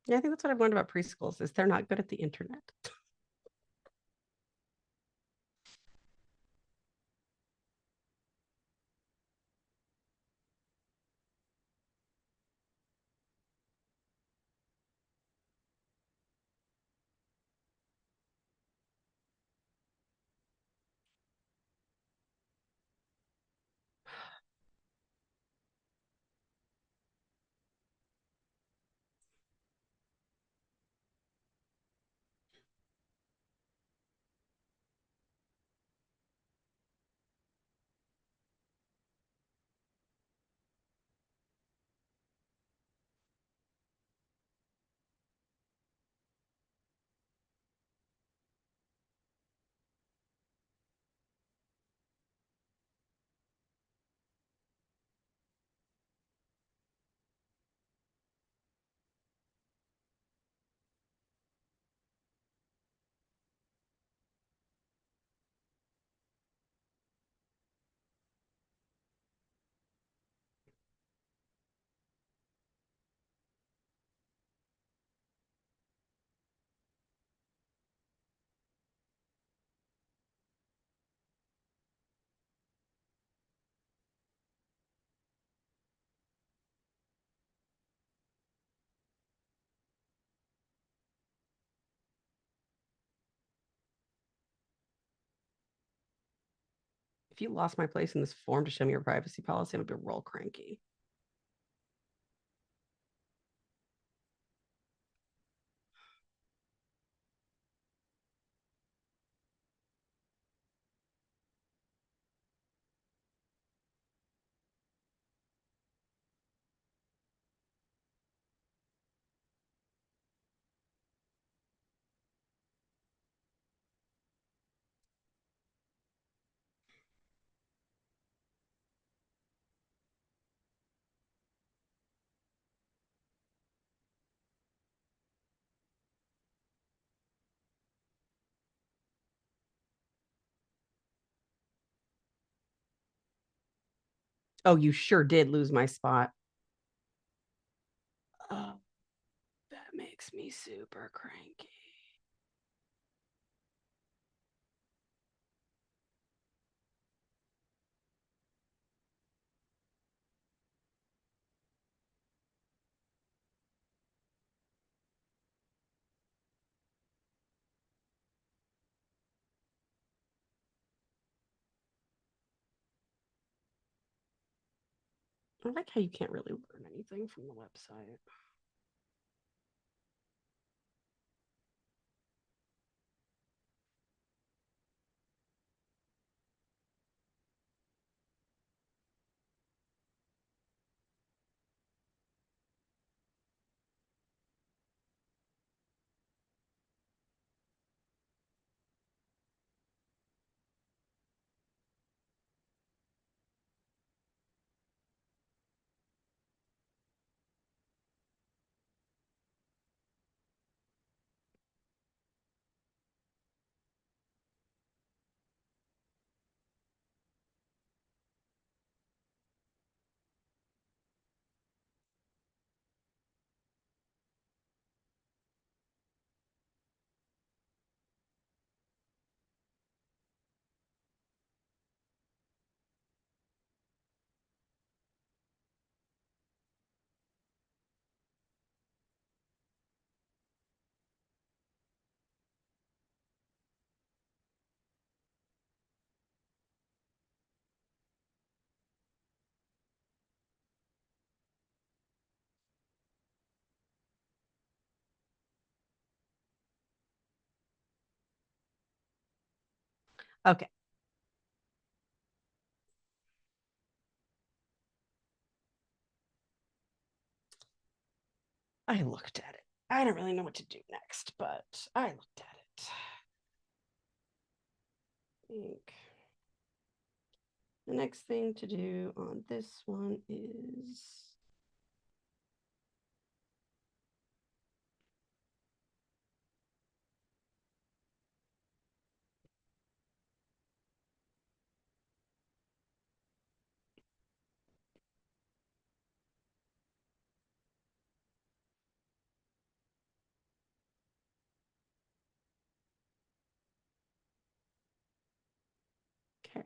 Yeah, I think that's what I've learned about preschools is they're not good at the internet. If you lost my place in this form to show me your privacy policy, I'm gonna be real cranky. Oh, you sure did lose my spot. Oh, that makes me super cranky. I like how you can't really learn anything from the website. Okay. I looked at it. I don't really know what to do next, but I looked at it. I think the next thing to do on this one is okay.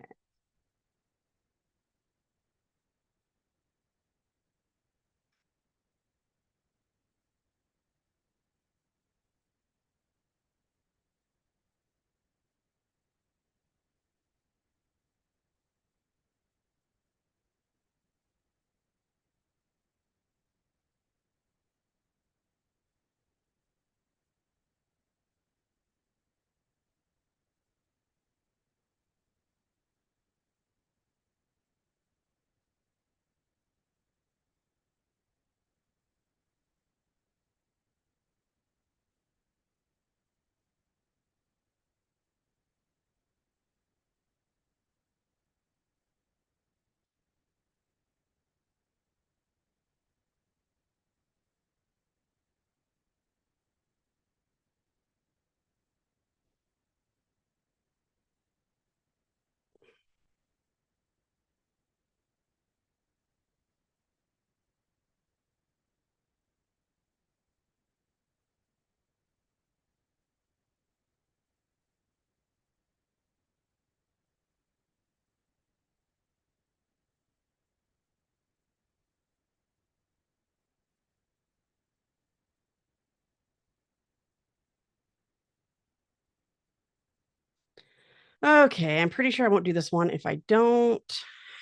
Okay, I'm pretty sure I won't do this one if I don't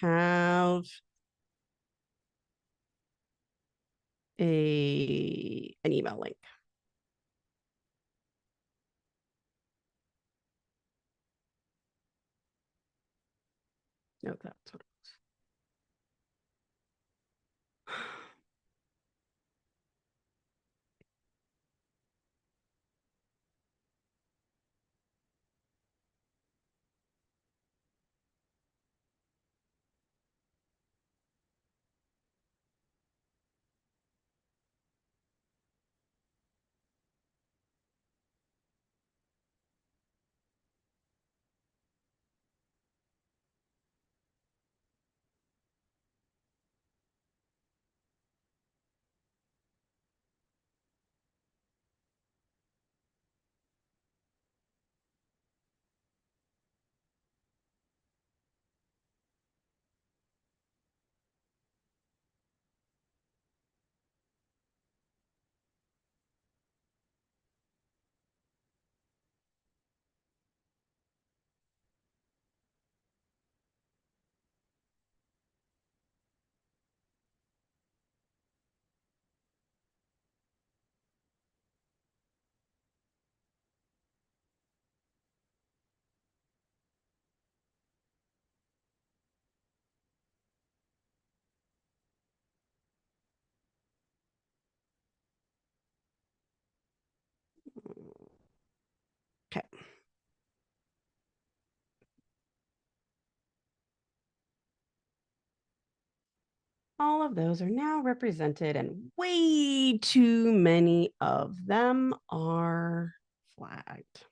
have an email link. No, that's what it was. Okay. All of those are now represented, and way too many of them are flagged.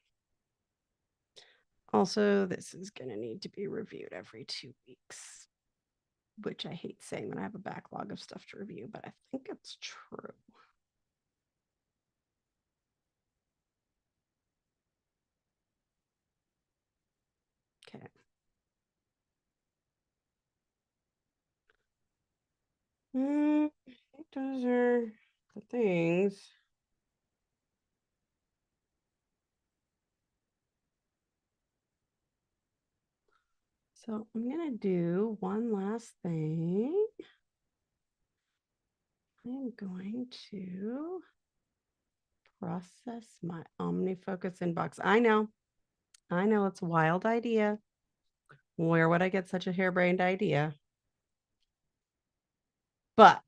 Also, this is going to need to be reviewed every 2 weeks, which I hate saying when I have a backlog of stuff to review, but I think it's true. Okay. I think those are the things. So I'm going to do one last thing. I'm going to process my OmniFocus inbox. I know I know it's a wild idea. Where would I get such a harebrained idea? But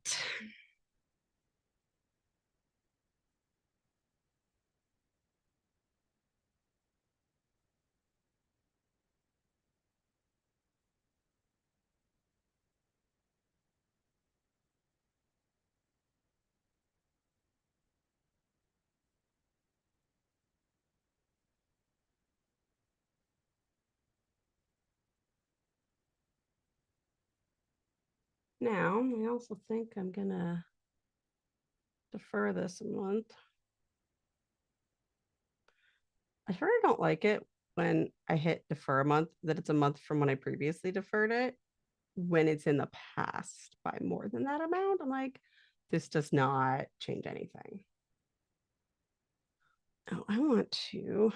now I also think I'm gonna defer this a month. I sort of don't like it when I hit defer a month that it's a month from when I previously deferred it. When it's in the past by more than that amount, I'm like, this does not change anything. Oh, I want to.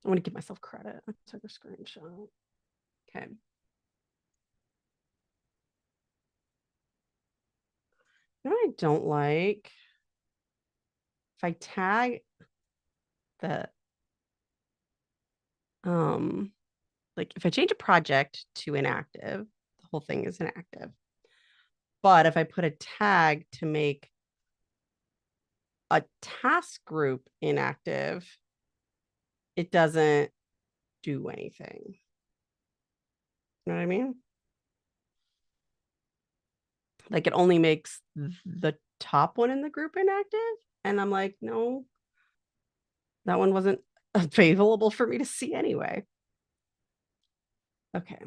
I want to give myself credit. I took a screenshot. Okay. You know what I don't like? If I tag the like if I change a project to inactive, the whole thing is inactive. But if I put a tag to make a task group inactive, it doesn't do anything. You know what I mean? Like it only makes the top one in the group inactive. And I'm like, no, that one wasn't available for me to see anyway. Okay.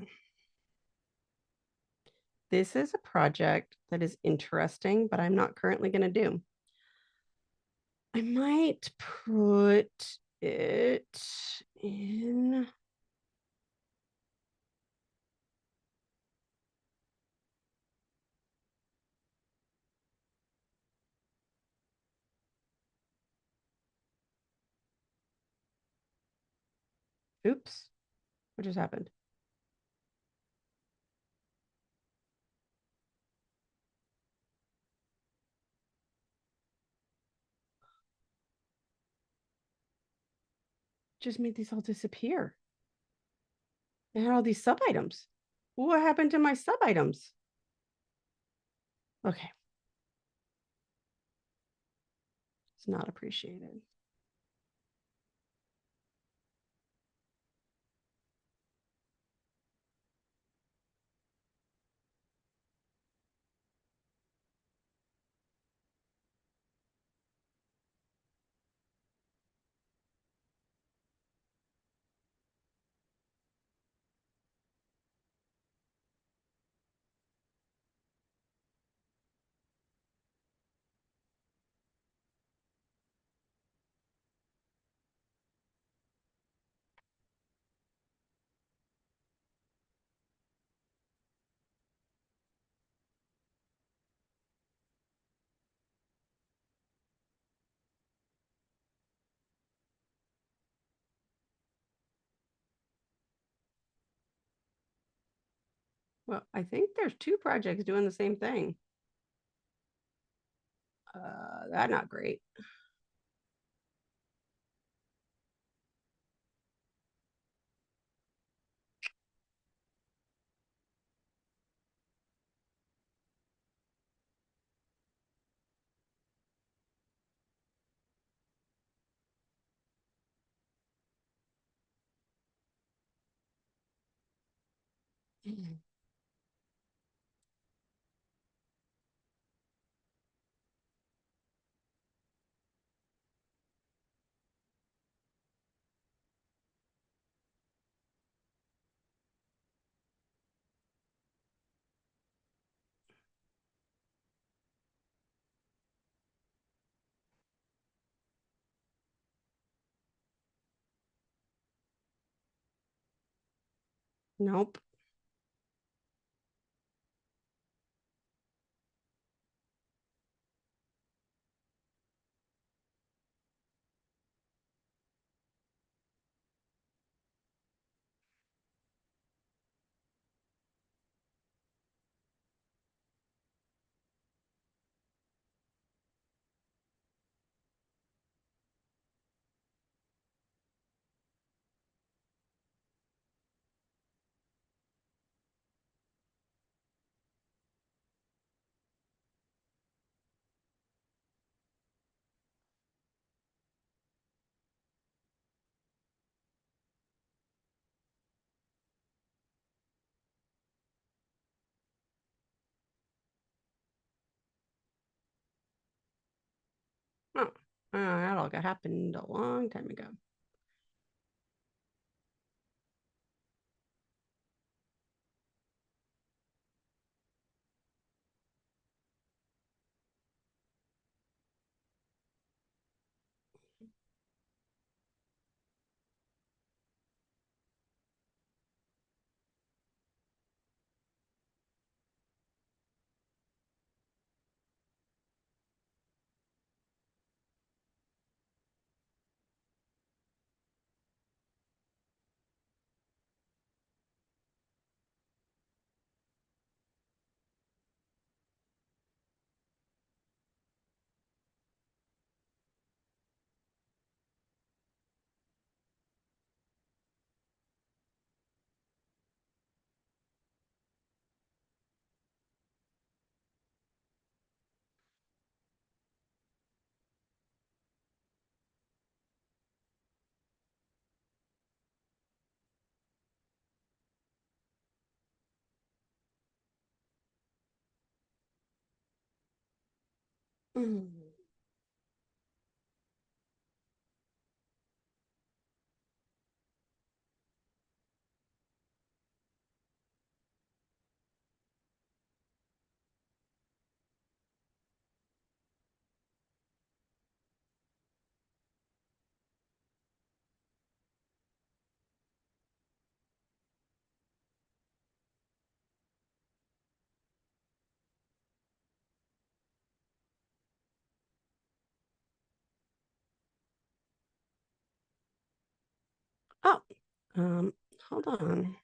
This is a project that is interesting, but I'm not currently going to do. I might put it in. Oops. What just happened? Just made these all disappear. I had all these sub items. What happened to my sub items? Okay. It's not appreciated. Well, I think there's two projects doing the same thing. That's not great. Nope. That all got happened a long time ago. Mm. Oh, hold on.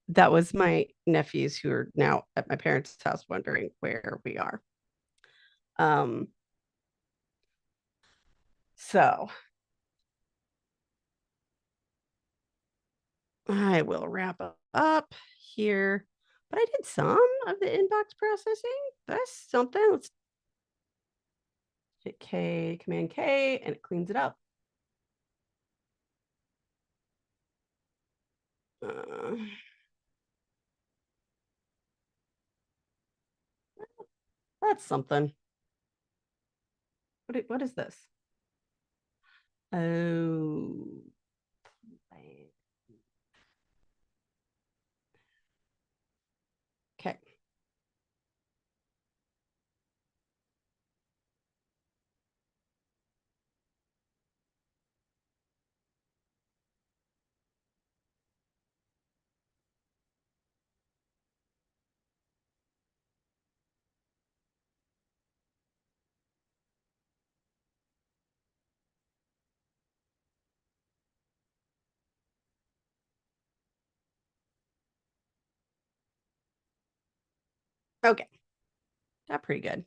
That was my nephews who are now at my parents' house wondering where we are. So I will wrap up here, but I did some of the inbox processing. That's something. Let's hit K, Command K, and it cleans it up. That's something. What is this? Oh. Okay. Okay. Got pretty good.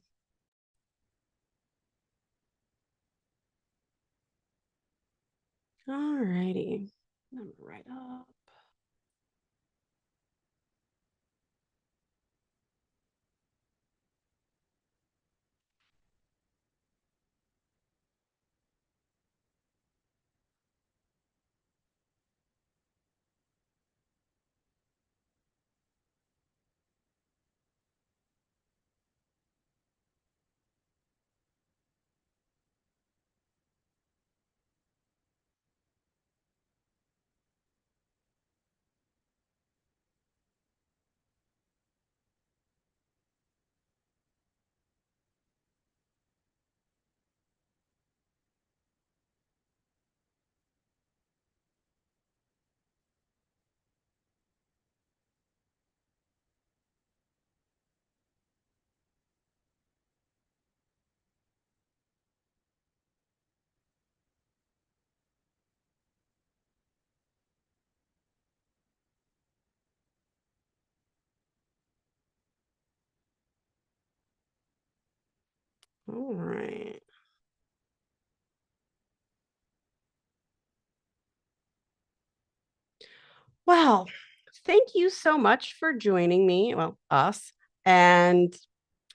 All righty. I'm right up. All right. Well, thank you so much for joining me. Well, us. And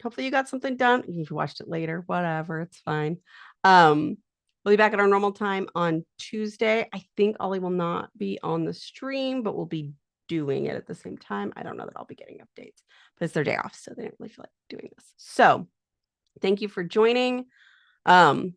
hopefully you got something done. If you watched it later, whatever, it's fine. We'll be back at our normal time on Tuesday. I think Ollie will not be on the stream, but we'll be doing it at the same time. I don't know that I'll be getting updates, but it's their day off, so they don't really feel like doing this. So thank you for joining. Bye.